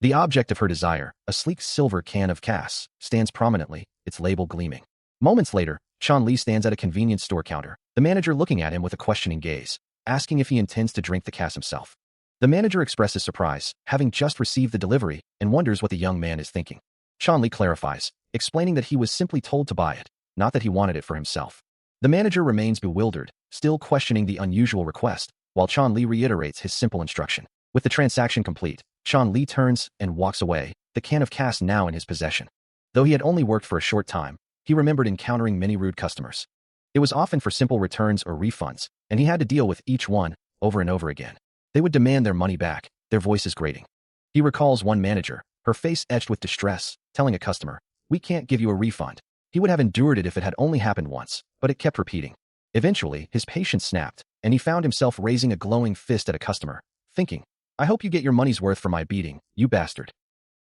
The object of her desire, a sleek silver can of Cass, stands prominently, its label gleaming. Moments later, Chan Li stands at a convenience store counter, the manager looking at him with a questioning gaze, asking if he intends to drink the Cass himself. The manager expresses surprise, having just received the delivery, and wonders what the young man is thinking. Chan Li clarifies, explaining that he was simply told to buy it, not that he wanted it for himself. The manager remains bewildered, still questioning the unusual request, while Chan Li reiterates his simple instruction. With the transaction complete, Chan Li turns and walks away, the can of Cass now in his possession. Though he had only worked for a short time, he remembered encountering many rude customers. It was often for simple returns or refunds, and he had to deal with each one, over and over again. They would demand their money back, their voices grating. He recalls one manager, her face etched with distress, telling a customer, "We can't give you a refund." He would have endured it if it had only happened once, but it kept repeating. Eventually, his patience snapped, and he found himself raising a glowing fist at a customer, thinking, "I hope you get your money's worth for my beating, you bastard."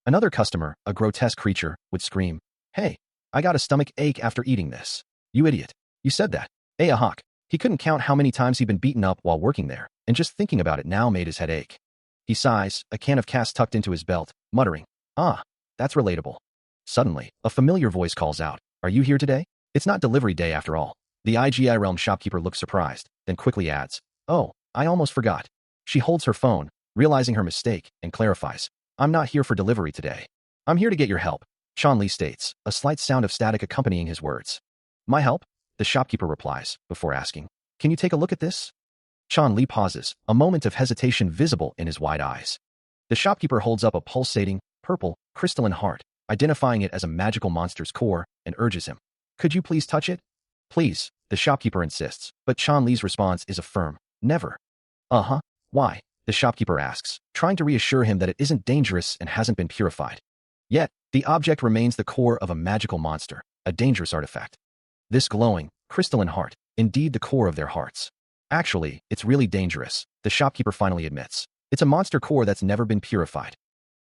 Another customer, a grotesque creature, would scream, "Hey, I got a stomach ache after eating this. You idiot. You said that." Hawk. He couldn't count how many times he'd been beaten up while working there, and just thinking about it now made his head ache. He sighs, a can of Cass tucked into his belt, muttering, that's relatable. Suddenly, a familiar voice calls out, "Are you here today? It's not delivery day after all." The IGI Realm shopkeeper looks surprised, then quickly adds, "Oh, I almost forgot." She holds her phone, realizing her mistake, and clarifies, "I'm not here for delivery today. I'm here to get your help," Chan Li states, a slight sound of static accompanying his words. "My help?" The shopkeeper replies, before asking, "Can you take a look at this?" Chan Li pauses, a moment of hesitation visible in his wide eyes. The shopkeeper holds up a pulsating, purple, crystalline heart, identifying it as a magical monster's core, and urges him. Could you please touch it? Please, the shopkeeper insists, but Chan Li's response is a firm, never. Uh-huh. Why? The shopkeeper asks, trying to reassure him that it isn't dangerous and hasn't been purified. Yet, the object remains the core of a magical monster, a dangerous artifact. This glowing, crystalline heart, indeed the core of their hearts. Actually, it's really dangerous, the shopkeeper finally admits. It's a monster core that's never been purified.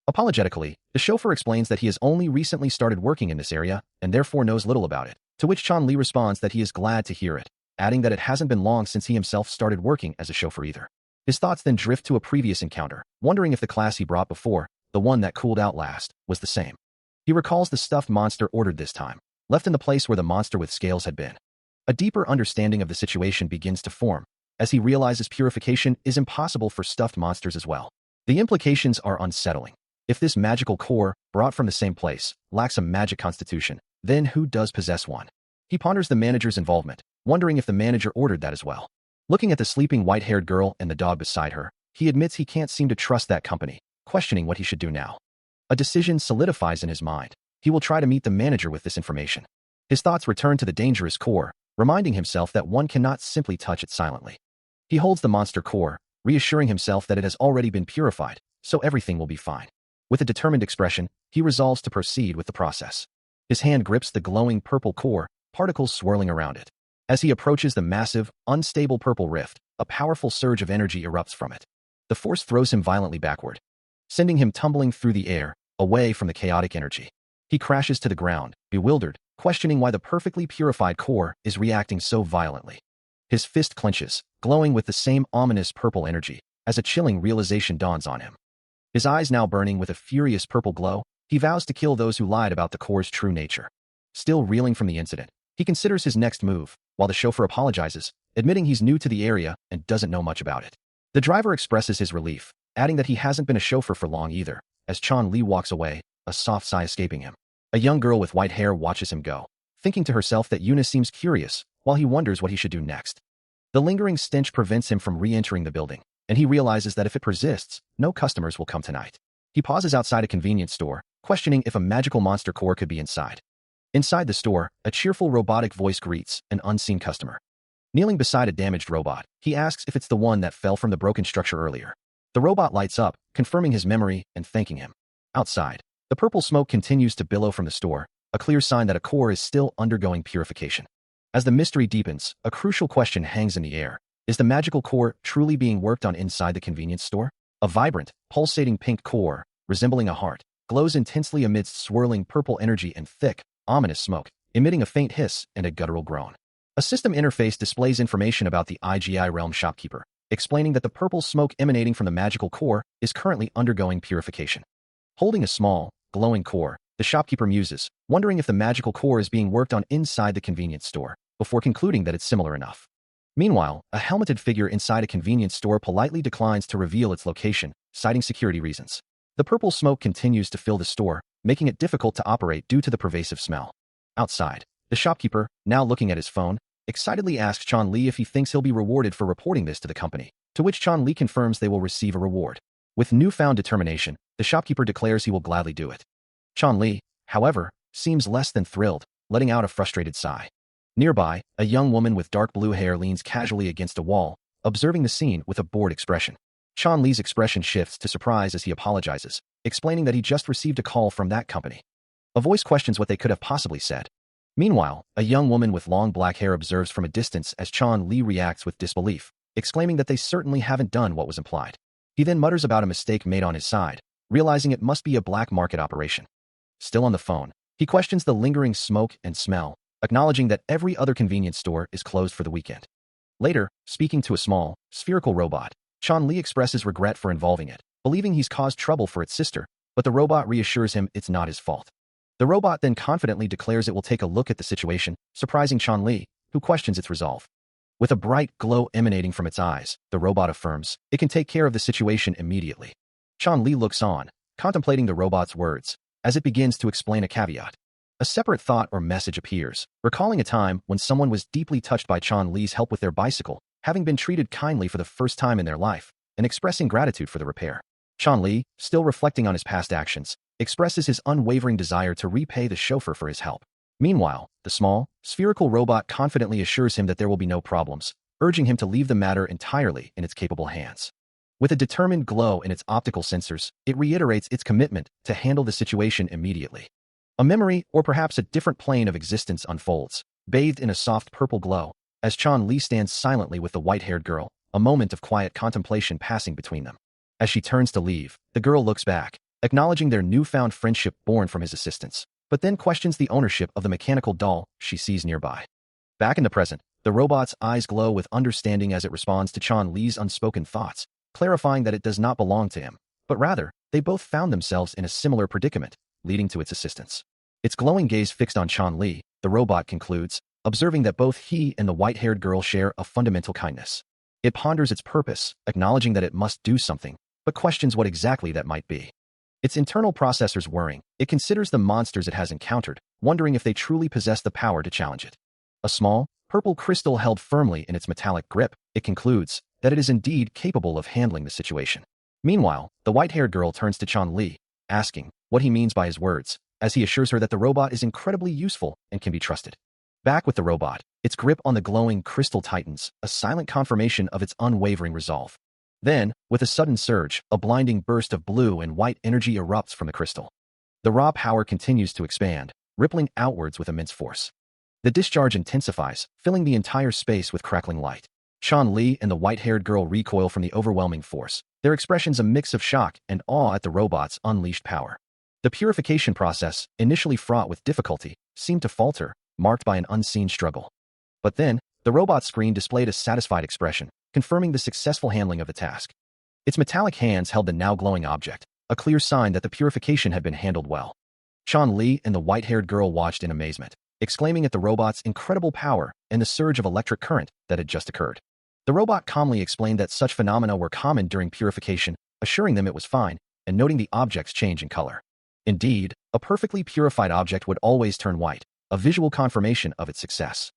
Apologetically, the chauffeur explains that he has only recently started working in this area and therefore knows little about it, to which Chan Li responds that he is glad to hear it, adding that it hasn't been long since he himself started working as a chauffeur either. His thoughts then drift to a previous encounter, wondering if the class he brought before, the one that cooled out last, was the same. He recalls the stuffed monster ordered this time, left in the place where the monster with scales had been. A deeper understanding of the situation begins to form, as he realizes purification is impossible for stuffed monsters as well. The implications are unsettling. If this magical core, brought from the same place, lacks a magic constitution, then who does possess one? He ponders the manager's involvement, wondering if the manager ordered that as well. Looking at the sleeping white-haired girl and the dog beside her, he admits he can't seem to trust that company, questioning what he should do now. A decision solidifies in his mind. He will try to meet the manager with this information. His thoughts return to the dangerous core, reminding himself that one cannot simply touch it silently. He holds the monster core, reassuring himself that it has already been purified, so everything will be fine. With a determined expression, he resolves to proceed with the process. His hand grips the glowing purple core, particles swirling around it. As he approaches the massive, unstable purple rift, a powerful surge of energy erupts from it. The force throws him violently backward, sending him tumbling through the air, away from the chaotic energy. He crashes to the ground, bewildered, questioning why the perfectly purified core is reacting so violently. His fist clenches, glowing with the same ominous purple energy, as a chilling realization dawns on him. His eyes now burning with a furious purple glow, he vows to kill those who lied about the core's true nature. Still reeling from the incident, he considers his next move, while the chauffeur apologizes, admitting he's new to the area and doesn't know much about it. The driver expresses his relief, adding that he hasn't been a chauffeur for long either, as Chan Li walks away, a soft sigh escaping him. A young girl with white hair watches him go, thinking to herself that Eunice seems curious, while he wonders what he should do next. The lingering stench prevents him from re-entering the building, and he realizes that if it persists, no customers will come tonight. He pauses outside a convenience store, questioning if a magical monster core could be inside. Inside the store, a cheerful robotic voice greets an unseen customer. Kneeling beside a damaged robot, he asks if it's the one that fell from the broken structure earlier. The robot lights up, confirming his memory and thanking him. Outside, the purple smoke continues to billow from the store, a clear sign that a core is still undergoing purification. As the mystery deepens, a crucial question hangs in the air. Is the magical core truly being worked on inside the convenience store? A vibrant, pulsating pink core, resembling a heart, glows intensely amidst swirling purple energy and thick, ominous smoke, emitting a faint hiss and a guttural groan. A system interface displays information about the IGI realm shopkeeper, explaining that the purple smoke emanating from the magical core is currently undergoing purification. Holding a small, glowing core, the shopkeeper muses, wondering if the magical core is being worked on inside the convenience store, before concluding that it's similar enough. Meanwhile, a helmeted figure inside a convenience store politely declines to reveal its location, citing security reasons. The purple smoke continues to fill the store, making it difficult to operate due to the pervasive smell. Outside, the shopkeeper, now looking at his phone, excitedly asks Chan Li if he thinks he'll be rewarded for reporting this to the company, to which Chan Li confirms they will receive a reward. With newfound determination, the shopkeeper declares he will gladly do it. Chan Li, however, seems less than thrilled, letting out a frustrated sigh. Nearby, a young woman with dark blue hair leans casually against a wall, observing the scene with a bored expression. Chan Li's expression shifts to surprise as he apologizes, explaining that he just received a call from that company. A voice questions what they could have possibly said. Meanwhile, a young woman with long black hair observes from a distance as Chan Li reacts with disbelief, exclaiming that they certainly haven't done what was implied. He then mutters about a mistake made on his side, realizing it must be a black market operation. Still on the phone, he questions the lingering smoke and smell, acknowledging that every other convenience store is closed for the weekend. Later, speaking to a small, spherical robot, Chan Li expresses regret for involving it, believing he's caused trouble for its sister, but the robot reassures him it's not his fault. The robot then confidently declares it will take a look at the situation, surprising Chan Li, who questions its resolve. With a bright glow emanating from its eyes, the robot affirms it can take care of the situation immediately. Chan Li looks on, contemplating the robot's words, as it begins to explain a caveat. A separate thought or message appears, recalling a time when someone was deeply touched by Chan Li's help with their bicycle, having been treated kindly for the first time in their life, and expressing gratitude for the repair. Chan Li, still reflecting on his past actions, expresses his unwavering desire to repay the chauffeur for his help. Meanwhile, the small, spherical robot confidently assures him that there will be no problems, urging him to leave the matter entirely in its capable hands. With a determined glow in its optical sensors, it reiterates its commitment to handle the situation immediately. A memory, or perhaps a different plane of existence, unfolds, bathed in a soft purple glow, as Chan Li stands silently with the white-haired girl, a moment of quiet contemplation passing between them. As she turns to leave, the girl looks back, acknowledging their newfound friendship born from his assistance, but then questions the ownership of the mechanical doll she sees nearby. Back in the present, the robot's eyes glow with understanding as it responds to Chan Li's unspoken thoughts, clarifying that it does not belong to him, but rather, they both found themselves in a similar predicament, leading to its assistance. Its glowing gaze fixed on Chan Li, the robot concludes, observing that both he and the white-haired girl share a fundamental kindness. It ponders its purpose, acknowledging that it must do something, but questions what exactly that might be. Its internal processors whirring, it considers the monsters it has encountered, wondering if they truly possess the power to challenge it. A small, purple crystal held firmly in its metallic grip, it concludes that it is indeed capable of handling the situation. Meanwhile, the white-haired girl turns to Chan Li, asking what he means by his words, as he assures her that the robot is incredibly useful and can be trusted. Back with the robot, its grip on the glowing crystal tightens, a silent confirmation of its unwavering resolve. Then, with a sudden surge, a blinding burst of blue and white energy erupts from the crystal. The raw power continues to expand, rippling outwards with immense force. The discharge intensifies, filling the entire space with crackling light. Chan Li and the white-haired girl recoil from the overwhelming force, their expressions a mix of shock and awe at the robot's unleashed power. The purification process, initially fraught with difficulty, seemed to falter, marked by an unseen struggle. But then, the robot's screen displayed a satisfied expression, confirming the successful handling of the task. Its metallic hands held the now glowing object, a clear sign that the purification had been handled well. Chan Li and the white-haired girl watched in amazement, exclaiming at the robot's incredible power and the surge of electric current that had just occurred. The robot calmly explained that such phenomena were common during purification, assuring them it was fine, and noting the object's change in color. Indeed, a perfectly purified object would always turn white, a visual confirmation of its success.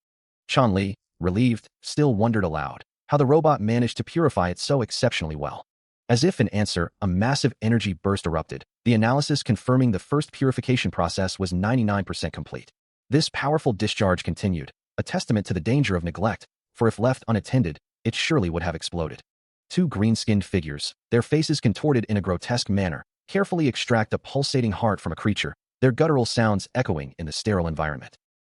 Chan Li, relieved, still wondered aloud how the robot managed to purify it so exceptionally well. As if in answer, a massive energy burst erupted, the analysis confirming the first purification process was 99% complete. This powerful discharge continued, a testament to the danger of neglect, for if left unattended, it surely would have exploded. Two green-skinned figures, their faces contorted in a grotesque manner, carefully extract a pulsating heart from a creature, their guttural sounds echoing in the sterile environment.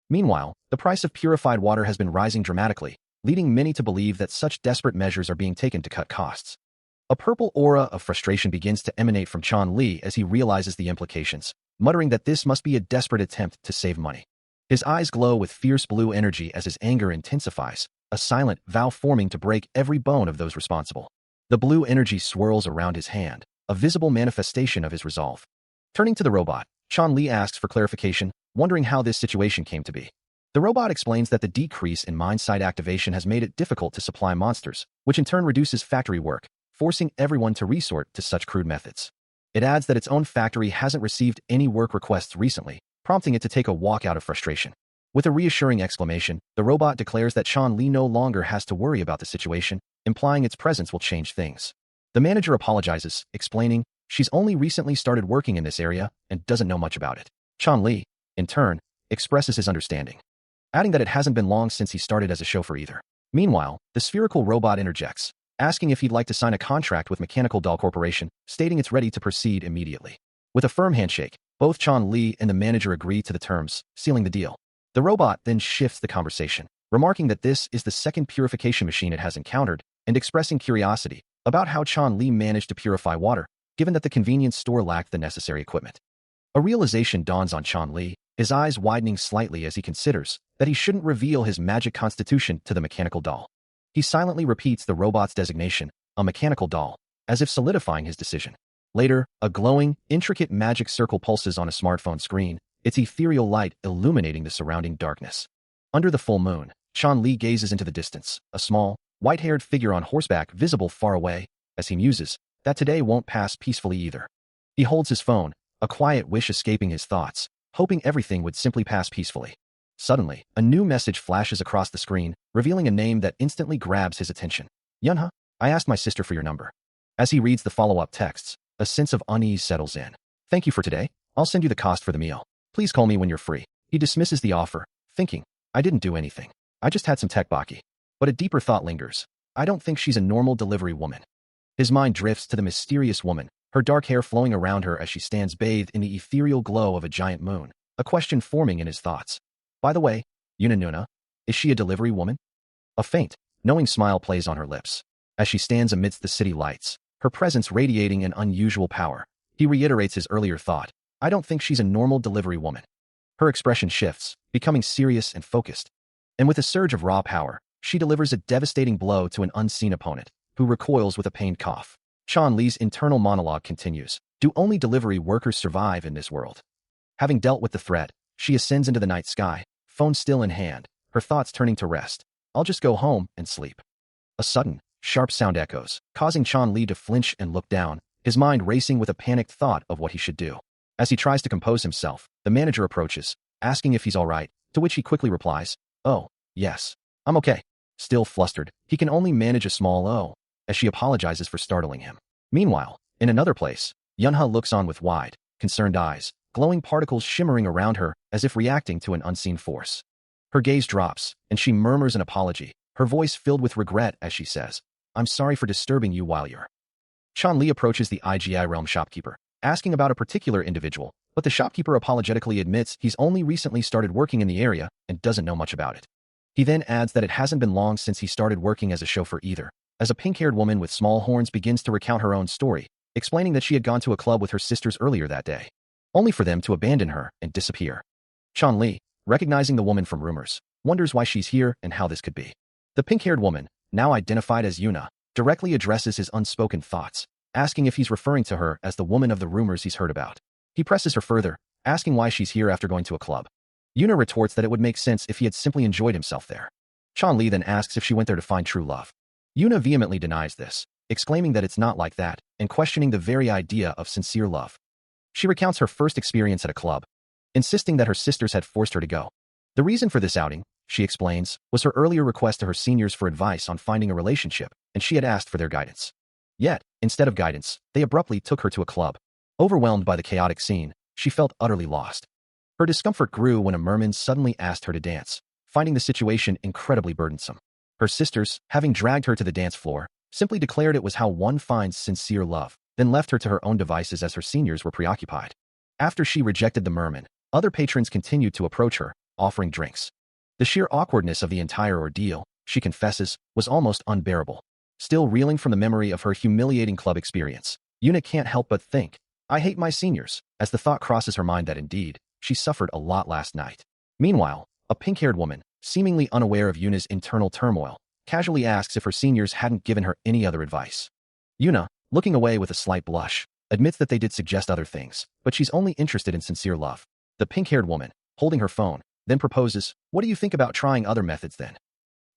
Meanwhile, the price of purified water has been rising dramatically, leading many to believe that such desperate measures are being taken to cut costs. A purple aura of frustration begins to emanate from Chan Li as he realizes the implications, muttering that this must be a desperate attempt to save money. His eyes glow with fierce blue energy as his anger intensifies, a silent vow forming to break every bone of those responsible. The blue energy swirls around his hand, a visible manifestation of his resolve. Turning to the robot, Chan Li asks for clarification, wondering how this situation came to be. The robot explains that the decrease in mine site activation has made it difficult to supply monsters, which in turn reduces factory work, forcing everyone to resort to such crude methods. It adds that its own factory hasn't received any work requests recently, prompting it to take a walk out of frustration. With a reassuring exclamation, the robot declares that Chan Li no longer has to worry about the situation, implying its presence will change things. The manager apologizes, explaining she's only recently started working in this area and doesn't know much about it. Chan Li, in turn, expresses his understanding, adding that it hasn't been long since he started as a chauffeur either. Meanwhile, the spherical robot interjects, asking if he'd like to sign a contract with Mechanical Doll Corporation, stating it's ready to proceed immediately. With a firm handshake, both Chan Li and the manager agree to the terms, sealing the deal. The robot then shifts the conversation, remarking that this is the second purification machine it has encountered, and expressing curiosity about how Chan Li managed to purify water, given that the convenience store lacked the necessary equipment. A realization dawns on Chan Li, his eyes widening slightly as he considers that he shouldn't reveal his magic constitution to the mechanical doll. He silently repeats the robot's designation, a mechanical doll, as if solidifying his decision. Later, a glowing, intricate magic circle pulses on a smartphone screen, its ethereal light illuminating the surrounding darkness. Under the full moon, Chan Li gazes into the distance, a small, white-haired figure on horseback visible far away, as he muses that today won't pass peacefully either. He holds his phone, a quiet wish escaping his thoughts, hoping everything would simply pass peacefully. Suddenly, a new message flashes across the screen, revealing a name that instantly grabs his attention. Yunha, I asked my sister for your number. As he reads the follow-up texts, a sense of unease settles in. Thank you for today. I'll send you the cost for the meal. Please call me when you're free. He dismisses the offer, thinking, I didn't do anything. I just had some tteokbokki. But a deeper thought lingers. I don't think she's a normal delivery woman. His mind drifts to the mysterious woman, her dark hair flowing around her as she stands bathed in the ethereal glow of a giant moon, a question forming in his thoughts. By the way, Yuna, is she a delivery woman? A faint, knowing smile plays on her lips. As she stands amidst the city lights, her presence radiating an unusual power, he reiterates his earlier thought. I don't think she's a normal delivery woman. Her expression shifts, becoming serious and focused. And with a surge of raw power, she delivers a devastating blow to an unseen opponent, who recoils with a pained cough. Chan Li's internal monologue continues. Do only delivery workers survive in this world? Having dealt with the threat, she ascends into the night sky, phone still in hand, her thoughts turning to rest. I'll just go home and sleep. A sudden, sharp sound echoes, causing Chan Li to flinch and look down, his mind racing with a panicked thought of what he should do. As he tries to compose himself, the manager approaches, asking if he's all right, to which he quickly replies, oh, yes, I'm okay. Still flustered, he can only manage a small "oh," as she apologizes for startling him. Meanwhile, in another place, Yunha looks on with wide, concerned eyes, glowing particles shimmering around her as if reacting to an unseen force. Her gaze drops, and she murmurs an apology, her voice filled with regret as she says, I'm sorry for disturbing you while you're. Chan Li approaches the IGI realm shopkeeper, asking about a particular individual, but the shopkeeper apologetically admits he's only recently started working in the area and doesn't know much about it. He then adds that it hasn't been long since he started working as a chauffeur either, as a pink-haired woman with small horns begins to recount her own story, explaining that she had gone to a club with her sisters earlier that day, only for them to abandon her and disappear. Chan Li, recognizing the woman from rumors, wonders why she's here and how this could be. The pink-haired woman, now identified as Yuna, directly addresses his unspoken thoughts, asking if he's referring to her as the woman of the rumors he's heard about. He presses her further, asking why she's here after going to a club. Yuna retorts that it would make sense if he had simply enjoyed himself there. Chan Li then asks if she went there to find true love. Yuna vehemently denies this, exclaiming that it's not like that, and questioning the very idea of sincere love. She recounts her first experience at a club, insisting that her sisters had forced her to go. The reason for this outing, she explains, was her earlier request to her seniors for advice on finding a relationship, and she had asked for their guidance. Yet, instead of guidance, they abruptly took her to a club. Overwhelmed by the chaotic scene, she felt utterly lost. Her discomfort grew when a merman suddenly asked her to dance, finding the situation incredibly burdensome. Her sisters, having dragged her to the dance floor, simply declared it was how one finds sincere love, then left her to her own devices as her seniors were preoccupied. After she rejected the merman, other patrons continued to approach her, offering drinks. The sheer awkwardness of the entire ordeal, she confesses, was almost unbearable. Still reeling from the memory of her humiliating club experience, Yuna can't help but think, I hate my seniors, as the thought crosses her mind that indeed, she suffered a lot last night. Meanwhile, a pink-haired woman, seemingly unaware of Yuna's internal turmoil, casually asks if her seniors hadn't given her any other advice. Yuna, looking away with a slight blush, admits that they did suggest other things, but she's only interested in sincere love. The pink-haired woman, holding her phone, then proposes, what do you think about trying other methods then?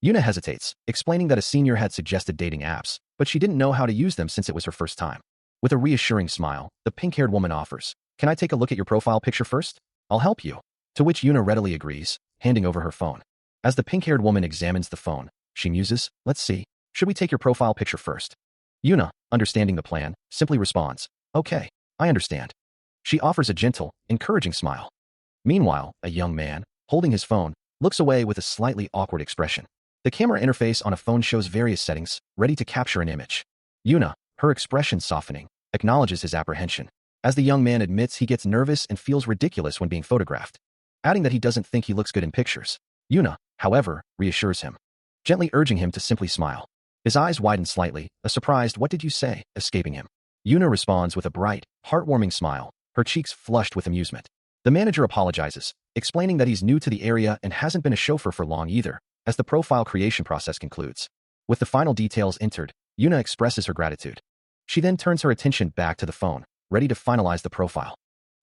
Yuna hesitates, explaining that a senior had suggested dating apps, but she didn't know how to use them since it was her first time. With a reassuring smile, the pink-haired woman offers, can I take a look at your profile picture first? I'll help you. To which Yuna readily agrees, handing over her phone. As the pink-haired woman examines the phone, she muses, let's see, should we take your profile picture first? Yuna, understanding the plan, simply responds, okay, I understand. She offers a gentle, encouraging smile. Meanwhile, a young man, holding his phone, looks away with a slightly awkward expression. The camera interface on a phone shows various settings, ready to capture an image. Yuna, her expression softening, acknowledges his apprehension, as the young man admits he gets nervous and feels ridiculous when being photographed, adding that he doesn't think he looks good in pictures. Yuna, however, reassures him, gently urging him to simply smile. His eyes widen slightly, a surprised "What did you say?" escaping him. Yuna responds with a bright, heartwarming smile, her cheeks flushed with amusement. The manager apologizes, explaining that he's new to the area and hasn't been a chauffeur for long either, as the profile creation process concludes. With the final details entered, Yuna expresses her gratitude. She then turns her attention back to the phone, ready to finalize the profile.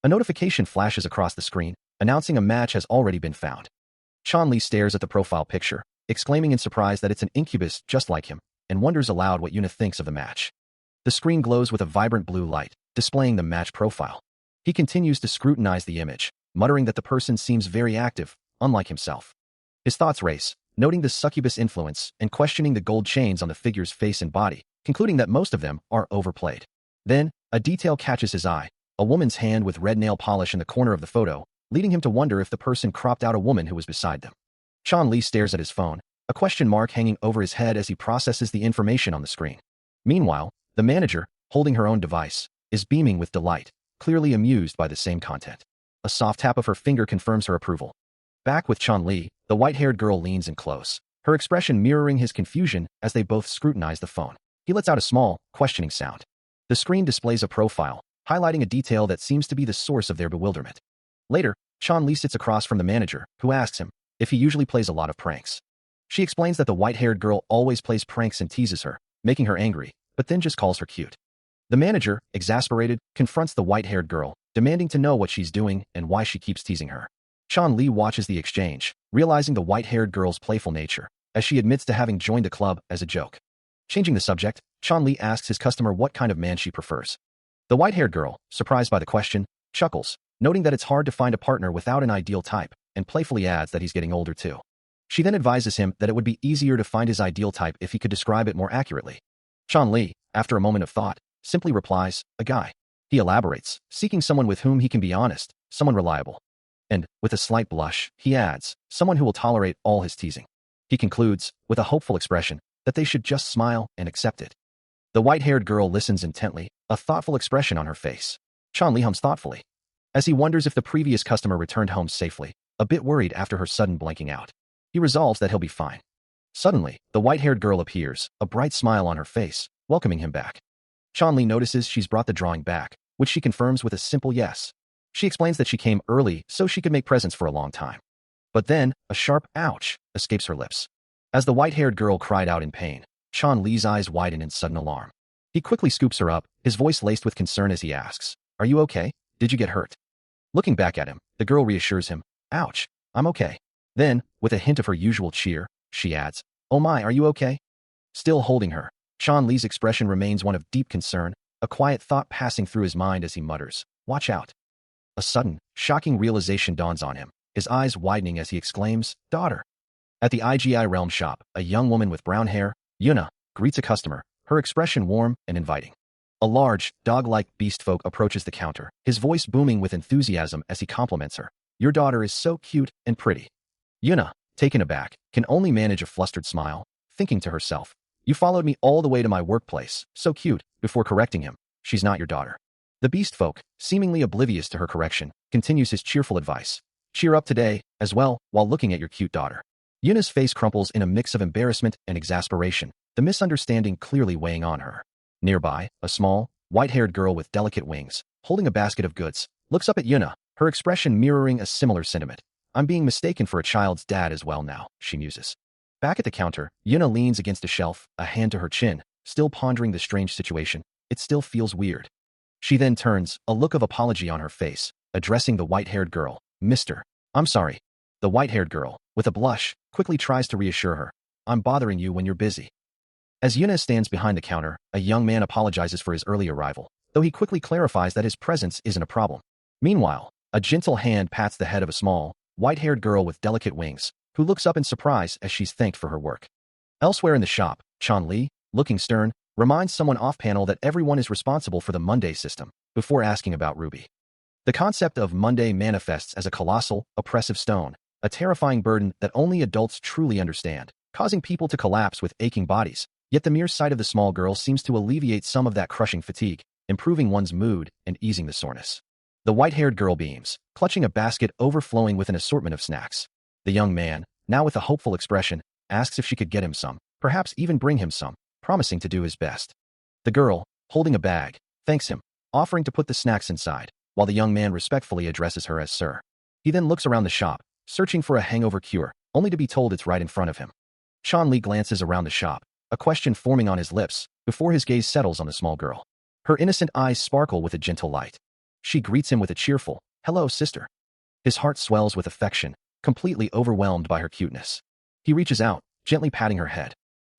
A notification flashes across the screen, announcing a match has already been found. Chan Li stares at the profile picture, exclaiming in surprise that it's an incubus just like him, and wonders aloud what Yuna thinks of the match. The screen glows with a vibrant blue light, displaying the match profile. He continues to scrutinize the image, muttering that the person seems very active, unlike himself. His thoughts race, noting the succubus influence and questioning the gold chains on the figure's face and body, concluding that most of them are overplayed. Then, a detail catches his eye, a woman's hand with red nail polish in the corner of the photo, leading him to wonder if the person cropped out a woman who was beside them. Chan Li stares at his phone, a question mark hanging over his head as he processes the information on the screen. Meanwhile, the manager, holding her own device, is beaming with delight, clearly amused by the same content. A soft tap of her finger confirms her approval. Back with Chan Li, the white-haired girl leans in close, her expression mirroring his confusion as they both scrutinize the phone. He lets out a small, questioning sound. The screen displays a profile, highlighting a detail that seems to be the source of their bewilderment. Later, Chan Li sits across from the manager, who asks him if he usually plays a lot of pranks. She explains that the white-haired girl always plays pranks and teases her, making her angry, but then just calls her cute. The manager, exasperated, confronts the white-haired girl, demanding to know what she's doing and why she keeps teasing her. Chan Li watches the exchange, realizing the white-haired girl's playful nature, as she admits to having joined the club as a joke. Changing the subject, Chan Li asks his customer what kind of man she prefers. The white-haired girl, surprised by the question, chuckles, noting that it's hard to find a partner without an ideal type, and playfully adds that he's getting older too. She then advises him that it would be easier to find his ideal type if he could describe it more accurately. Chan Li, after a moment of thought, simply replies, a guy. He elaborates, seeking someone with whom he can be honest, someone reliable. And, with a slight blush, he adds, someone who will tolerate all his teasing. He concludes, with a hopeful expression, that they should just smile and accept it. The white-haired girl listens intently, a thoughtful expression on her face. Chan Li hums thoughtfully, as he wonders if the previous customer returned home safely, a bit worried after her sudden blanking out. He resolves that he'll be fine. Suddenly, the white-haired girl appears, a bright smile on her face, welcoming him back. Chan Li notices she's brought the drawing back, which she confirms with a simple yes. She explains that she came early so she could make presents for a long time. But then, a sharp ouch escapes her lips. As the white-haired girl cried out in pain, Chan Li's eyes widen in sudden alarm. He quickly scoops her up, his voice laced with concern as he asks, "Are you okay? Did you get hurt?" Looking back at him, the girl reassures him, "Ouch, I'm okay." Then, with a hint of her usual cheer, she adds, "Oh my, are you okay?" Still holding her, Chan Li's expression remains one of deep concern, a quiet thought passing through his mind as he mutters, "Watch out." A sudden, shocking realization dawns on him, his eyes widening as he exclaims, "Daughter." At the IGI Realm shop, a young woman with brown hair, Yuna, greets a customer, her expression warm and inviting. A large, dog-like beast folk approaches the counter, his voice booming with enthusiasm as he compliments her. "Your daughter is so cute and pretty." Yuna, taken aback, can only manage a flustered smile, thinking to herself, "You followed me all the way to my workplace, so cute," before correcting him, "She's not your daughter." The beast folk, seemingly oblivious to her correction, continues his cheerful advice. "Cheer up today, as well, while looking at your cute daughter." Yuna's face crumples in a mix of embarrassment and exasperation, the misunderstanding clearly weighing on her. Nearby, a small, white-haired girl with delicate wings, holding a basket of goods, looks up at Yuna, her expression mirroring a similar sentiment. "I'm being mistaken for a child's dad as well now," she muses. Back at the counter, Yuna leans against a shelf, a hand to her chin, still pondering the strange situation. It still feels weird. She then turns, a look of apology on her face, addressing the white-haired girl, "Mister, I'm sorry." The white-haired girl, with a blush, quickly tries to reassure her, "I'm bothering you when you're busy." As Yuna stands behind the counter, a young man apologizes for his early arrival, though he quickly clarifies that his presence isn't a problem. Meanwhile, a gentle hand pats the head of a small, white-haired girl with delicate wings, who looks up in surprise as she's thanked for her work. Elsewhere in the shop, Chan Li, looking stern, reminds someone off-panel that everyone is responsible for the Monday system, before asking about Ruby. The concept of Monday manifests as a colossal, oppressive stone, a terrifying burden that only adults truly understand, causing people to collapse with aching bodies. Yet the mere sight of the small girl seems to alleviate some of that crushing fatigue, improving one's mood and easing the soreness. The white-haired girl beams, clutching a basket overflowing with an assortment of snacks. The young man, now with a hopeful expression, asks if she could get him some, perhaps even bring him some, promising to do his best. The girl, holding a bag, thanks him, offering to put the snacks inside, while the young man respectfully addresses her as sir. He then looks around the shop, searching for a hangover cure, only to be told it's right in front of him. Chan Li glances around the shop, a question forming on his lips, before his gaze settles on the small girl. Her innocent eyes sparkle with a gentle light. She greets him with a cheerful, "Hello, sister." His heart swells with affection, completely overwhelmed by her cuteness. He reaches out, gently patting her head.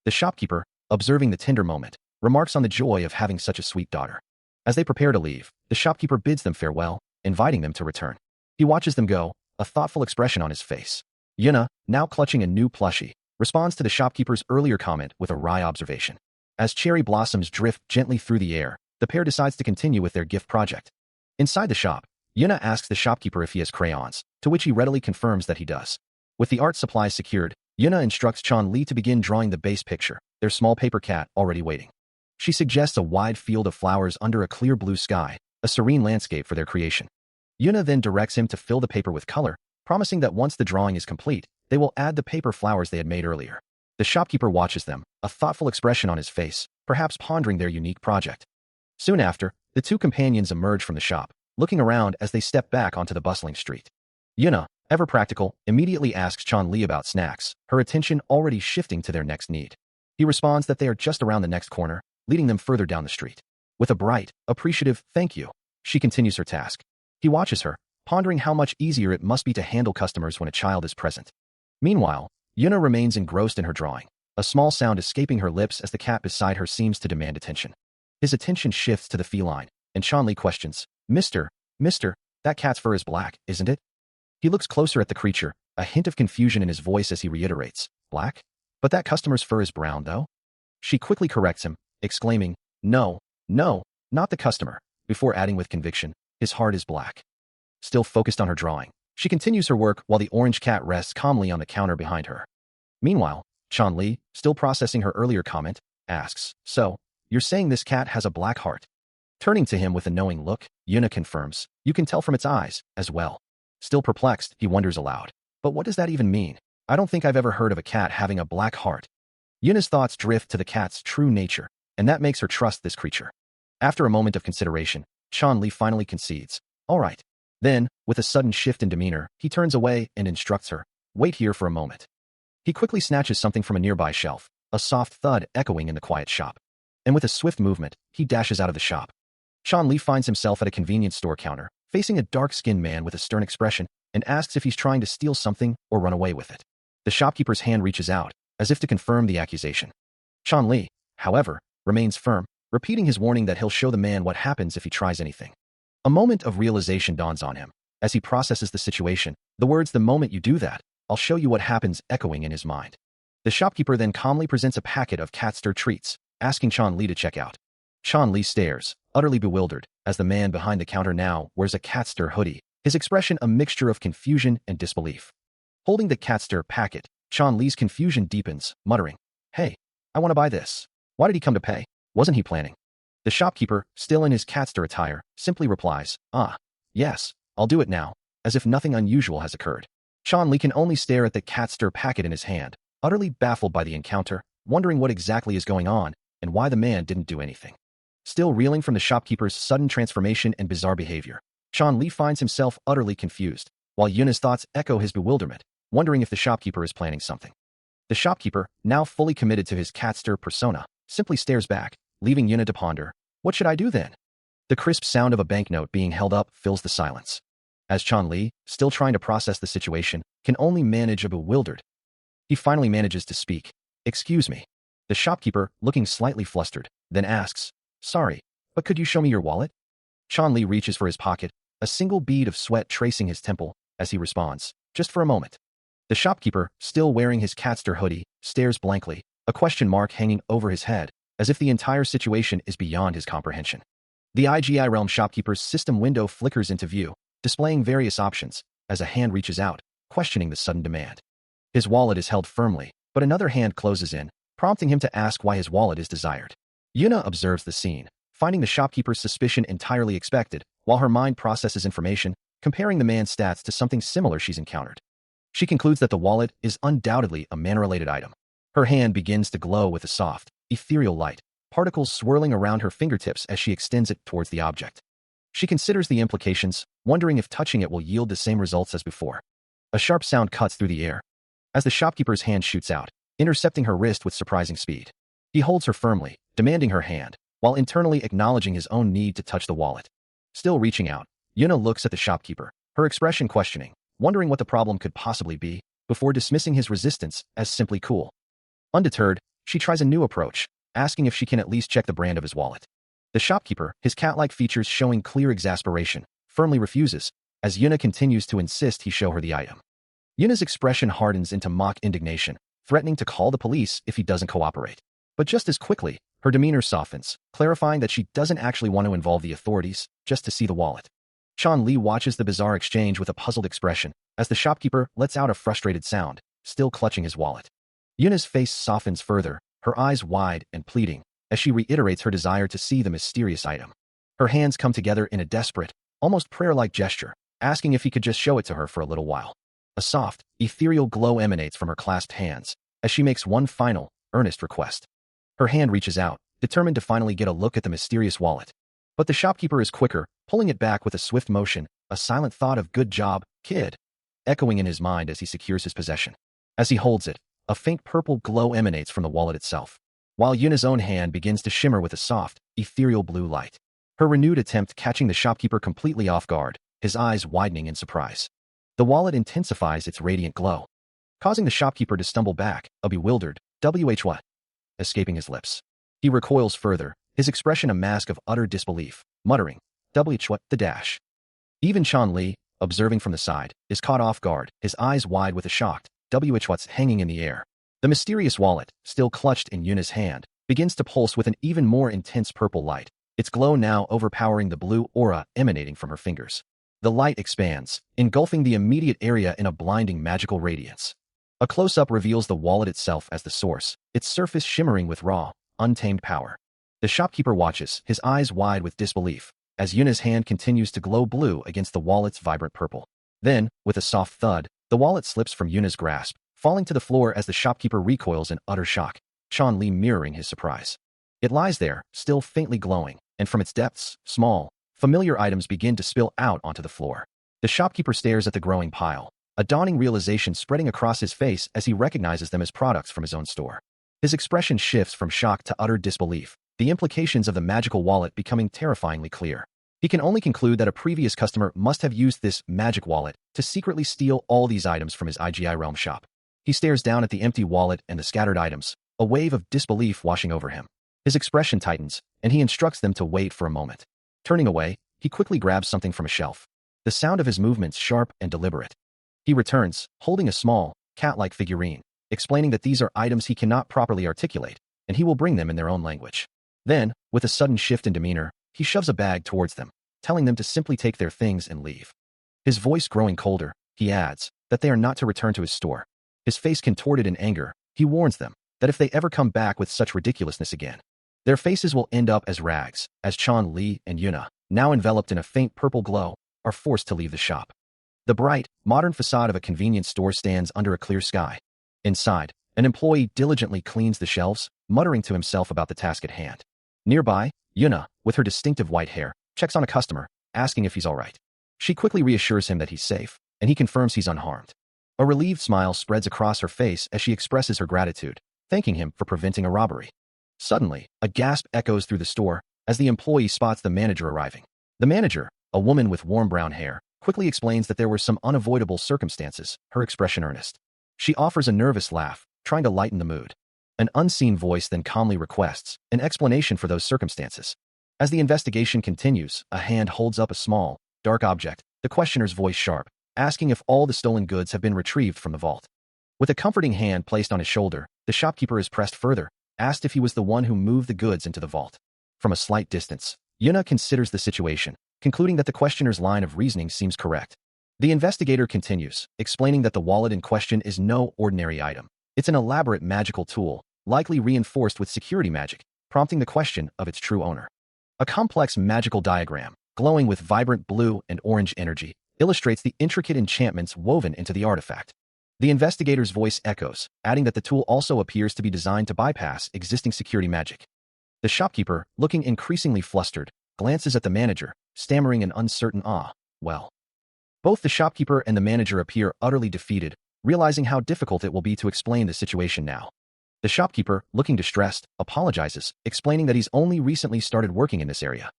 The shopkeeper, observing the tender moment, remarks on the joy of having such a sweet daughter. As they prepare to leave, the shopkeeper bids them farewell, inviting them to return. He watches them go, a thoughtful expression on his face. Yuna, now clutching a new plushie, responds to the shopkeeper's earlier comment with a wry observation. As cherry blossoms drift gently through the air, the pair decides to continue with their gift project. Inside the shop, Yuna asks the shopkeeper if he has crayons, to which he readily confirms that he does. With the art supplies secured, Yuna instructs Chun-Li to begin drawing the base picture, their small paper cat already waiting. She suggests a wide field of flowers under a clear blue sky, a serene landscape for their creation. Yuna then directs him to fill the paper with color, promising that once the drawing is complete, they will add the paper flowers they had made earlier. The shopkeeper watches them, a thoughtful expression on his face, perhaps pondering their unique project. Soon after, the two companions emerge from the shop, looking around as they step back onto the bustling street. Yuna, ever practical, immediately asks Chun-Li about snacks, her attention already shifting to their next need. He responds that they are just around the next corner, leading them further down the street. With a bright, appreciative "thank you," she continues her task. He watches her, pondering how much easier it must be to handle customers when a child is present. Meanwhile, Yuna remains engrossed in her drawing, a small sound escaping her lips as the cat beside her seems to demand attention. His attention shifts to the feline, and Chun-Li questions, Mister, that cat's fur is black, isn't it? He looks closer at the creature, a hint of confusion in his voice as he reiterates, black? But that customer's fur is brown, though? She quickly corrects him, exclaiming, No, not the customer, before adding with conviction, his heart is black. Still focused on her drawing, she continues her work while the orange cat rests calmly on the counter behind her. Meanwhile, Chun-Li, still processing her earlier comment, asks, So, you're saying this cat has a black heart? Turning to him with a knowing look, Yuna confirms, You can tell from its eyes, as well. Still perplexed, he wonders aloud, But what does that even mean? I don't think I've ever heard of a cat having a black heart. Yuna's thoughts drift to the cat's true nature, and that makes her trust this creature. After a moment of consideration, Chun-Li finally concedes, All right. Then, with a sudden shift in demeanor, he turns away and instructs her, Wait here for a moment. He quickly snatches something from a nearby shelf, a soft thud echoing in the quiet shop. And with a swift movement, he dashes out of the shop. Chun-Li finds himself at a convenience store counter, facing a dark-skinned man with a stern expression, and asks if he's trying to steal something or run away with it. The shopkeeper's hand reaches out, as if to confirm the accusation. Chun-Li, however, remains firm, repeating his warning that he'll show the man what happens if he tries anything. A moment of realization dawns on him. As he processes the situation, the words "the moment you do that, I'll show you what happens" echoing in his mind. The shopkeeper then calmly presents a packet of cat-stir treats, asking Chun-Li to check out. Chun-Li stares, utterly bewildered, as the man behind the counter now wears a cat-stir hoodie, his expression a mixture of confusion and disbelief. Holding the cat-stir packet, Chun-Li's confusion deepens, muttering, Hey, I want to buy this. Why did he come to pay? Wasn't he planning? The shopkeeper, still in his cat-stir attire, simply replies, Yes, I'll do it now, as if nothing unusual has occurred. Chun-Li can only stare at the cat-stir packet in his hand, utterly baffled by the encounter, wondering what exactly is going on and why the man didn't do anything. Still reeling from the shopkeeper's sudden transformation and bizarre behavior, Chun-Li finds himself utterly confused, while Yuna's thoughts echo his bewilderment, wondering if the shopkeeper is planning something. The shopkeeper, now fully committed to his cat-stir persona, simply stares back, leaving Yuna to ponder, What should I do then? The crisp sound of a banknote being held up fills the silence. As Chun-Li, still trying to process the situation, can only manage a bewildered. He finally manages to speak. Excuse me. The shopkeeper, looking slightly flustered, then asks, Sorry, but could you show me your wallet? Chun-Li reaches for his pocket, a single bead of sweat tracing his temple, as he responds, Just for a moment. The shopkeeper, still wearing his cat-stir hoodie, stares blankly, a question mark hanging over his head, as if the entire situation is beyond his comprehension. The IGI Realm shopkeeper's system window flickers into view, displaying various options, as a hand reaches out, questioning the sudden demand. His wallet is held firmly, but another hand closes in, prompting him to ask why his wallet is desired. Yuna observes the scene, finding the shopkeeper's suspicion entirely expected, while her mind processes information, comparing the man's stats to something similar she's encountered. She concludes that the wallet is undoubtedly a man-related item. Her hand begins to glow with a soft, ethereal light, particles swirling around her fingertips as she extends it towards the object. She considers the implications, wondering if touching it will yield the same results as before. A sharp sound cuts through the air, as the shopkeeper's hand shoots out, intercepting her wrist with surprising speed. He holds her firmly, demanding her hand, while internally acknowledging his own need to touch the wallet. Still reaching out, Yuna looks at the shopkeeper, her expression questioning, wondering what the problem could possibly be, before dismissing his resistance as simply cool. Undeterred, she tries a new approach, asking if she can at least check the brand of his wallet. The shopkeeper, his cat-like features showing clear exasperation, firmly refuses, as Yuna continues to insist he show her the item. Yuna's expression hardens into mock indignation, threatening to call the police if he doesn't cooperate. But just as quickly, her demeanor softens, clarifying that she doesn't actually want to involve the authorities, just to see the wallet. Chan Li watches the bizarre exchange with a puzzled expression as the shopkeeper lets out a frustrated sound, still clutching his wallet. Yuna's face softens further, her eyes wide and pleading, as she reiterates her desire to see the mysterious item. Her hands come together in a desperate, almost prayer-like gesture, asking if he could just show it to her for a little while. A soft, ethereal glow emanates from her clasped hands as she makes one final, earnest request. Her hand reaches out, determined to finally get a look at the mysterious wallet. But the shopkeeper is quicker, pulling it back with a swift motion, a silent thought of "good job, kid," echoing in his mind as he secures his possession. As he holds it, a faint purple glow emanates from the wallet itself, while Yuna's own hand begins to shimmer with a soft, ethereal blue light. Her renewed attempt catching the shopkeeper completely off guard, his eyes widening in surprise. The wallet intensifies its radiant glow, causing the shopkeeper to stumble back, a bewildered, "WH what?" escaping his lips. He recoils further, his expression a mask of utter disbelief, muttering, "WH what the dash?" Even Chan Li, observing from the side, is caught off guard, his eyes wide with a shocked, "WH what's hanging in the air?" The mysterious wallet, still clutched in Yuna's hand, begins to pulse with an even more intense purple light, its glow now overpowering the blue aura emanating from her fingers. The light expands, engulfing the immediate area in a blinding magical radiance. A close-up reveals the wallet itself as the source, its surface shimmering with raw, untamed power. The shopkeeper watches, his eyes wide with disbelief, as Yuna's hand continues to glow blue against the wallet's vibrant purple. Then, with a soft thud, the wallet slips from Yuna's grasp, falling to the floor as the shopkeeper recoils in utter shock, Chan Li mirroring his surprise. It lies there, still faintly glowing, and from its depths, small, familiar items begin to spill out onto the floor. The shopkeeper stares at the growing pile, a dawning realization spreading across his face as he recognizes them as products from his own store. His expression shifts from shock to utter disbelief, the implications of the magical wallet becoming terrifyingly clear. He can only conclude that a previous customer must have used this magic wallet to secretly steal all these items from his IGI Realm shop. He stares down at the empty wallet and the scattered items, a wave of disbelief washing over him. His expression tightens, and he instructs them to wait for a moment. Turning away, he quickly grabs something from a shelf. The sound of his movements sharp and deliberate. He returns, holding a small, cat-like figurine, explaining that these are items he cannot properly articulate, and he will bring them in their own language. Then, with a sudden shift in demeanor, he shoves a bag towards them, telling them to simply take their things and leave. His voice growing colder, he adds that they are not to return to his store. His face contorted in anger, he warns them that if they ever come back with such ridiculousness again, their faces will end up as rags, as Chan Li and Yuna, now enveloped in a faint purple glow, are forced to leave the shop. The bright, modern facade of a convenience store stands under a clear sky. Inside, an employee diligently cleans the shelves, muttering to himself about the task at hand. Nearby, Yuna, with her distinctive white hair, checks on a customer, asking if he's all right. She quickly reassures him that he's safe, and he confirms he's unharmed. A relieved smile spreads across her face as she expresses her gratitude, thanking him for preventing a robbery. Suddenly, a gasp echoes through the store as the employee spots the manager arriving. The manager, a woman with warm brown hair, quickly explains that there were some unavoidable circumstances, her expression earnest. She offers a nervous laugh, trying to lighten the mood. An unseen voice then calmly requests an explanation for those circumstances. As the investigation continues, a hand holds up a small, dark object, the questioner's voice sharp, asking if all the stolen goods have been retrieved from the vault. With a comforting hand placed on his shoulder, the shopkeeper is pressed further, asked if he was the one who moved the goods into the vault. From a slight distance, Yuna considers the situation, concluding that the questioner's line of reasoning seems correct. The investigator continues, explaining that the wallet in question is no ordinary item. It's an elaborate magical tool, likely reinforced with security magic, prompting the question of its true owner. A complex magical diagram, glowing with vibrant blue and orange energy, illustrates the intricate enchantments woven into the artifact. The investigator's voice echoes, adding that the tool also appears to be designed to bypass existing security magic. The shopkeeper, looking increasingly flustered, glances at the manager, stammering in uncertain awe. Well, both the shopkeeper and the manager appear utterly defeated, realizing how difficult it will be to explain the situation now. The shopkeeper, looking distressed, apologizes, explaining that he's only recently started working in this area,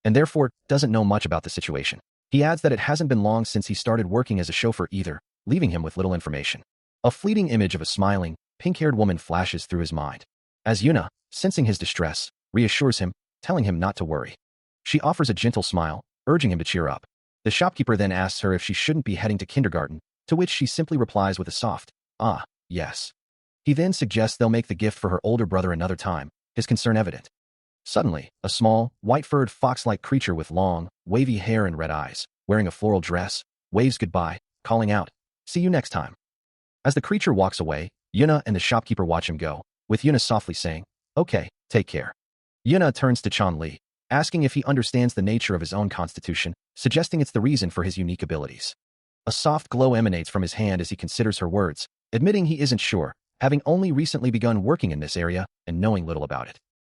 and therefore doesn't know much about the situation. He adds that it hasn't been long since he started working as a chauffeur either, leaving him with little information. A fleeting image of a smiling, pink-haired woman flashes through his mind. As Yuna, sensing his distress, reassures him, telling him not to worry. She offers a gentle smile, urging him to cheer up. The shopkeeper then asks her if she shouldn't be heading to kindergarten, to which she simply replies with a soft, "Ah, yes." He then suggests they'll make the gift for her older brother another time, his concern evident. Suddenly, a small, white-furred fox-like creature with long, wavy hair and red eyes, wearing a floral dress, waves goodbye, calling out, "See you next time." As the creature walks away, Yuna and the shopkeeper watch him go, with Yuna softly saying, "Okay, take care." Yuna turns to Chan Li, asking if he understands the nature of his own constitution, suggesting it's the reason for his unique abilities. A soft glow emanates from his hand as he considers her words, admitting he isn't sure, having only recently begun working in this area and knowing little about it.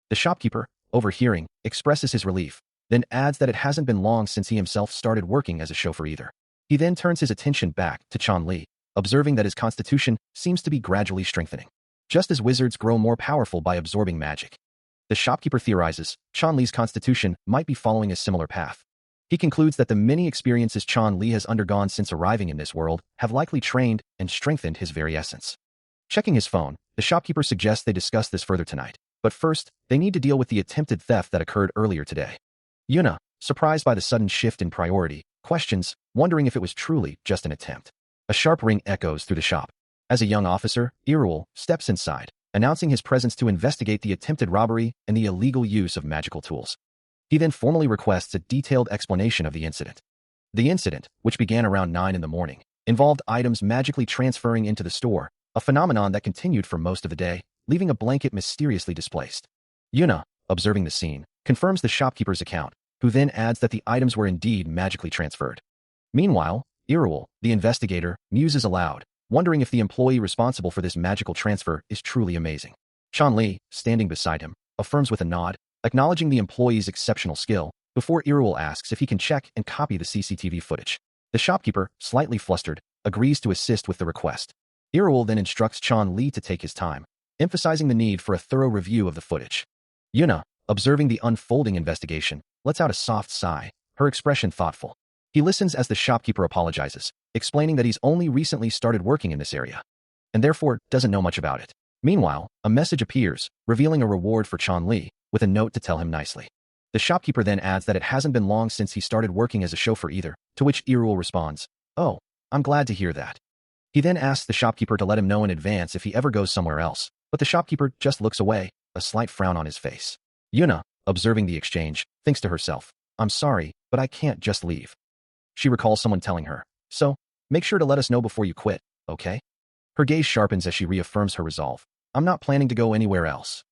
The shopkeeper, overhearing, expresses his relief, then adds that it hasn't been long since he himself started working as a chauffeur either. He then turns his attention back to Chan Li, observing that his constitution seems to be gradually strengthening, just as wizards grow more powerful by absorbing magic. The shopkeeper theorizes Chan Li's constitution might be following a similar path. He concludes that the many experiences Chan Li has undergone since arriving in this world have likely trained and strengthened his very essence. Checking his phone, the shopkeeper suggests they discuss this further tonight, but first, they need to deal with the attempted theft that occurred earlier today. Yuna, surprised by the sudden shift in priority, questions, wondering if it was truly just an attempt. A sharp ring echoes through the shop. As a young officer, Irul steps inside, announcing his presence to investigate the attempted robbery and the illegal use of magical tools. He then formally requests a detailed explanation of the incident. The incident, which began around 9 in the morning, involved items magically transferring into the store, a phenomenon that continued for most of the day, leaving a blanket mysteriously displaced. Yuna, observing the scene, confirms the shopkeeper's account, who then adds that the items were indeed magically transferred. Meanwhile, Irul, the investigator, muses aloud, wondering if the employee responsible for this magical transfer is truly amazing. Chan Li, standing beside him, affirms with a nod, acknowledging the employee's exceptional skill, before Irul asks if he can check and copy the CCTV footage. The shopkeeper, slightly flustered, agrees to assist with the request. Irul then instructs Chan Li to take his time, emphasizing the need for a thorough review of the footage. Yuna, observing the unfolding investigation, lets out a soft sigh, her expression thoughtful. He listens as the shopkeeper apologizes, explaining that he's only recently started working in this area, and therefore doesn't know much about it. Meanwhile, a message appears, revealing a reward for Chan Li, with a note to tell him nicely. The shopkeeper then adds that it hasn't been long since he started working as a chauffeur either, to which Irul responds, "Oh, I'm glad to hear that." He then asks the shopkeeper to let him know in advance if he ever goes somewhere else, but the shopkeeper just looks away, a slight frown on his face. Yuna, observing the exchange, thinks to herself, "I'm sorry, but I can't just leave." She recalls someone telling her, "So, make sure to let us know before you quit, okay?" Her gaze sharpens as she reaffirms her resolve. "I'm not planning to go anywhere else."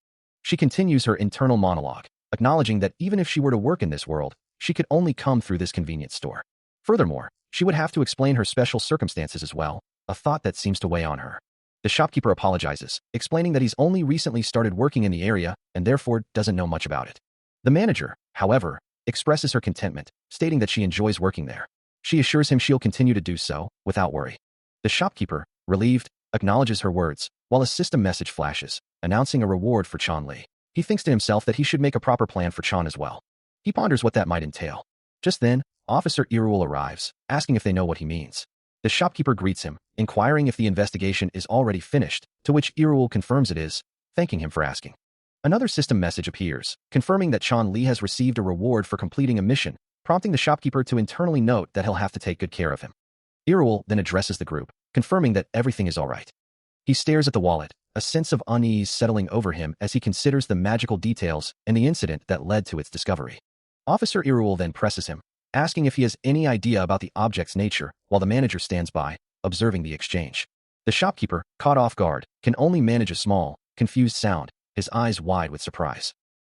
She continues her internal monologue, acknowledging that even if she were to work in this world, she could only come through this convenience store. Furthermore, she would have to explain her special circumstances as well, a thought that seems to weigh on her. The shopkeeper apologizes, explaining that he's only recently started working in the area and therefore doesn't know much about it. The manager, however, expresses her contentment, stating that she enjoys working there. She assures him she'll continue to do so, without worry. The shopkeeper, relieved, acknowledges her words, while a system message flashes, announcing a reward for Chan Li. He thinks to himself that he should make a proper plan for Chan as well. He ponders what that might entail. Just then, Officer Irul arrives, asking if they know what he means. The shopkeeper greets him, inquiring if the investigation is already finished, to which Irul confirms it is, thanking him for asking. Another system message appears, confirming that Chan Li has received a reward for completing a mission, prompting the shopkeeper to internally note that he'll have to take good care of him. Irul then addresses the group, confirming that everything is all right. He stares at the wallet, a sense of unease settling over him as he considers the magical details and the incident that led to its discovery. Officer Irul then presses him, asking if he has any idea about the object's nature, while the manager stands by, observing the exchange. The shopkeeper, caught off guard, can only manage a small, confused sound, his eyes wide with surprise.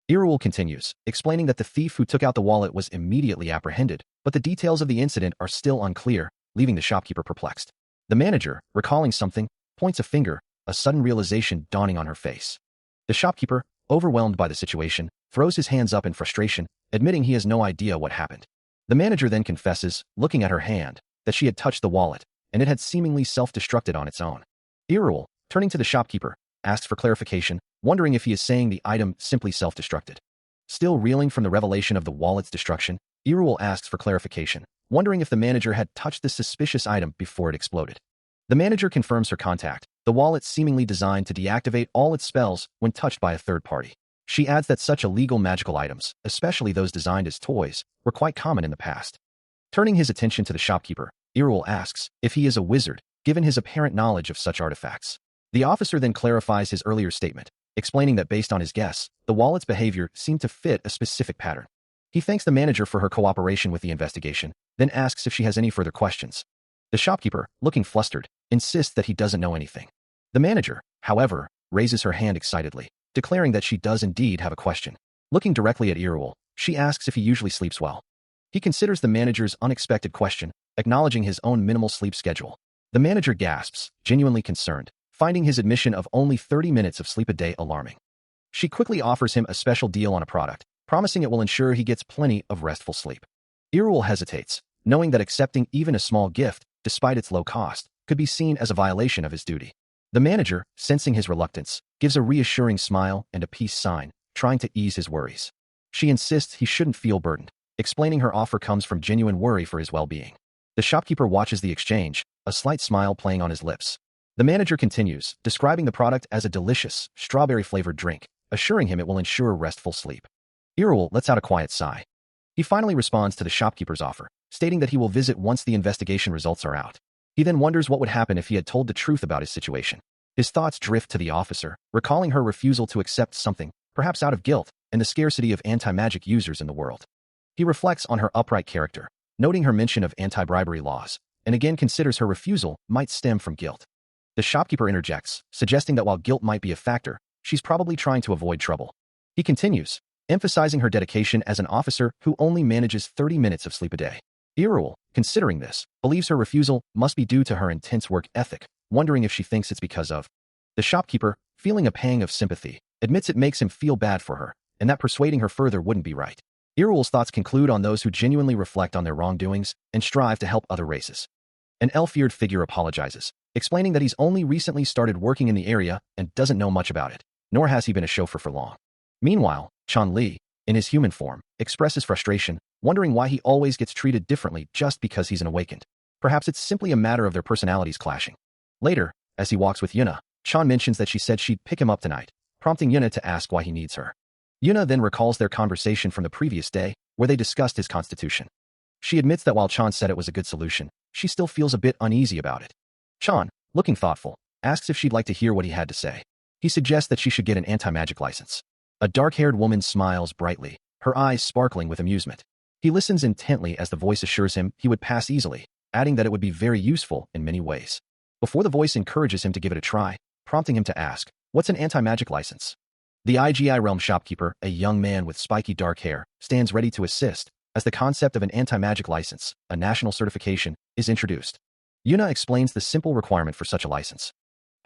Irul continues, explaining that the thief who took out the wallet was immediately apprehended, but the details of the incident are still unclear, leaving the shopkeeper perplexed. The manager, recalling something, points a finger, a sudden realization dawning on her face. The shopkeeper, overwhelmed by the situation, throws his hands up in frustration, admitting he has no idea what happened. The manager then confesses, looking at her hand, that she had touched the wallet, and it had seemingly self-destructed on its own. Irul, turning to the shopkeeper, asks for clarification, wondering if he is saying the item simply self-destructed. Still reeling from the revelation of the wallet's destruction, Irul asks for clarification, wondering if the manager had touched this suspicious item before it exploded. The manager confirms her contact, the wallet seemingly designed to deactivate all its spells when touched by a third party. She adds that such illegal magical items, especially those designed as toys, were quite common in the past. Turning his attention to the shopkeeper, Irul asks if he is a wizard, given his apparent knowledge of such artifacts. The officer then clarifies his earlier statement, explaining that based on his guess, the wallet's behavior seemed to fit a specific pattern. He thanks the manager for her cooperation with the investigation, then asks if she has any further questions. The shopkeeper, looking flustered, insists that he doesn't know anything. The manager, however, raises her hand excitedly, declaring that she does indeed have a question. Looking directly at Irul, she asks if he usually sleeps well. He considers the manager's unexpected question, acknowledging his own minimal sleep schedule. The manager gasps, genuinely concerned, finding his admission of only 30 minutes of sleep a day alarming. She quickly offers him a special deal on a product, promising it will ensure he gets plenty of restful sleep. Irul hesitates, knowing that accepting even a small gift, despite its low cost, could be seen as a violation of his duty. The manager, sensing his reluctance, gives a reassuring smile and a peace sign, trying to ease his worries. She insists he shouldn't feel burdened, explaining her offer comes from genuine worry for his well-being. The shopkeeper watches the exchange, a slight smile playing on his lips. The manager continues, describing the product as a delicious, strawberry-flavored drink, assuring him it will ensure restful sleep. Irul lets out a quiet sigh. He finally responds to the shopkeeper's offer, stating that he will visit once the investigation results are out. He then wonders what would happen if he had told the truth about his situation. His thoughts drift to the officer, recalling her refusal to accept something, perhaps out of guilt, and the scarcity of anti-magic users in the world. He reflects on her upright character, noting her mention of anti-bribery laws, and again considers her refusal might stem from guilt. The shopkeeper interjects, suggesting that while guilt might be a factor, she's probably trying to avoid trouble. He continues, emphasizing her dedication as an officer who only manages 30 minutes of sleep a day. Irul, considering this, believes her refusal must be due to her intense work ethic, wondering if she thinks it's because of. The shopkeeper, feeling a pang of sympathy, admits it makes him feel bad for her, and that persuading her further wouldn't be right. Irul's thoughts conclude on those who genuinely reflect on their wrongdoings and strive to help other races. An elf-eared figure apologizes, explaining that he's only recently started working in the area and doesn't know much about it, nor has he been a chauffeur for long. Meanwhile, Chan Li, in his human form, expresses frustration, wondering why he always gets treated differently just because he's an awakened. Perhaps it's simply a matter of their personalities clashing. Later, as he walks with Yuna, Chan mentions that she said she'd pick him up tonight, prompting Yuna to ask why he needs her. Yuna then recalls their conversation from the previous day, where they discussed his constitution. She admits that while Chan said it was a good solution, she still feels a bit uneasy about it. Chan, looking thoughtful, asks if she'd like to hear what he had to say. He suggests that she should get an anti-magic license. A dark-haired woman smiles brightly, her eyes sparkling with amusement. He listens intently as the voice assures him he would pass easily, adding that it would be very useful in many ways. Before the voice encourages him to give it a try, prompting him to ask, "What's an anti-magic license?" The IGI realm shopkeeper, a young man with spiky dark hair, stands ready to assist, as the concept of an anti-magic license, a national certification, is introduced. Yuna explains the simple requirement for such a license.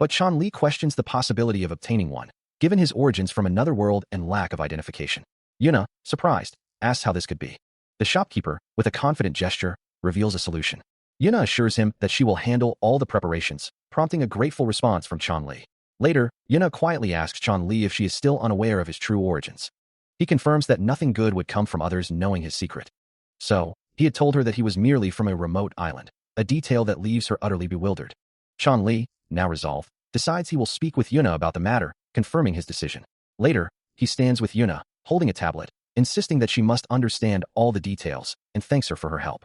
But Chan Li questions the possibility of obtaining one, given his origins from another world and lack of identification. Yuna, surprised, asks how this could be. The shopkeeper, with a confident gesture, reveals a solution. Yuna assures him that she will handle all the preparations, prompting a grateful response from Chan Li. Later, Yuna quietly asks Chan Li if she is still unaware of his true origins. He confirms that nothing good would come from others knowing his secret. So, he had told her that he was merely from a remote island, a detail that leaves her utterly bewildered. Chan Li, now resolved, decides he will speak with Yuna about the matter, confirming his decision. Later, he stands with Yuna, holding a tablet, insisting that she must understand all the details, and thanks her for her help.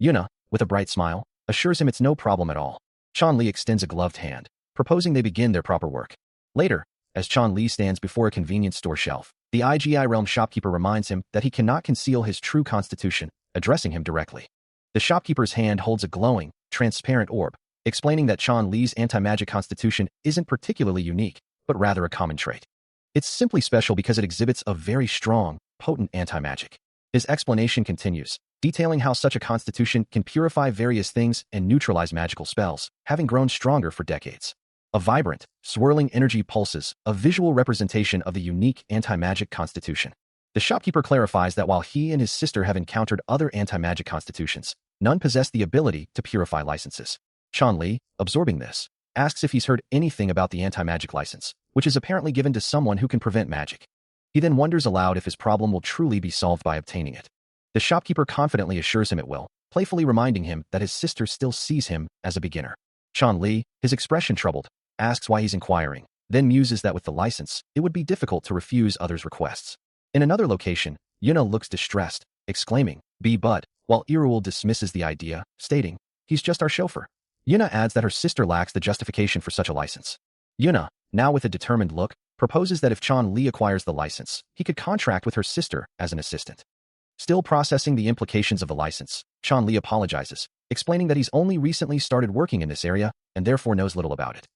Yuna, with a bright smile, assures him it's no problem at all. Chan Li extends a gloved hand, proposing they begin their proper work. Later, as Chan Li stands before a convenience store shelf, the IGI realm shopkeeper reminds him that he cannot conceal his true constitution, addressing him directly. The shopkeeper's hand holds a glowing, transparent orb, explaining that Chan Li's anti-magic constitution isn't particularly unique, but rather a common trait. It's simply special because it exhibits a very strong, potent anti-magic. His explanation continues, detailing how such a constitution can purify various things and neutralize magical spells, having grown stronger for decades. A vibrant, swirling energy pulses, a visual representation of the unique anti-magic constitution. The shopkeeper clarifies that while he and his sister have encountered other anti-magic constitutions, none possess the ability to purify licenses. Chan Li, absorbing this, asks if he's heard anything about the anti-magic license, which is apparently given to someone who can prevent magic. He then wonders aloud if his problem will truly be solved by obtaining it. The shopkeeper confidently assures him it will, playfully reminding him that his sister still sees him as a beginner. Chan Li, his expression troubled, asks why he's inquiring, then muses that with the license, it would be difficult to refuse others' requests. In another location, Yuna looks distressed, exclaiming, "Be Bud," while Irul dismisses the idea, stating, "He's just our chauffeur." Yuna adds that her sister lacks the justification for such a license. Yuna, now with a determined look, proposes that if Chan Li acquires the license, he could contract with her sister as an assistant. Still processing the implications of the license, Chan-li apologizes, explaining that he's only recently started working in this area and therefore knows little about it.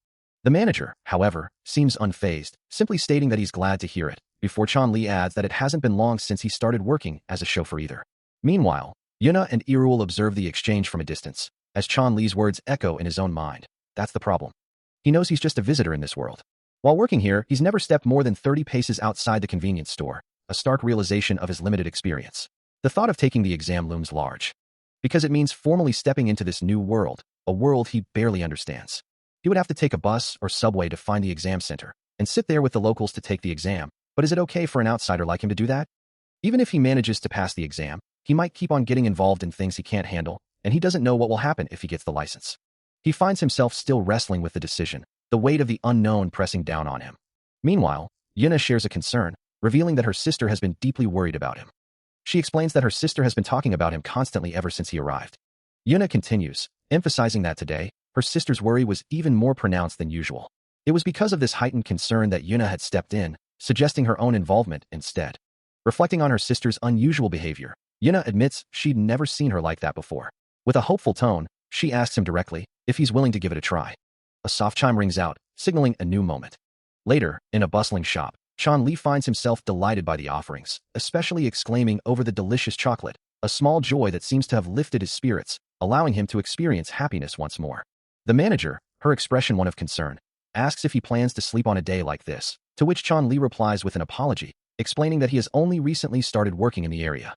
The manager, however, seems unfazed, simply stating that he's glad to hear it, before Chan-li adds that it hasn't been long since he started working as a chauffeur either. Meanwhile, Yuna and Irul observe the exchange from a distance, as Chan-li's words echo in his own mind. That's the problem. He knows he's just a visitor in this world. While working here, he's never stepped more than 30 paces outside the convenience store, a stark realization of his limited experience. The thought of taking the exam looms large, because it means formally stepping into this new world, a world he barely understands. He would have to take a bus or subway to find the exam center, and sit there with the locals to take the exam, but is it okay for an outsider like him to do that? Even if he manages to pass the exam, he might keep on getting involved in things he can't handle, and he doesn't know what will happen if he gets the license. He finds himself still wrestling with the decision, the weight of the unknown pressing down on him. Meanwhile, Yuna shares a concern, revealing that her sister has been deeply worried about him. She explains that her sister has been talking about him constantly ever since he arrived. Yuna continues, emphasizing that today, her sister's worry was even more pronounced than usual. It was because of this heightened concern that Yuna had stepped in, suggesting her own involvement instead. Reflecting on her sister's unusual behavior, Yuna admits she'd never seen her like that before. With a hopeful tone, she asks him directly if he's willing to give it a try. A soft chime rings out, signaling a new moment. Later, in a bustling shop, Chan-li finds himself delighted by the offerings, especially exclaiming over the delicious chocolate, a small joy that seems to have lifted his spirits, allowing him to experience happiness once more. The manager, her expression one of concern, asks if he plans to sleep on a day like this, to which Chan-li replies with an apology, explaining that he has only recently started working in the area.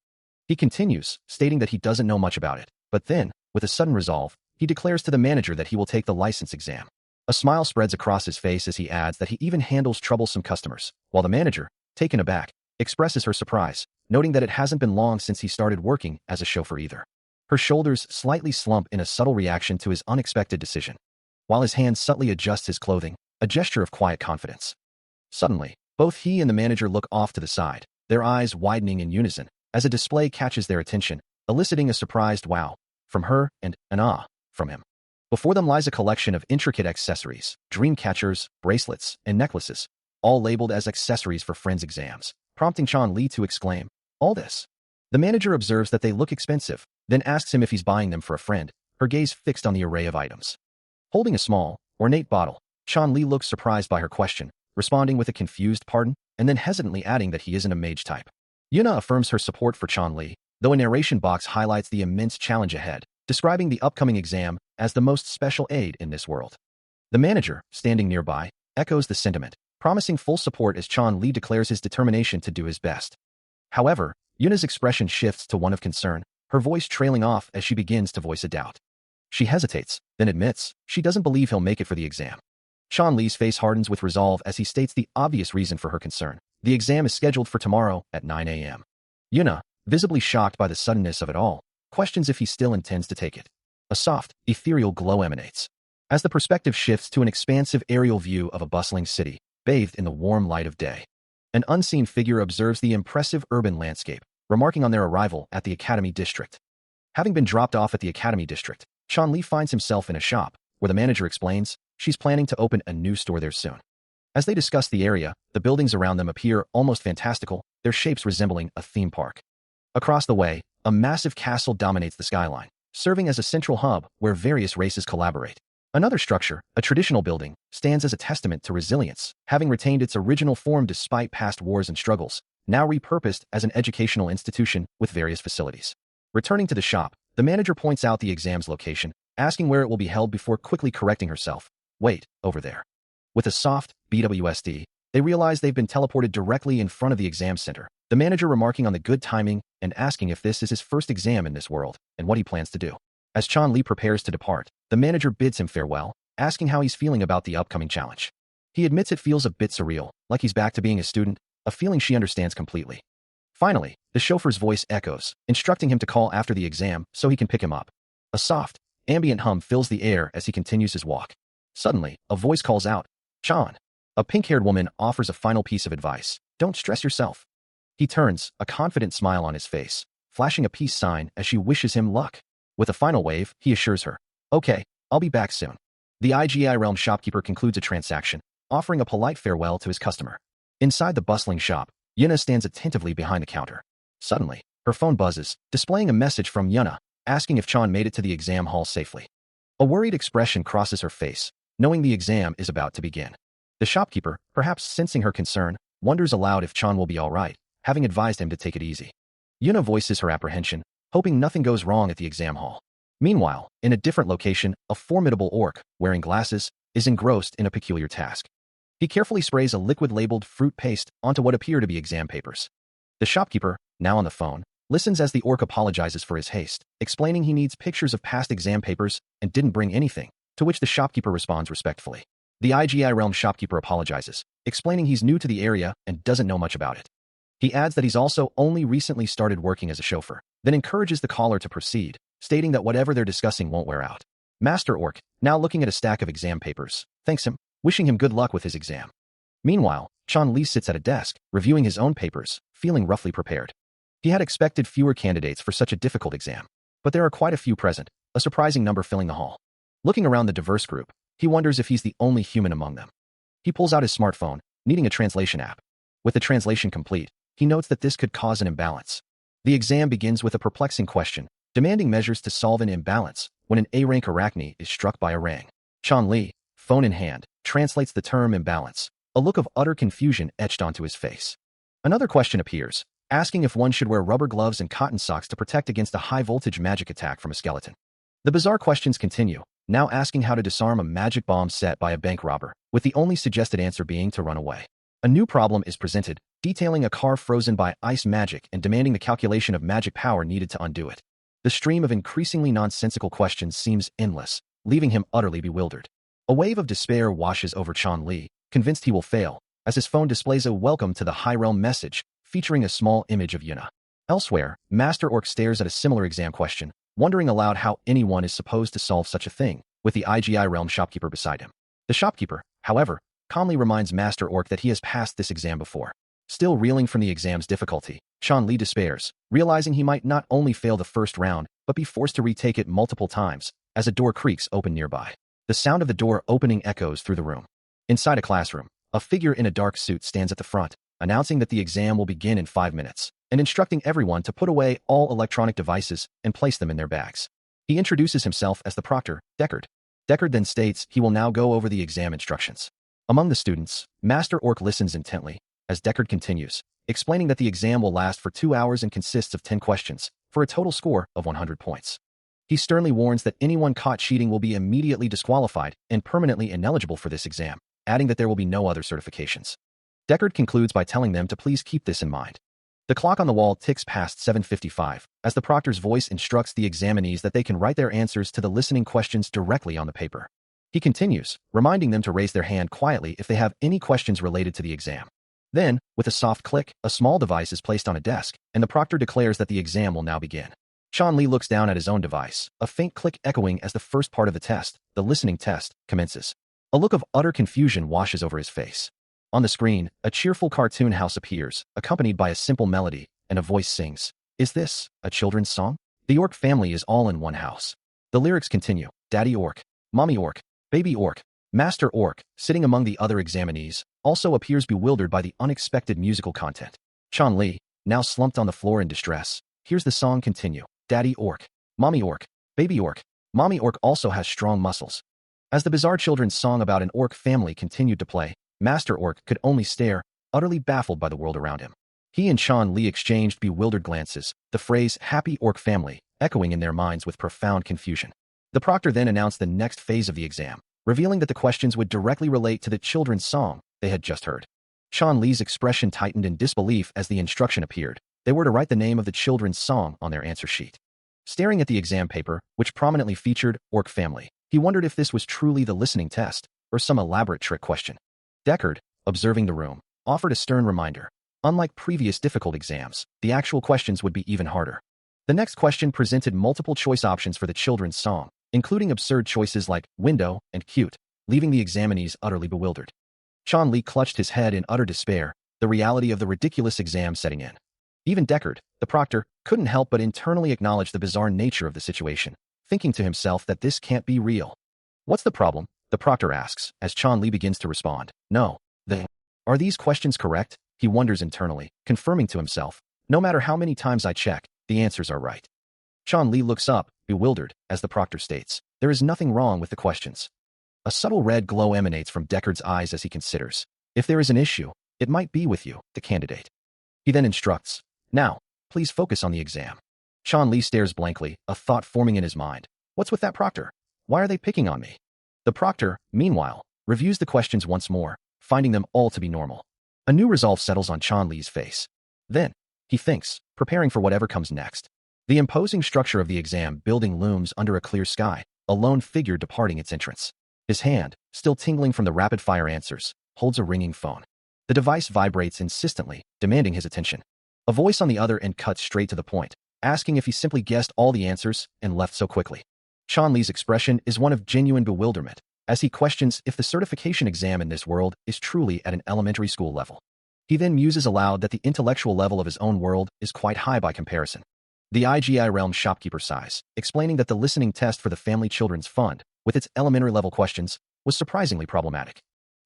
He continues, stating that he doesn't know much about it, but then, with a sudden resolve, he declares to the manager that he will take the license exam. A smile spreads across his face as he adds that he even handles troublesome customers, while the manager, taken aback, expresses her surprise, noting that it hasn't been long since he started working as a chauffeur either. Her shoulders slightly slump in a subtle reaction to his unexpected decision, while his hand subtly adjusts his clothing, a gesture of quiet confidence. Suddenly, both he and the manager look off to the side, their eyes widening in unison, as a display catches their attention, eliciting a surprised wow from her and an ah from him. Before them lies a collection of intricate accessories, dream catchers, bracelets, and necklaces, all labeled as accessories for friends' exams, prompting Chan-li to exclaim, "All this?" The manager observes that they look expensive, then asks him if he's buying them for a friend, her gaze fixed on the array of items. Holding a small, ornate bottle, Chan-li looks surprised by her question, responding with a confused pardon, and then hesitantly adding that he isn't a mage type. Yuna affirms her support for Chan-li, though a narration box highlights the immense challenge ahead, describing the upcoming exam as the most special aid in this world. The manager, standing nearby, echoes the sentiment, promising full support as Chan-li declares his determination to do his best. However, Yuna's expression shifts to one of concern, her voice trailing off as she begins to voice a doubt. She hesitates, then admits she doesn't believe he'll make it for the exam. Chan-li's face hardens with resolve as he states the obvious reason for her concern. The exam is scheduled for tomorrow at 9 a.m. Yuna, visibly shocked by the suddenness of it all, questions if he still intends to take it. A soft, ethereal glow emanates, as the perspective shifts to an expansive aerial view of a bustling city, bathed in the warm light of day. An unseen figure observes the impressive urban landscape, remarking on their arrival at the Academy District. Having been dropped off at the Academy District, Chan-li finds himself in a shop, where the manager explains she's planning to open a new store there soon. As they discuss the area, the buildings around them appear almost fantastical, their shapes resembling a theme park. Across the way, a massive castle dominates the skyline, serving as a central hub where various races collaborate. Another structure, a traditional building, stands as a testament to resilience, having retained its original form despite past wars and struggles, now repurposed as an educational institution with various facilities. Returning to the shop, the manager points out the exam's location, asking where it will be held before quickly correcting herself. "Wait, over there." With a soft BWSD, they realize they've been teleported directly in front of the exam center, the manager remarking on the good timing and asking if this is his first exam in this world and what he plans to do. As Chan-li prepares to depart, the manager bids him farewell, asking how he's feeling about the upcoming challenge. He admits it feels a bit surreal, like he's back to being a student, a feeling she understands completely. Finally, the chauffeur's voice echoes, instructing him to call after the exam so he can pick him up. A soft, ambient hum fills the air as he continues his walk. Suddenly, a voice calls out, "Chan." A pink-haired woman offers a final piece of advice. "Don't stress yourself." He turns, a confident smile on his face, flashing a peace sign as she wishes him luck. With a final wave, he assures her, "Okay, I'll be back soon." The IGI Realm shopkeeper concludes a transaction, offering a polite farewell to his customer. Inside the bustling shop, Yuna stands attentively behind the counter. Suddenly, Her phone buzzes, displaying a message from Yuna, asking if Chan made it to the exam hall safely. A worried expression crosses her face, knowing the exam is about to begin. The shopkeeper, perhaps sensing her concern, wonders aloud if Chan will be all right, having advised him to take it easy. Yuna voices her apprehension, hoping nothing goes wrong at the exam hall. Meanwhile, in a different location, a formidable orc, wearing glasses, is engrossed in a peculiar task. He carefully sprays a liquid labeled fruit paste onto what appear to be exam papers. The shopkeeper, now on the phone, listens as the orc apologizes for his haste, explaining he needs pictures of past exam papers and didn't bring anything, to which the shopkeeper responds respectfully. The IGI realm shopkeeper apologizes, explaining he's new to the area and doesn't know much about it. He adds that he's also only recently started working as a chauffeur, then encourages the caller to proceed, stating that whatever they're discussing won't wear out. Master Orc, now looking at a stack of exam papers, thanks him, wishing him good luck with his exam. Meanwhile, Chan Li sits at a desk, reviewing his own papers, feeling roughly prepared. He had expected fewer candidates for such a difficult exam, but there are quite a few present, a surprising number filling the hall. Looking around the diverse group, he wonders if he's the only human among them. He pulls out his smartphone, needing a translation app. With the translation complete, he notes that this could cause an imbalance. The exam begins with a perplexing question, demanding measures to solve an imbalance when an A-rank arachne is struck by a rang. Chan Li, phone in hand, translates the term imbalance, a look of utter confusion etched onto his face. Another question appears, asking if one should wear rubber gloves and cotton socks to protect against a high-voltage magic attack from a skeleton. The bizarre questions continue, now asking how to disarm a magic bomb set by a bank robber, with the only suggested answer being to run away. A new problem is presented, detailing a car frozen by ice magic and demanding the calculation of magic power needed to undo it. The stream of increasingly nonsensical questions seems endless, leaving him utterly bewildered. A wave of despair washes over Chan Li, convinced he will fail, as his phone displays a welcome to the High Realm message, featuring a small image of Yuna. Elsewhere, Master Orc stares at a similar exam question, wondering aloud how anyone is supposed to solve such a thing, with the IGI Realm shopkeeper beside him. The shopkeeper, however, calmly reminds Master Orc that he has passed this exam before. Still reeling from the exam's difficulty, Chan Li despairs, realizing he might not only fail the first round, but be forced to retake it multiple times, as a door creaks open nearby. The sound of the door opening echoes through the room. Inside a classroom, a figure in a dark suit stands at the front, announcing that the exam will begin in 5 minutes, and instructing everyone to put away all electronic devices and place them in their bags. He introduces himself as the proctor, Deckard. Deckard then states he will now go over the exam instructions. Among the students, Master Orc listens intently, as Deckard continues, explaining that the exam will last for 2 hours and consists of 10 questions, for a total score of 100 points. He sternly warns that anyone caught cheating will be immediately disqualified and permanently ineligible for this exam, adding that there will be no other certifications. Deckard concludes by telling them to please keep this in mind. The clock on the wall ticks past 7:55, as the proctor's voice instructs the examinees that they can write their answers to the listening questions directly on the paper. He continues, reminding them to raise their hand quietly if they have any questions related to the exam. Then, with a soft click, a small device is placed on a desk, and the proctor declares that the exam will now begin. Chan Li looks down at his own device, a faint click echoing as the first part of the test, the listening test, commences. A look of utter confusion washes over his face. On the screen, a cheerful cartoon house appears, accompanied by a simple melody, and a voice sings. Is this a children's song? The Orc family is all in one house. The lyrics continue. Daddy Orc, Mommy Orc, Baby Orc, Master Orc, sitting among the other examinees, also appears bewildered by the unexpected musical content. Chan Li, now slumped on the floor in distress, hears the song continue. Daddy Orc, Mommy Orc, Baby Orc, Mommy Orc also has strong muscles. As the bizarre children's song about an orc family continued to play, Master Orc could only stare, utterly baffled by the world around him. He and Chan Li exchanged bewildered glances, the phrase happy orc family echoing in their minds with profound confusion. The proctor then announced the next phase of the exam, revealing that the questions would directly relate to the children's song they had just heard. Chan Li's expression tightened in disbelief as the instruction appeared. They were to write the name of the children's song on their answer sheet. Staring at the exam paper, which prominently featured Orc family, he wondered if this was truly the listening test, or some elaborate trick question. Deckard, observing the room, offered a stern reminder. Unlike previous difficult exams, the actual questions would be even harder. The next question presented multiple choice options for the children's song, including absurd choices like window and cute, leaving the examinees utterly bewildered. Chan Li clutched his head in utter despair, the reality of the ridiculous exam setting in. Even Deckard, the proctor, couldn't help but internally acknowledge the bizarre nature of the situation, thinking to himself that this can't be real. What's the problem? The proctor asks, as Chan Li begins to respond. No. Are these questions correct? He wonders internally, confirming to himself. No matter how many times I check, the answers are right. Chan Li looks up, bewildered, as the proctor states, there is nothing wrong with the questions. A subtle red glow emanates from Deckard's eyes as he considers, if there is an issue, it might be with you, the candidate. He then instructs, now, please focus on the exam. Chan Li stares blankly, a thought forming in his mind. What's with that proctor? Why are they picking on me? The proctor, meanwhile, reviews the questions once more, finding them all to be normal. A new resolve settles on Chan Li's face. Then, he thinks, preparing for whatever comes next. The imposing structure of the exam building looms under a clear sky, a lone figure departing its entrance. His hand, still tingling from the rapid-fire answers, holds a ringing phone. The device vibrates insistently, demanding his attention. A voice on the other end cuts straight to the point, asking if he simply guessed all the answers and left so quickly. Chan Li's expression is one of genuine bewilderment, as he questions if the certification exam in this world is truly at an elementary school level. He then muses aloud that the intellectual level of his own world is quite high by comparison. The IGI realm shopkeeper sighs, explaining that the listening test for the Family Children's Fund, with its elementary-level questions, was surprisingly problematic.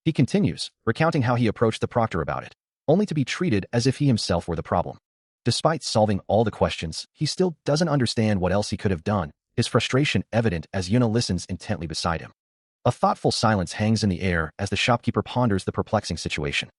He continues, recounting how he approached the proctor about it, only to be treated as if he himself were the problem. Despite solving all the questions, he still doesn't understand what else he could have done, his frustration evident as Yuna listens intently beside him. A thoughtful silence hangs in the air as the shopkeeper ponders the perplexing situation.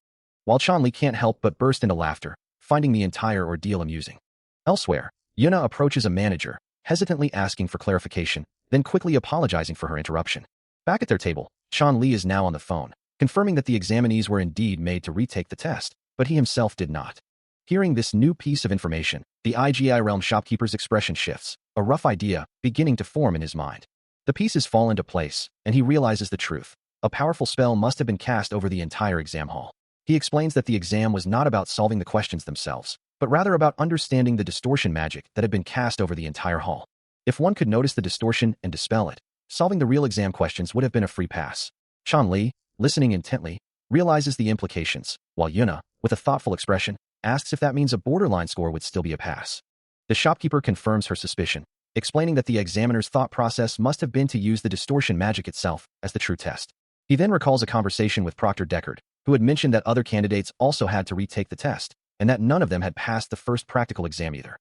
While Chan Li can't help but burst into laughter, finding the entire ordeal amusing. Elsewhere, Yuna approaches a manager, hesitantly asking for clarification, then quickly apologizing for her interruption. Back at their table, Chan Li is now on the phone, confirming that the examinees were indeed made to retake the test, but he himself did not. Hearing this new piece of information, the IGI realm shopkeeper's expression shifts, a rough idea beginning to form in his mind. The pieces fall into place, and he realizes the truth. A powerful spell must have been cast over the entire exam hall. He explains that the exam was not about solving the questions themselves, but rather about understanding the distortion magic that had been cast over the entire hall. If one could notice the distortion and dispel it, solving the real exam questions would have been a free pass. Chan Li, listening intently, realizes the implications, while Yuna, with a thoughtful expression, asks if that means a borderline score would still be a pass. The shopkeeper confirms her suspicion, explaining that the examiner's thought process must have been to use the distortion magic itself as the true test. He then recalls a conversation with Proctor Deckard, who had mentioned that other candidates also had to retake the test, and that none of them had passed the first practical exam either.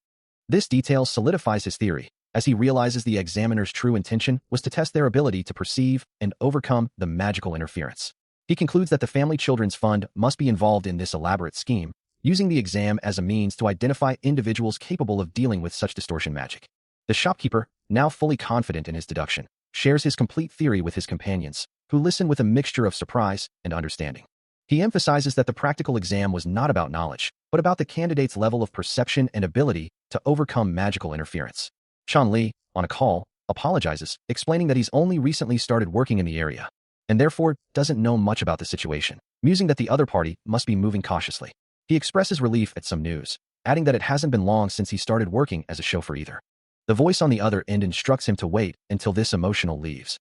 This detail solidifies his theory, as he realizes the examiner's true intention was to test their ability to perceive and overcome the magical interference. He concludes that the Family Children's Fund must be involved in this elaborate scheme, using the exam as a means to identify individuals capable of dealing with such distortion magic. The shopkeeper, now fully confident in his deduction, shares his complete theory with his companions, who listen with a mixture of surprise and understanding. He emphasizes that the practical exam was not about knowledge, but about the candidate's level of perception and ability to overcome magical interference. Chan Li, on a call, apologizes, explaining that he's only recently started working in the area, and therefore doesn't know much about the situation, musing that the other party must be moving cautiously. He expresses relief at some news, adding that it hasn't been long since he started working as a chauffeur either. The voice on the other end instructs him to wait until this emotional leaves,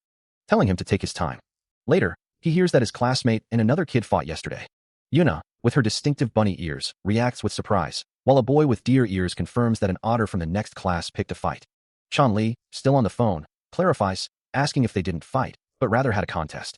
telling him to take his time. Later, he hears that his classmate and another kid fought yesterday. Yuna, with her distinctive bunny ears, reacts with surprise, while a boy with deer ears confirms that an otter from the next class picked a fight. Chan Li, still on the phone, clarifies, asking if they didn't fight, but rather had a contest.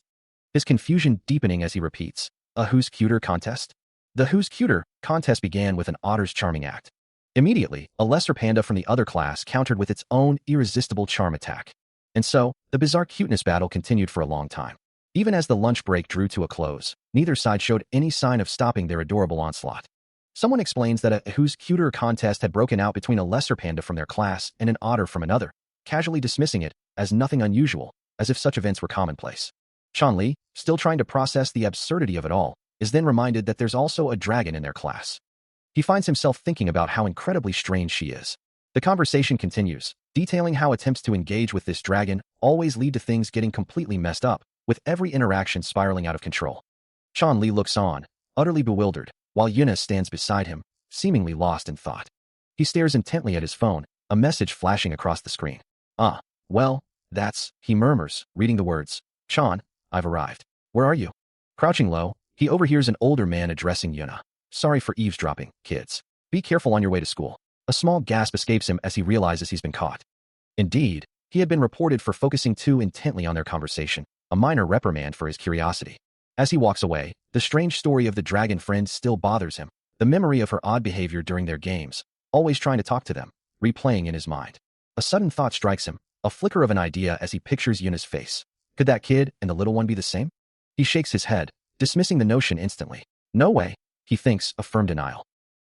His confusion deepening as he repeats, a who's cuter contest? The Who's Cuter contest began with an otter's charming act. Immediately, a lesser panda from the other class countered with its own irresistible charm attack. And so, the bizarre cuteness battle continued for a long time. Even as the lunch break drew to a close, neither side showed any sign of stopping their adorable onslaught. Someone explains that a Who's Cuter contest had broken out between a lesser panda from their class and an otter from another, casually dismissing it as nothing unusual, as if such events were commonplace. Chan Li, still trying to process the absurdity of it all, is then reminded that there's also a dragon in their class. He finds himself thinking about how incredibly strange she is. The conversation continues, detailing how attempts to engage with this dragon always lead to things getting completely messed up, with every interaction spiraling out of control. Chan Li looks on, utterly bewildered, while Yuna stands beside him, seemingly lost in thought. He stares intently at his phone, a message flashing across the screen. Well, that's, he murmurs, reading the words. Chan, I've arrived. Where are you? Crouching low, he overhears an older man addressing Yuna. Sorry for eavesdropping, kids. Be careful on your way to school. A small gasp escapes him as he realizes he's been caught. Indeed, he had been reported for focusing too intently on their conversation, a minor reprimand for his curiosity. As he walks away, the strange story of the dragon friend still bothers him. The memory of her odd behavior during their games, always trying to talk to them, replaying in his mind. A sudden thought strikes him, a flicker of an idea as he pictures Yuna's face. Could that kid and the little one be the same? He shakes his head, dismissing the notion instantly. No way, he thinks, a firm denial.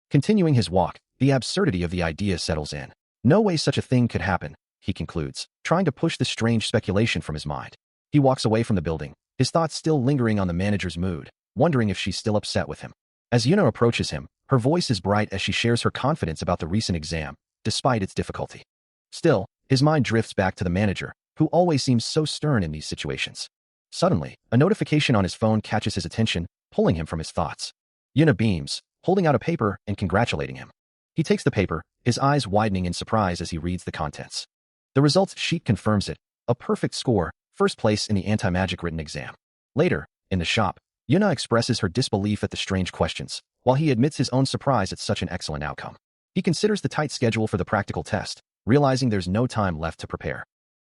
Continuing his walk, the absurdity of the idea settles in. No way such a thing could happen, he concludes, trying to push the strange speculation from his mind. He walks away from the building, his thoughts still lingering on the manager's mood, wondering if she's still upset with him. As Yuna approaches him, her voice is bright as she shares her confidence about the recent exam, despite its difficulty. Still, his mind drifts back to the manager, who always seems so stern in these situations. Suddenly, a notification on his phone catches his attention, pulling him from his thoughts. Yuna beams, holding out a paper and congratulating him. He takes the paper, his eyes widening in surprise as he reads the contents. The results sheet confirms it, a perfect score, first place in the anti-magic written exam. Later, in the shop, Yuna expresses her disbelief at the strange questions, while he admits his own surprise at such an excellent outcome. He considers the tight schedule for the practical test, realizing there's no time left to prepare.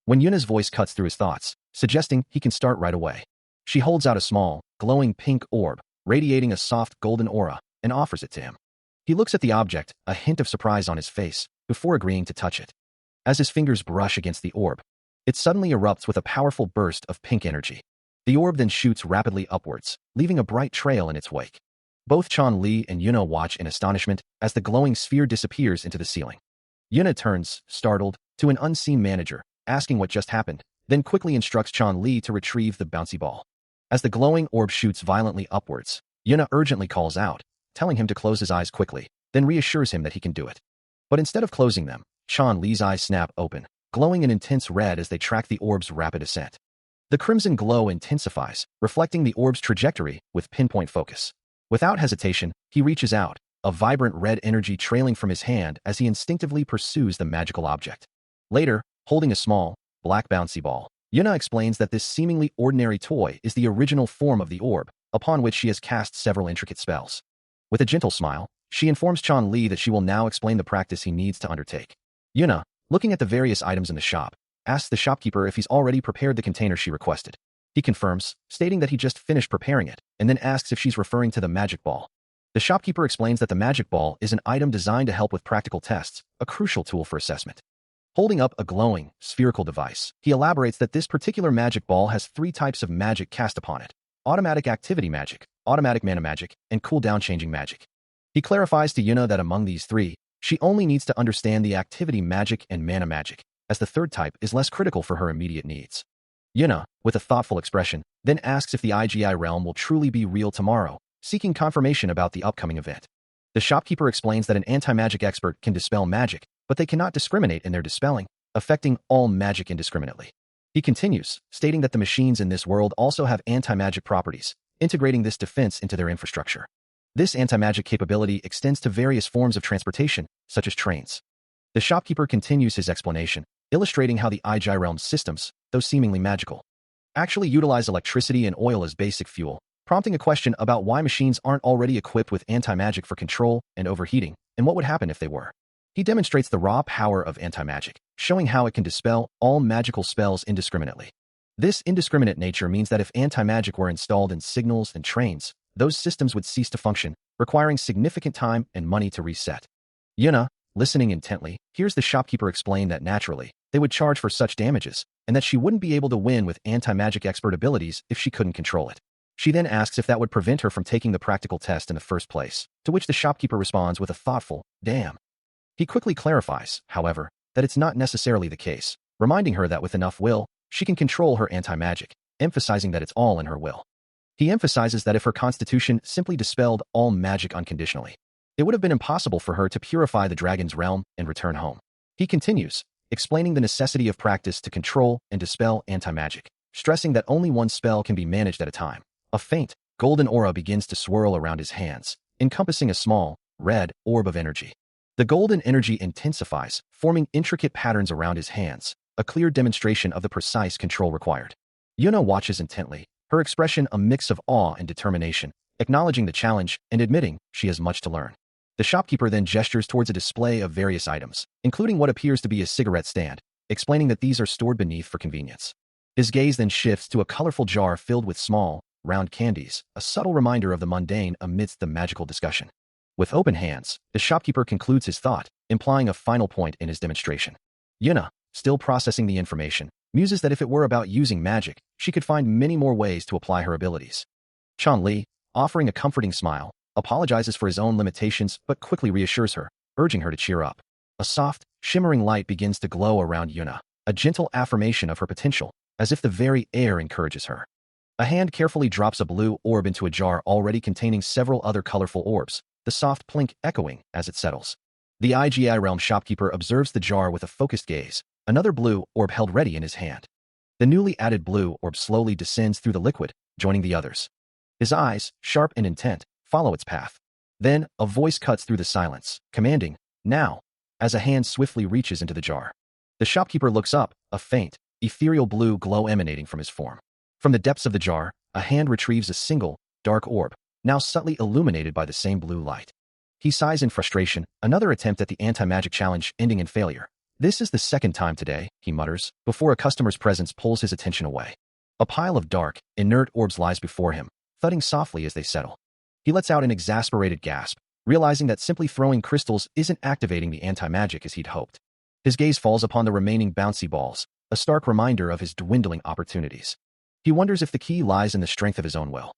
When Yuna's voice cuts through his thoughts, suggesting he can start right away. She holds out a small, glowing pink orb, radiating a soft golden aura, and offers it to him. He looks at the object, a hint of surprise on his face, before agreeing to touch it. As his fingers brush against the orb, it suddenly erupts with a powerful burst of pink energy. The orb then shoots rapidly upwards, leaving a bright trail in its wake. Both Chan Li and Yuna watch in astonishment as the glowing sphere disappears into the ceiling. Yuna turns, startled, to an unseen manager, asking what just happened, then quickly instructs Chan Li to retrieve the bouncy ball. As the glowing orb shoots violently upwards, Yuna urgently calls out, telling him to close his eyes quickly, then reassures him that he can do it. But instead of closing them, Chan Li's eyes snap open, glowing an intense red as they track the orb's rapid ascent. The crimson glow intensifies, reflecting the orb's trajectory with pinpoint focus. Without hesitation, he reaches out, a vibrant red energy trailing from his hand as he instinctively pursues the magical object. Later, holding a small, black bouncy ball, Yuna explains that this seemingly ordinary toy is the original form of the orb, upon which she has cast several intricate spells. With a gentle smile, she informs Chan Li that she will now explain the practice he needs to undertake. Yuna, looking at the various items in the shop, asks the shopkeeper if he's already prepared the container she requested. He confirms, stating that he just finished preparing it, and then asks if she's referring to the magic ball. The shopkeeper explains that the magic ball is an item designed to help with practical tests, a crucial tool for assessment. Holding up a glowing, spherical device, he elaborates that this particular magic ball has 3 types of magic cast upon it: automatic activity magic, automatic mana magic, and cooldown changing magic. He clarifies to Yuna that among these 3, she only needs to understand the activity magic and mana magic, as the 3rd type is less critical for her immediate needs. Yuna, with a thoughtful expression, then asks if the IGI realm will truly be real tomorrow, seeking confirmation about the upcoming event. The shopkeeper explains that an anti-magic expert can dispel magic, but they cannot discriminate in their dispelling, affecting all magic indiscriminately. He continues, stating that the machines in this world also have anti-magic properties, integrating this defense into their infrastructure. This anti-magic capability extends to various forms of transportation, such as trains. The shopkeeper continues his explanation, illustrating how the IGI realm's systems, though seemingly magical, actually utilize electricity and oil as basic fuel, prompting a question about why machines aren't already equipped with anti-magic for control and overheating, and what would happen if they were. He demonstrates the raw power of anti-magic, showing how it can dispel all magical spells indiscriminately. This indiscriminate nature means that if anti-magic were installed in signals and trains, those systems would cease to function, requiring significant time and money to reset. Yuna, listening intently, hears the shopkeeper explain that naturally, they would charge for such damages, and that she wouldn't be able to win with anti-magic expert abilities if she couldn't control it. She then asks if that would prevent her from taking the practical test in the first place, to which the shopkeeper responds with a thoughtful, "Damn." He quickly clarifies, however, that it's not necessarily the case, reminding her that with enough will, she can control her anti-magic, emphasizing that it's all in her will. He emphasizes that if her constitution simply dispelled all magic unconditionally, it would have been impossible for her to purify the dragon's realm and return home. He continues, explaining the necessity of practice to control and dispel anti-magic, stressing that only one spell can be managed at a time. A faint, golden aura begins to swirl around his hands, encompassing a small, red orb of energy. The golden energy intensifies, forming intricate patterns around his hands, a clear demonstration of the precise control required. Yuna watches intently, her expression a mix of awe and determination, acknowledging the challenge and admitting she has much to learn. The shopkeeper then gestures towards a display of various items, including what appears to be a cigarette stand, explaining that these are stored beneath for convenience. His gaze then shifts to a colorful jar filled with small, round candies, a subtle reminder of the mundane amidst the magical discussion. With open hands, the shopkeeper concludes his thought, implying a final point in his demonstration. Yuna, still processing the information, muses that if it were about using magic, she could find many more ways to apply her abilities. Li, offering a comforting smile, apologizes for his own limitations but quickly reassures her, urging her to cheer up. A soft, shimmering light begins to glow around Yuna, a gentle affirmation of her potential, as if the very air encourages her. A hand carefully drops a blue orb into a jar already containing several other colorful orbs, the soft plink echoing as it settles. The IGI realm shopkeeper observes the jar with a focused gaze, another blue orb held ready in his hand. The newly added blue orb slowly descends through the liquid, joining the others. His eyes, sharp and intent, follow its path. Then, a voice cuts through the silence, commanding, "Now," as a hand swiftly reaches into the jar. The shopkeeper looks up, a faint, ethereal blue glow emanating from his form. From the depths of the jar, a hand retrieves a single, dark orb, now subtly illuminated by the same blue light. He sighs in frustration, another attempt at the anti-magic challenge ending in failure. "This is the second time today," he mutters, before a customer's presence pulls his attention away. A pile of dark, inert orbs lies before him, thudding softly as they settle. He lets out an exasperated gasp, realizing that simply throwing crystals isn't activating the anti-magic as he'd hoped. His gaze falls upon the remaining bouncy balls, a stark reminder of his dwindling opportunities. He wonders if the key lies in the strength of his own will.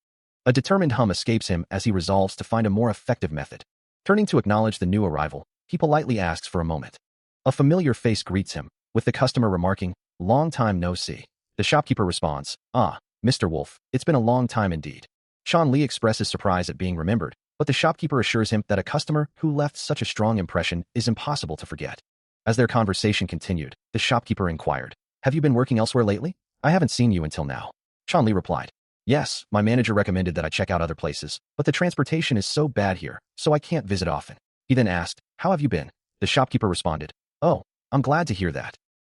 A determined hum escapes him as he resolves to find a more effective method. Turning to acknowledge the new arrival, he politely asks for a moment. A familiar face greets him, with the customer remarking, "Long time no see." The shopkeeper responds, "Ah, Mr. Wolf, it's been a long time indeed." Li expresses surprise at being remembered, but the shopkeeper assures him that a customer who left such a strong impression is impossible to forget. As their conversation continued, the shopkeeper inquired, "Have you been working elsewhere lately? I haven't seen you until now." Li replied, "Yes, my manager recommended that I check out other places, but the transportation is so bad here, so I can't visit often." He then asked, "How have you been?" The shopkeeper responded, "Oh, I'm glad to hear that."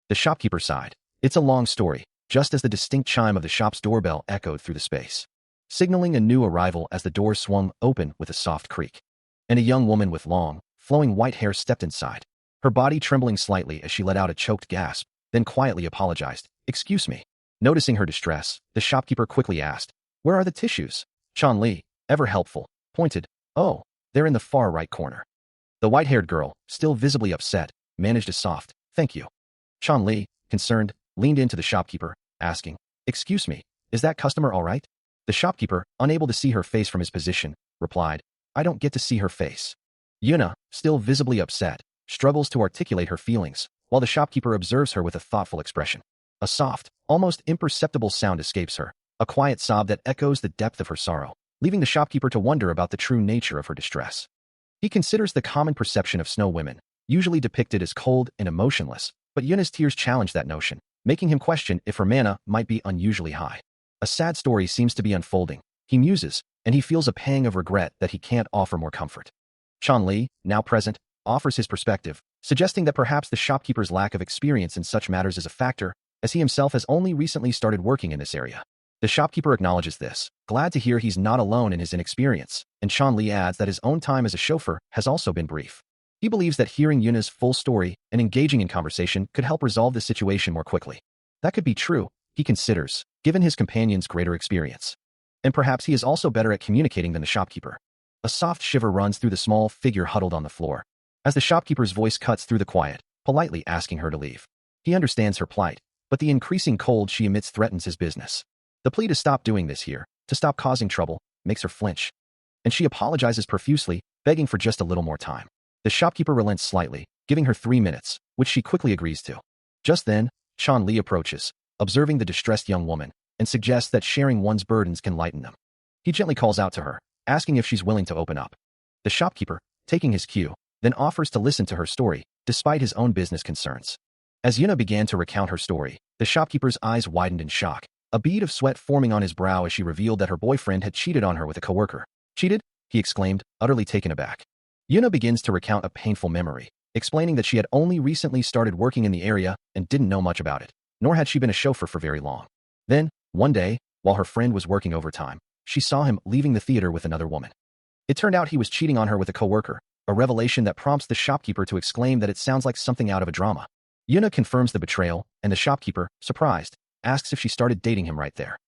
The shopkeeper sighed. "It's a long story," just as the distinct chime of the shop's doorbell echoed through the space, signaling a new arrival as the door swung open with a soft creak. And a young woman with long, flowing white hair stepped inside, her body trembling slightly as she let out a choked gasp, then quietly apologized, "Excuse me." Noticing her distress, the shopkeeper quickly asked, "Where are the tissues?" Li, ever helpful, pointed, "Oh, they're in the far right corner." The white-haired girl, still visibly upset, managed a soft, "Thank you." Li, concerned, leaned into the shopkeeper, asking, "Excuse me, is that customer all right?" The shopkeeper, unable to see her face from his position, replied, "I don't get to see her face." Yuna, still visibly upset, struggles to articulate her feelings, while the shopkeeper observes her with a thoughtful expression. A soft, almost imperceptible sound escapes her, a quiet sob that echoes the depth of her sorrow, leaving the shopkeeper to wonder about the true nature of her distress. He considers the common perception of snow women, usually depicted as cold and emotionless, but Yuna's tears challenge that notion, making him question if her mana might be unusually high. A sad story seems to be unfolding, he muses, and he feels a pang of regret that he can't offer more comfort. Li, now present, offers his perspective, suggesting that perhaps the shopkeeper's lack of experience in such matters is a factor, as he himself has only recently started working in this area. The shopkeeper acknowledges this, glad to hear he's not alone in his inexperience, and Li adds that his own time as a chauffeur has also been brief. He believes that hearing Yuna's full story and engaging in conversation could help resolve the situation more quickly. That could be true, he considers, given his companion's greater experience. And perhaps he is also better at communicating than the shopkeeper. A soft shiver runs through the small figure huddled on the floor, as the shopkeeper's voice cuts through the quiet, politely asking her to leave. He understands her plight, but the increasing cold she emits threatens his business. The plea to stop doing this here, to stop causing trouble, makes her flinch. And she apologizes profusely, begging for just a little more time. The shopkeeper relents slightly, giving her 3 minutes, which she quickly agrees to. Just then, Li approaches, observing the distressed young woman, and suggests that sharing one's burdens can lighten them. He gently calls out to her, asking if she's willing to open up. The shopkeeper, taking his cue, then offers to listen to her story, despite his own business concerns. As Yuna began to recount her story, the shopkeeper's eyes widened in shock, a bead of sweat forming on his brow as she revealed that her boyfriend had cheated on her with a coworker. "Cheated?" he exclaimed, utterly taken aback. Yuna begins to recount a painful memory, explaining that she had only recently started working in the area and didn't know much about it, nor had she been a chauffeur for very long. Then, one day, while her friend was working overtime, she saw him leaving the theater with another woman. It turned out he was cheating on her with a coworker, a revelation that prompts the shopkeeper to exclaim that it sounds like something out of a drama. Yuna confirms the betrayal, and the shopkeeper, surprised, asks if she started dating him right there.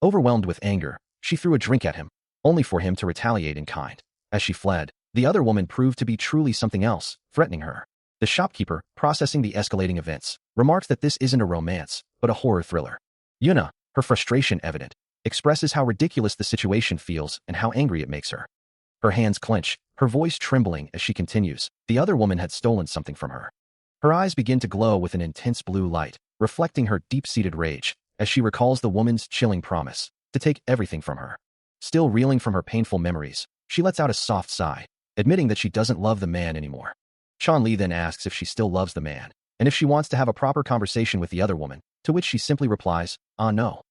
Overwhelmed with anger, she threw a drink at him, only for him to retaliate in kind. As she fled, the other woman proved to be truly something else, threatening her. The shopkeeper, processing the escalating events, remarks that this isn't a romance, but a horror thriller. Yuna, her frustration evident, expresses how ridiculous the situation feels and how angry it makes her. Her hands clench, her voice trembling as she continues. The other woman had stolen something from her. Her eyes begin to glow with an intense blue light, reflecting her deep-seated rage, as she recalls the woman's chilling promise to take everything from her. Still reeling from her painful memories, she lets out a soft sigh, admitting that she doesn't love the man anymore. Chun-Li then asks if she still loves the man, and if she wants to have a proper conversation with the other woman, to which she simply replies, no.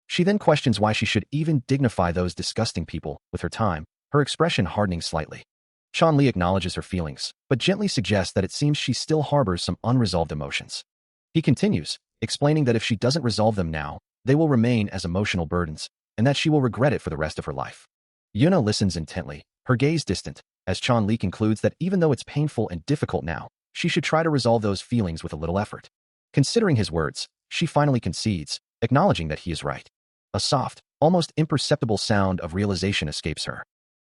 She then questions why she should even dignify those disgusting people with her time, her expression hardening slightly. Chun-Li acknowledges her feelings, but gently suggests that it seems she still harbors some unresolved emotions. He continues, explaining that if she doesn't resolve them now, they will remain as emotional burdens, and that she will regret it for the rest of her life. Yuna listens intently, her gaze distant, as Chun-Li concludes that even though it's painful and difficult now, she should try to resolve those feelings with a little effort. Considering his words, she finally concedes, acknowledging that he is right. A soft, almost imperceptible sound of realization escapes her.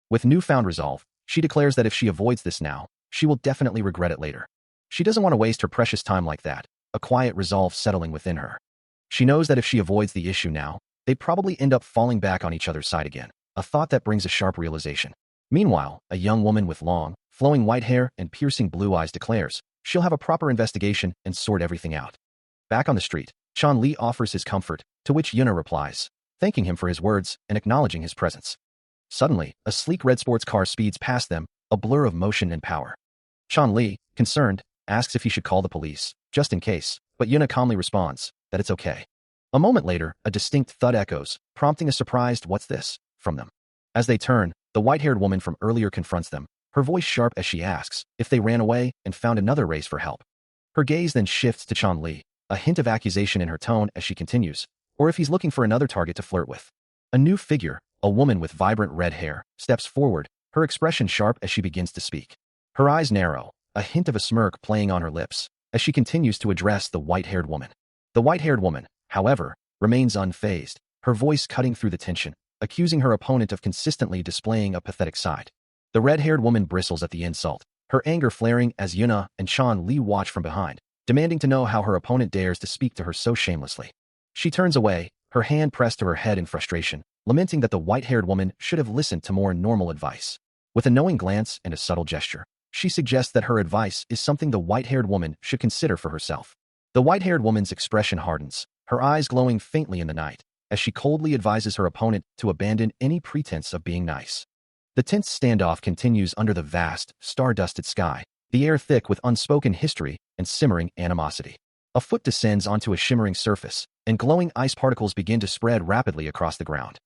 With newfound resolve, she declares that if she avoids this now, she will definitely regret it later. She doesn't want to waste her precious time like that, a quiet resolve settling within her. She knows that if she avoids the issue now, they'd probably end up falling back on each other's side again, a thought that brings a sharp realization. Meanwhile, a young woman with long, flowing white hair and piercing blue eyes declares she'll have a proper investigation and sort everything out. Back on the street, Chun-Li offers his comfort, to which Yuna replies, thanking him for his words and acknowledging his presence. Suddenly, a sleek red sports car speeds past them, a blur of motion and power. Chun-Li, concerned, asks if he should call the police, just in case, but Yuna calmly responds that it's okay. A moment later, a distinct thud echoes, prompting a surprised "what's this?" from them. As they turn, the white-haired woman from earlier confronts them, her voice sharp as she asks if they ran away and found another race for help. Her gaze then shifts to Chun-Li, a hint of accusation in her tone as she continues, or if he's looking for another target to flirt with. A new figure, a woman with vibrant red hair, steps forward, her expression sharp as she begins to speak. Her eyes narrow, a hint of a smirk playing on her lips, as she continues to address the white-haired woman. The white-haired woman, however, remains unfazed, her voice cutting through the tension, accusing her opponent of consistently displaying a pathetic side. The red-haired woman bristles at the insult, her anger flaring as Yuna and Chun-Li watch from behind, demanding to know how her opponent dares to speak to her so shamelessly. She turns away, her hand pressed to her head in frustration, lamenting that the white-haired woman should have listened to more normal advice. With a knowing glance and a subtle gesture, she suggests that her advice is something the white-haired woman should consider for herself. The white-haired woman's expression hardens, her eyes glowing faintly in the night, as she coldly advises her opponent to abandon any pretense of being nice. The tense standoff continues under the vast, star-dusted sky, the air thick with unspoken history and simmering animosity. A foot descends onto a shimmering surface, and glowing ice particles begin to spread rapidly across the ground.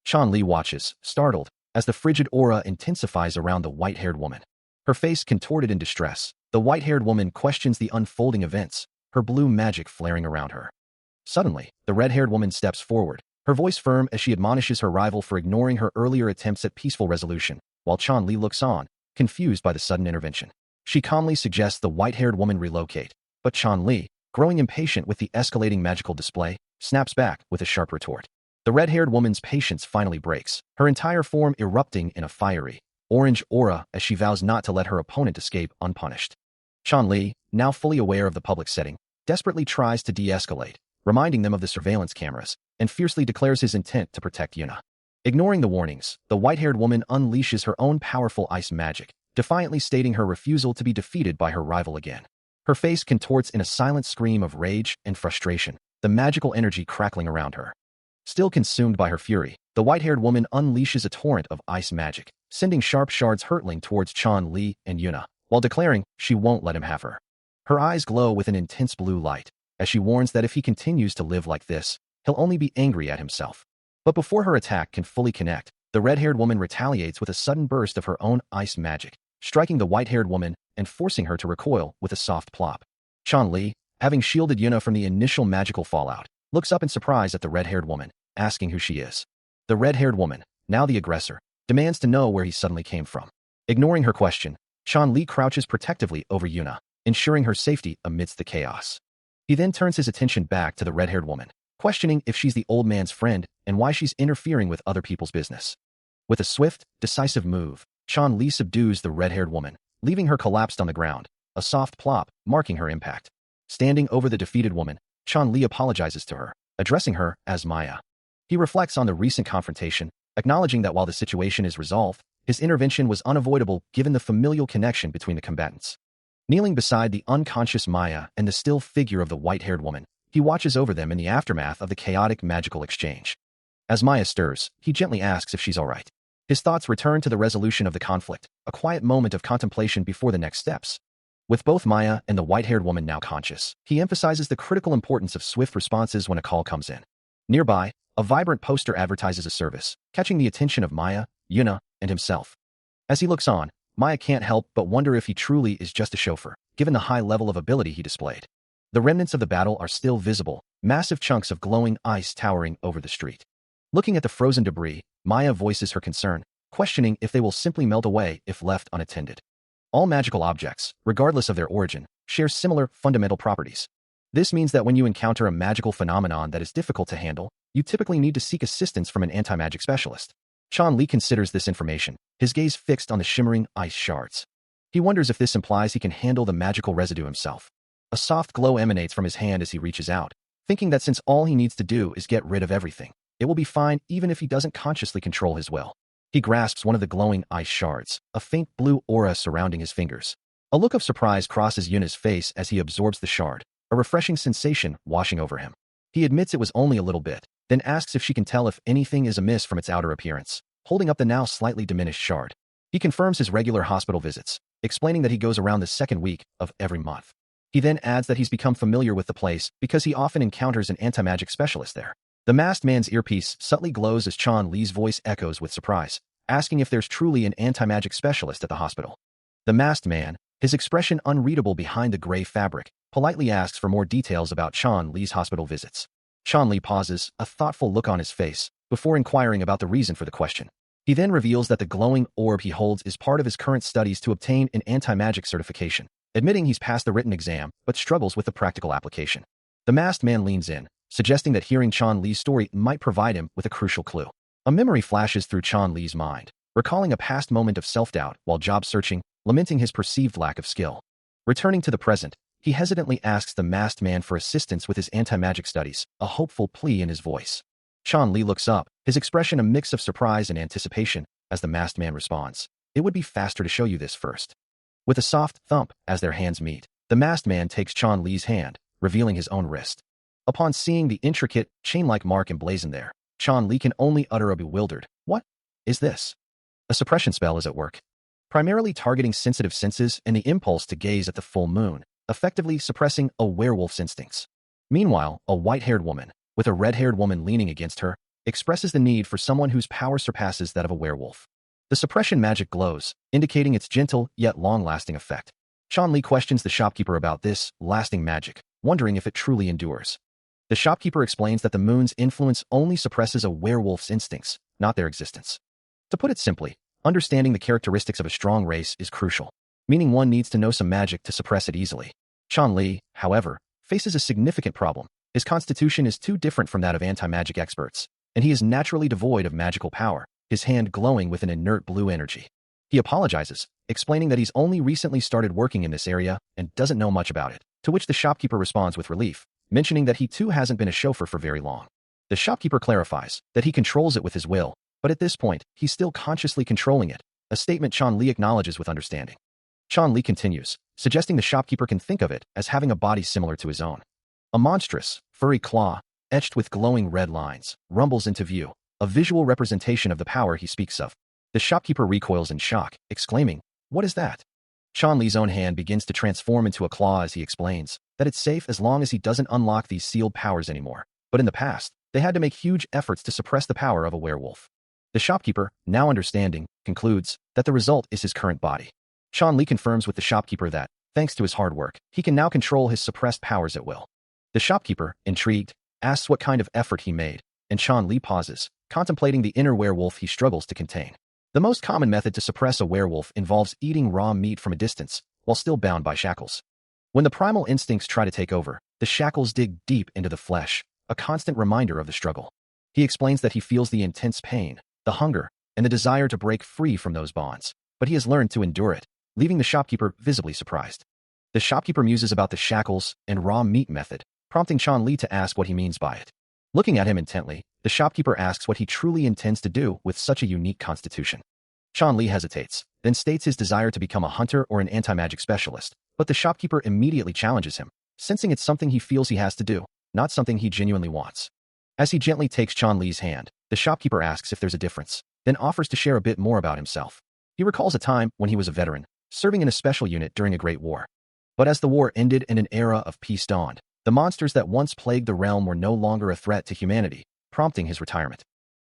Chun-Li watches, startled, as the frigid aura intensifies around the white-haired woman. Her face contorted in distress, the white-haired woman questions the unfolding events, her blue magic flaring around her. Suddenly, the red-haired woman steps forward, her voice firm as she admonishes her rival for ignoring her earlier attempts at peaceful resolution, while Chun-Li looks on, confused by the sudden intervention. She calmly suggests the white-haired woman relocate, but Chun-Li, growing impatient with the escalating magical display, snaps back with a sharp retort. The red-haired woman's patience finally breaks, her entire form erupting in a fiery, orange aura as she vows not to let her opponent escape unpunished. Chun-Li, now fully aware of the public setting, desperately tries to de-escalate, reminding them of the surveillance cameras, and fiercely declares his intent to protect Yuna. Ignoring the warnings, the white-haired woman unleashes her own powerful ice magic, defiantly stating her refusal to be defeated by her rival again. Her face contorts in a silent scream of rage and frustration, the magical energy crackling around her. Still consumed by her fury, the white-haired woman unleashes a torrent of ice magic, sending sharp shards hurtling towards Chun-Li and Yuna, while declaring she won't let him have her. Her eyes glow with an intense blue light, as she warns that if he continues to live like this, he'll only be angry at himself. But before her attack can fully connect, the red-haired woman retaliates with a sudden burst of her own ice magic, striking the white-haired woman and forcing her to recoil with a soft plop. Chun-Li, having shielded Yuna from the initial magical fallout, looks up in surprise at the red-haired woman, asking who she is. The red-haired woman, now the aggressor, demands to know where he suddenly came from. Ignoring her question, Chun-Li crouches protectively over Yuna, ensuring her safety amidst the chaos. He then turns his attention back to the red-haired woman, questioning if she's the old man's friend and why she's interfering with other people's business. With a swift, decisive move, Chun-Li subdues the red-haired woman, leaving her collapsed on the ground, a soft plop, marking her impact. Standing over the defeated woman, Chun-Li apologizes to her, addressing her as Maya. He reflects on the recent confrontation, acknowledging that while the situation is resolved, his intervention was unavoidable given the familial connection between the combatants. Kneeling beside the unconscious Maya and the still figure of the white-haired woman, he watches over them in the aftermath of the chaotic magical exchange. As Maya stirs, he gently asks if she's all right. His thoughts return to the resolution of the conflict, a quiet moment of contemplation before the next steps. With both Maya and the white-haired woman now conscious, he emphasizes the critical importance of swift responses when a call comes in. Nearby, a vibrant poster advertises a service, catching the attention of Maya, Yuna, and himself. As he looks on, Maya can't help but wonder if he truly is just a chauffeur, given the high level of ability he displayed. The remnants of the battle are still visible, massive chunks of glowing ice towering over the street. Looking at the frozen debris, Maya voices her concern, questioning if they will simply melt away if left unattended. All magical objects, regardless of their origin, share similar fundamental properties. This means that when you encounter a magical phenomenon that is difficult to handle, you typically need to seek assistance from an anti-magic specialist. Chun-Li considers this information, his gaze fixed on the shimmering ice shards. He wonders if this implies he can handle the magical residue himself. A soft glow emanates from his hand as he reaches out, thinking that since all he needs to do is get rid of everything, it will be fine even if he doesn't consciously control his will. He grasps one of the glowing ice shards, a faint blue aura surrounding his fingers. A look of surprise crosses Yuna's face as he absorbs the shard, a refreshing sensation washing over him. He admits it was only a little bit, then asks if she can tell if anything is amiss from its outer appearance, holding up the now slightly diminished shard. He confirms his regular hospital visits, explaining that he goes around the second week of every month. He then adds that he's become familiar with the place because he often encounters an anti-magic specialist there. The masked man's earpiece subtly glows as Chun-Li's voice echoes with surprise, asking if there's truly an anti-magic specialist at the hospital. The masked man, his expression unreadable behind the gray fabric, politely asks for more details about Chun-Li's hospital visits. Chun-Li pauses, a thoughtful look on his face, before inquiring about the reason for the question. He then reveals that the glowing orb he holds is part of his current studies to obtain an anti-magic certification, admitting he's passed the written exam but struggles with the practical application. The masked man leans in, suggesting that hearing Chun-Li's story might provide him with a crucial clue. A memory flashes through Chun-Li's mind, recalling a past moment of self-doubt while job searching, lamenting his perceived lack of skill. Returning to the present, he hesitantly asks the masked man for assistance with his anti-magic studies, a hopeful plea in his voice. Chun-Li looks up, his expression a mix of surprise and anticipation, as the masked man responds, "It would be faster to show you this first." With a soft thump as their hands meet, the masked man takes Chun-Li's hand, revealing his own wrist. Upon seeing the intricate, chain-like mark emblazoned there, Chun-Li can only utter a bewildered, "What is this?" A suppression spell is at work, primarily targeting sensitive senses and the impulse to gaze at the full moon, effectively suppressing a werewolf's instincts. Meanwhile, a white-haired woman, with a red-haired woman leaning against her, expresses the need for someone whose power surpasses that of a werewolf. The suppression magic glows, indicating its gentle yet long-lasting effect. Chun-Li questions the shopkeeper about this lasting magic, wondering if it truly endures. The shopkeeper explains that the moon's influence only suppresses a werewolf's instincts, not their existence. To put it simply, understanding the characteristics of a strong race is crucial, meaning one needs to know some magic to suppress it easily. Chun-Li, however, faces a significant problem. His constitution is too different from that of anti-magic experts, and he is naturally devoid of magical power, his hand glowing with an inert blue energy. He apologizes, explaining that he's only recently started working in this area and doesn't know much about it, to which the shopkeeper responds with relief, mentioning that he too hasn't been a chauffeur for very long. The shopkeeper clarifies that he controls it with his will, but at this point, he's still consciously controlling it, a statement Chun-Li acknowledges with understanding. Chun-Li continues, suggesting the shopkeeper can think of it as having a body similar to his own. A monstrous, furry claw, etched with glowing red lines, rumbles into view, a visual representation of the power he speaks of. The shopkeeper recoils in shock, exclaiming, "What is that?" Chun-Li's own hand begins to transform into a claw as he explains that it's safe as long as he doesn't unlock these sealed powers anymore. But in the past, they had to make huge efforts to suppress the power of a werewolf. The shopkeeper, now understanding, concludes that the result is his current body. Chun-Li confirms with the shopkeeper that, thanks to his hard work, he can now control his suppressed powers at will. The shopkeeper, intrigued, asks what kind of effort he made, and Chun-Li pauses, contemplating the inner werewolf he struggles to contain. The most common method to suppress a werewolf involves eating raw meat from a distance, while still bound by shackles. When the primal instincts try to take over, the shackles dig deep into the flesh, a constant reminder of the struggle. He explains that he feels the intense pain, the hunger, and the desire to break free from those bonds, but he has learned to endure it, leaving the shopkeeper visibly surprised. The shopkeeper muses about the shackles and raw meat method, prompting Chan Li to ask what he means by it. Looking at him intently, the shopkeeper asks what he truly intends to do with such a unique constitution. Chan Li hesitates, then states his desire to become a hunter or an anti-magic specialist, but the shopkeeper immediately challenges him, sensing it's something he feels he has to do, not something he genuinely wants. As he gently takes Chan Li's hand, the shopkeeper asks if there's a difference, then offers to share a bit more about himself. He recalls a time when he was a veteran, serving in a special unit during a great war. But as the war ended and an era of peace dawned, the monsters that once plagued the realm were no longer a threat to humanity, prompting his retirement.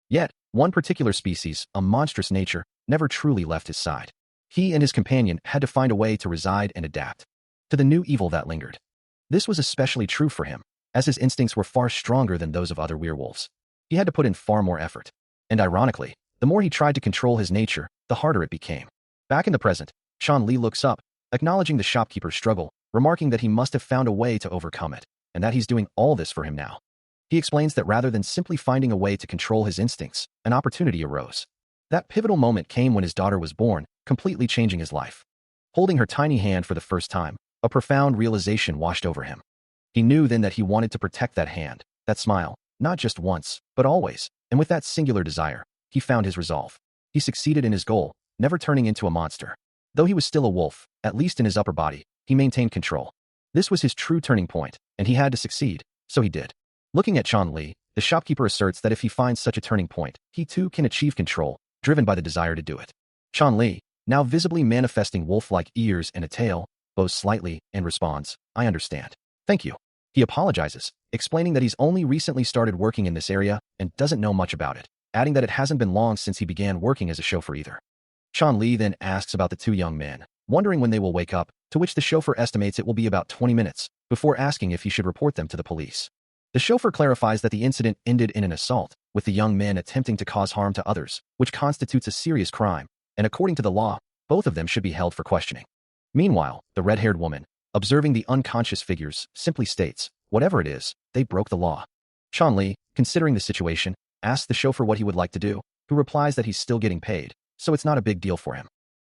Yet, one particular species, a monstrous nature, never truly left his side. He and his companion had to find a way to reside and adapt to the new evil that lingered. This was especially true for him, as his instincts were far stronger than those of other werewolves. He had to put in far more effort. And ironically, the more he tried to control his nature, the harder it became. Back in the present, Chan Li looks up, acknowledging the shopkeeper's struggle, remarking that he must have found a way to overcome it, and that he's doing all this for him now. He explains that rather than simply finding a way to control his instincts, an opportunity arose. That pivotal moment came when his daughter was born, completely changing his life. Holding her tiny hand for the first time, a profound realization washed over him. He knew then that he wanted to protect that hand, that smile, not just once, but always, and with that singular desire, he found his resolve. He succeeded in his goal, never turning into a monster. Though he was still a wolf, at least in his upper body, he maintained control. This was his true turning point, and he had to succeed, so he did. Looking at Chan Li, the shopkeeper asserts that if he finds such a turning point, he too can achieve control, driven by the desire to do it. Chan Li, now visibly manifesting wolf-like ears and a tail, bows slightly and responds, "I understand. Thank you." He apologizes, explaining that he's only recently started working in this area and doesn't know much about it, adding that it hasn't been long since he began working as a chauffeur either. Chan Li then asks about the two young men, wondering when they will wake up, to which the chauffeur estimates it will be about 20 minutes, before asking if he should report them to the police. The chauffeur clarifies that the incident ended in an assault, with the young men attempting to cause harm to others, which constitutes a serious crime, and according to the law, both of them should be held for questioning. Meanwhile, the red-haired woman, observing the unconscious figures, simply states, "Whatever it is, they broke the law." Chan Li, considering the situation, asks the chauffeur what he would like to do, who replies that he's still getting paid, so it's not a big deal for him.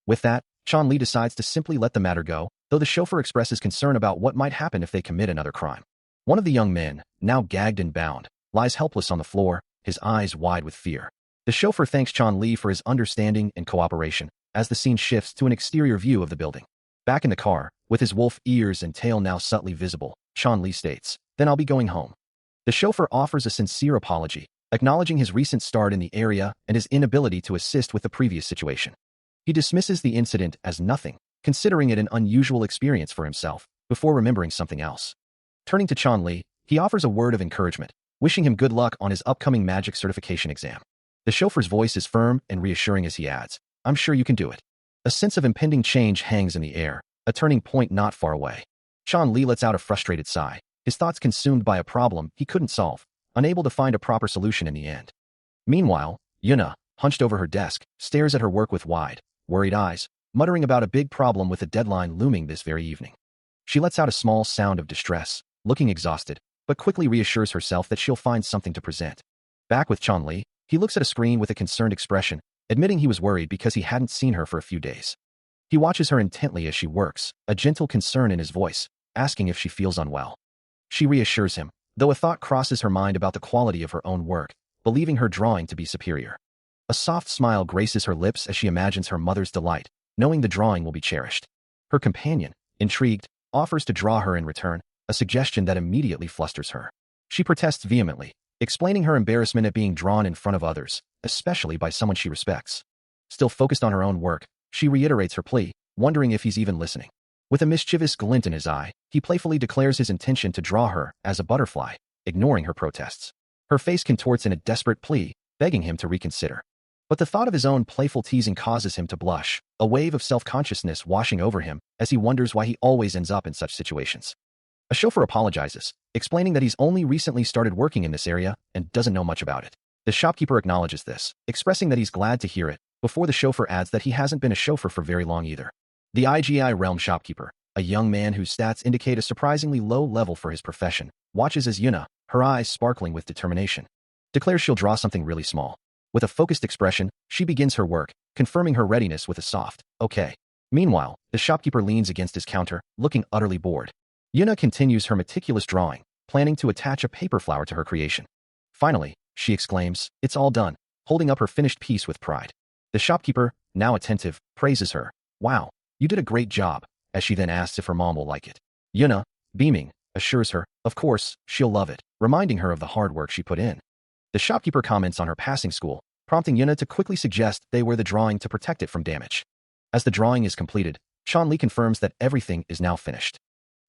With that, Chan Li decides to simply let the matter go, though the chauffeur expresses concern about what might happen if they commit another crime. One of the young men, now gagged and bound, lies helpless on the floor, his eyes wide with fear. The chauffeur thanks Chan Li for his understanding and cooperation, as the scene shifts to an exterior view of the building. Back in the car, with his wolf ears and tail now subtly visible, Chan Li states, "Then I'll be going home." The chauffeur offers a sincere apology, acknowledging his recent start in the area and his inability to assist with the previous situation. He dismisses the incident as nothing, considering it an unusual experience for himself, before remembering something else. Turning to Chan Li, he offers a word of encouragement, wishing him good luck on his upcoming magic certification exam. The chauffeur's voice is firm and reassuring as he adds, "I'm sure you can do it." A sense of impending change hangs in the air, a turning point not far away. Chan Li lets out a frustrated sigh, his thoughts consumed by a problem he couldn't solve, unable to find a proper solution in the end. Meanwhile, Yuna, hunched over her desk, stares at her work with wide, worried eyes, muttering about a big problem with a deadline looming this very evening. She lets out a small sound of distress, looking exhausted, but quickly reassures herself that she'll find something to present. Back with Chan Li, he looks at a screen with a concerned expression, admitting he was worried because he hadn't seen her for a few days. He watches her intently as she works, a gentle concern in his voice, asking if she feels unwell. She reassures him, though a thought crosses her mind about the quality of her own work, believing her drawing to be superior. A soft smile graces her lips as she imagines her mother's delight, knowing the drawing will be cherished. Her companion, intrigued, offers to draw her in return, a suggestion that immediately flusters her. She protests vehemently, explaining her embarrassment at being drawn in front of others, especially by someone she respects. Still focused on her own work, she reiterates her plea, wondering if he's even listening. With a mischievous glint in his eye, he playfully declares his intention to draw her as a butterfly, ignoring her protests. Her face contorts in a desperate plea, begging him to reconsider. But the thought of his own playful teasing causes him to blush, a wave of self-consciousness washing over him as he wonders why he always ends up in such situations. A chauffeur apologizes, explaining that he's only recently started working in this area and doesn't know much about it. The shopkeeper acknowledges this, expressing that he's glad to hear it, before the chauffeur adds that he hasn't been a chauffeur for very long either. The IGI realm shopkeeper, a young man whose stats indicate a surprisingly low level for his profession, watches as Yuna, her eyes sparkling with determination, declares she'll draw something really small. With a focused expression, she begins her work, confirming her readiness with a soft, "Okay." Meanwhile, the shopkeeper leans against his counter, looking utterly bored. Yuna continues her meticulous drawing, planning to attach a paper flower to her creation. Finally, she exclaims, "It's all done," holding up her finished piece with pride. The shopkeeper, now attentive, praises her. "Wow, you did a great job," as she then asks if her mom will like it. Yuna, beaming, assures her, of course, she'll love it, reminding her of the hard work she put in. The shopkeeper comments on her passing school, prompting Yuna to quickly suggest they wear the drawing to protect it from damage. As the drawing is completed, Chun-Li confirms that everything is now finished.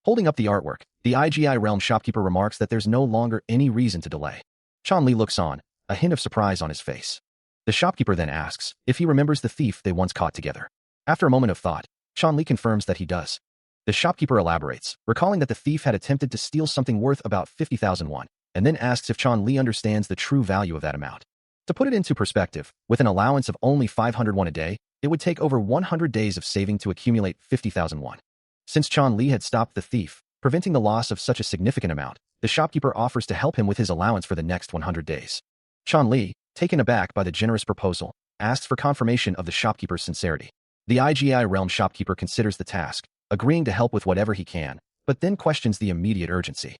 Holding up the artwork, the IGI Realm shopkeeper remarks that there's no longer any reason to delay. Chun-Li looks on, a hint of surprise on his face. The shopkeeper then asks if he remembers the thief they once caught together. After a moment of thought, Chun-Li confirms that he does. The shopkeeper elaborates, recalling that the thief had attempted to steal something worth about 50,000 won, and then asks if Chun-Li understands the true value of that amount. To put it into perspective, with an allowance of only 500 won a day, it would take over 100 days of saving to accumulate 50,000 won. Since Chun-Li had stopped the thief, preventing the loss of such a significant amount, the shopkeeper offers to help him with his allowance for the next 100 days. Chun-Li, taken aback by the generous proposal, asks for confirmation of the shopkeeper's sincerity. The IGI Realm shopkeeper considers the task, agreeing to help with whatever he can, but then questions the immediate urgency.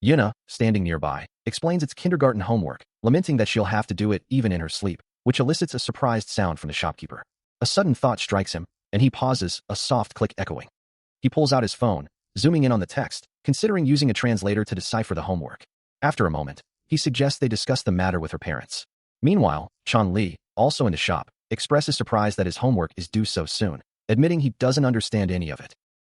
Yuna, standing nearby, explains it's kindergarten homework, lamenting that she'll have to do it even in her sleep, which elicits a surprised sound from the shopkeeper. A sudden thought strikes him, and he pauses, a soft click echoing. He pulls out his phone, zooming in on the text, considering using a translator to decipher the homework. After a moment, he suggests they discuss the matter with her parents. Meanwhile, Chun-Li, also in the shop, expresses surprise that his homework is due so soon, admitting he doesn't understand any of it.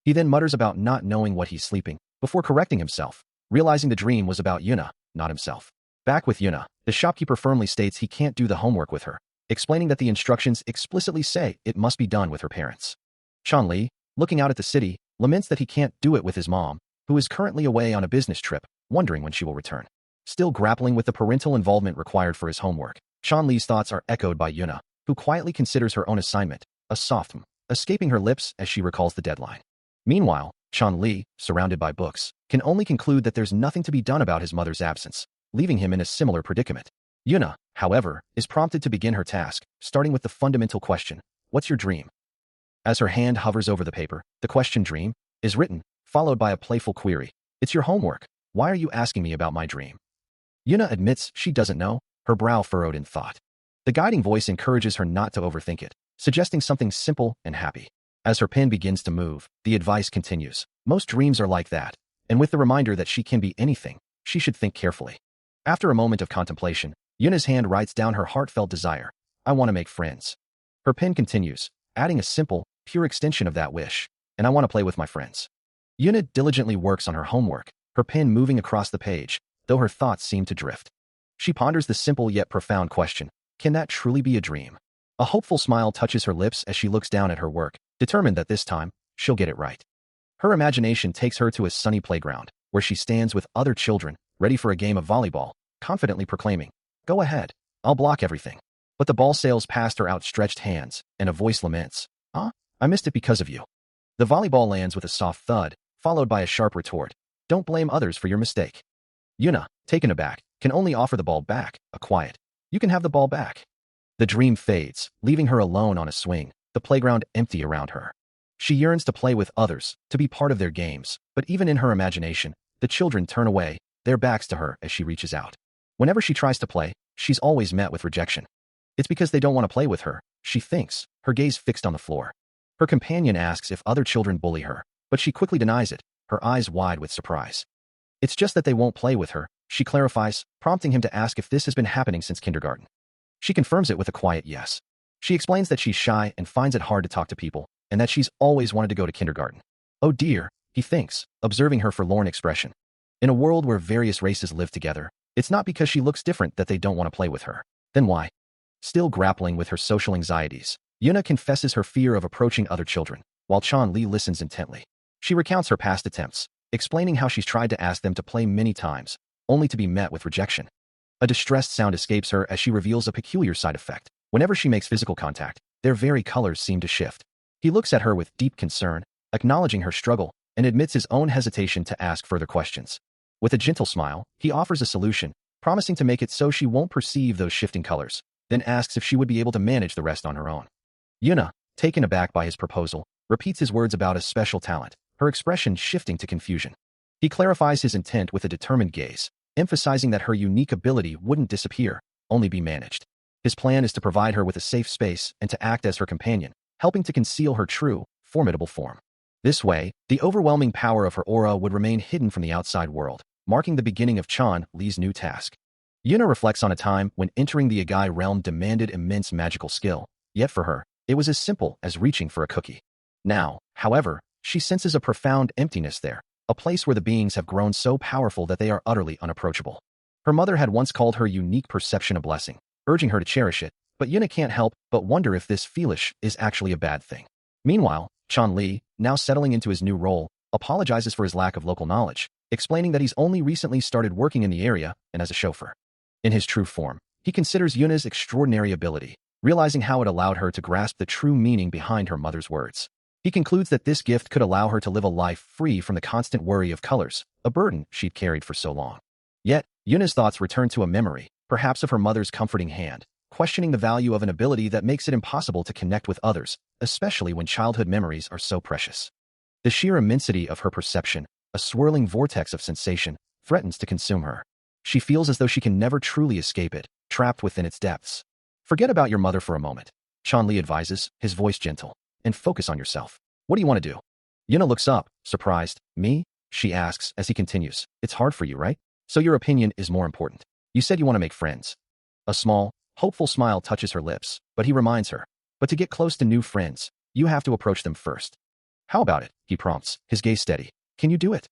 He then mutters about not knowing what he's sleeping, before correcting himself, realizing the dream was about Yuna, not himself. Back with Yuna, the shopkeeper firmly states he can't do the homework with her, explaining that the instructions explicitly say it must be done with her parents. Chun-Li, looking out at the city, laments that he can't do it with his mom, who is currently away on a business trip, wondering when she will return. Still grappling with the parental involvement required for his homework, Chun-Li's thoughts are echoed by Yuna, who quietly considers her own assignment, a soft escaping her lips as she recalls the deadline. Meanwhile, Chun-Li, surrounded by books, can only conclude that there's nothing to be done about his mother's absence, leaving him in a similar predicament. Yuna, however, is prompted to begin her task, starting with the fundamental question, "What's your dream?" As her hand hovers over the paper, the question "dream" is written, followed by a playful query. "It's your homework. Why are you asking me about my dream?" Yuna admits she doesn't know, her brow furrowed in thought. The guiding voice encourages her not to overthink it, suggesting something simple and happy. As her pen begins to move, the advice continues. Most dreams are like that, and with the reminder that she can be anything, she should think carefully. After a moment of contemplation, Yuna's hand writes down her heartfelt desire. "I want to make friends." Her pen continues, adding a simple, pure extension of that wish. "And I want to play with my friends." Yuna diligently works on her homework, her pen moving across the page, though her thoughts seem to drift. She ponders the simple yet profound question, can that truly be a dream? A hopeful smile touches her lips as she looks down at her work, determined that this time, she'll get it right. Her imagination takes her to a sunny playground, where she stands with other children, ready for a game of volleyball, confidently proclaiming, "Go ahead, I'll block everything." But the ball sails past her outstretched hands, and a voice laments, I missed it because of you." The volleyball lands with a soft thud, followed by a sharp retort, "Don't blame others for your mistake." Yuna, taken aback, can only offer the ball back, a quiet, "You can have the ball back." The dream fades, leaving her alone on a swing, the playground empty around her. She yearns to play with others, to be part of their games, but even in her imagination, the children turn away, their backs to her as she reaches out. Whenever she tries to play, she's always met with rejection. It's because they don't want to play with her, she thinks, her gaze fixed on the floor. Her companion asks if other children bully her, but she quickly denies it, her eyes wide with surprise. It's just that they won't play with her, she clarifies, prompting him to ask if this has been happening since kindergarten. She confirms it with a quiet yes. She explains that she's shy and finds it hard to talk to people, and that she's always wanted to go to kindergarten. Oh dear, he thinks, observing her forlorn expression. In a world where various races live together, it's not because she looks different that they don't want to play with her. Then why? Still grappling with her social anxieties, Yuna confesses her fear of approaching other children, while Chun-Li listens intently. She recounts her past attempts, explaining how she's tried to ask them to play many times, only to be met with rejection. A distressed sound escapes her as she reveals a peculiar side effect. Whenever she makes physical contact, their very colors seem to shift. He looks at her with deep concern, acknowledging her struggle, and admits his own hesitation to ask further questions. With a gentle smile, he offers a solution, promising to make it so she won't perceive those shifting colors, then asks if she would be able to manage the rest on her own. Yuna, taken aback by his proposal, repeats his words about a special talent, her expression shifting to confusion. He clarifies his intent with a determined gaze, emphasizing that her unique ability wouldn't disappear, only be managed. His plan is to provide her with a safe space and to act as her companion, helping to conceal her true, formidable form. This way, the overwhelming power of her aura would remain hidden from the outside world, marking the beginning of Chan Li's new task. Yuna reflects on a time when entering the Agai realm demanded immense magical skill, yet for her, it was as simple as reaching for a cookie. Now, however, she senses a profound emptiness there, a place where the beings have grown so powerful that they are utterly unapproachable. Her mother had once called her unique perception a blessing, urging her to cherish it, but Yuna can't help but wonder if this feelish is actually a bad thing. Meanwhile, Chan Li, now settling into his new role, apologizes for his lack of local knowledge, explaining that he's only recently started working in the area and as a chauffeur. In his true form, he considers Yuna's extraordinary ability, realizing how it allowed her to grasp the true meaning behind her mother's words. He concludes that this gift could allow her to live a life free from the constant worry of colors, a burden she'd carried for so long. Yet, Yuna's thoughts return to a memory, perhaps of her mother's comforting hand, questioning the value of an ability that makes it impossible to connect with others, especially when childhood memories are so precious. The sheer immensity of her perception, a swirling vortex of sensation, threatens to consume her. She feels as though she can never truly escape it, trapped within its depths. Forget about your mother for a moment, Chan Li advises, his voice gentle, and focus on yourself. What do you want to do? Yuna looks up, surprised. Me? She asks as he continues. It's hard for you, right? So your opinion is more important. You said you want to make friends. A small, hopeful smile touches her lips, but he reminds her. But to get close to new friends, you have to approach them first. How about it? He prompts, his gaze steady. Can you do it?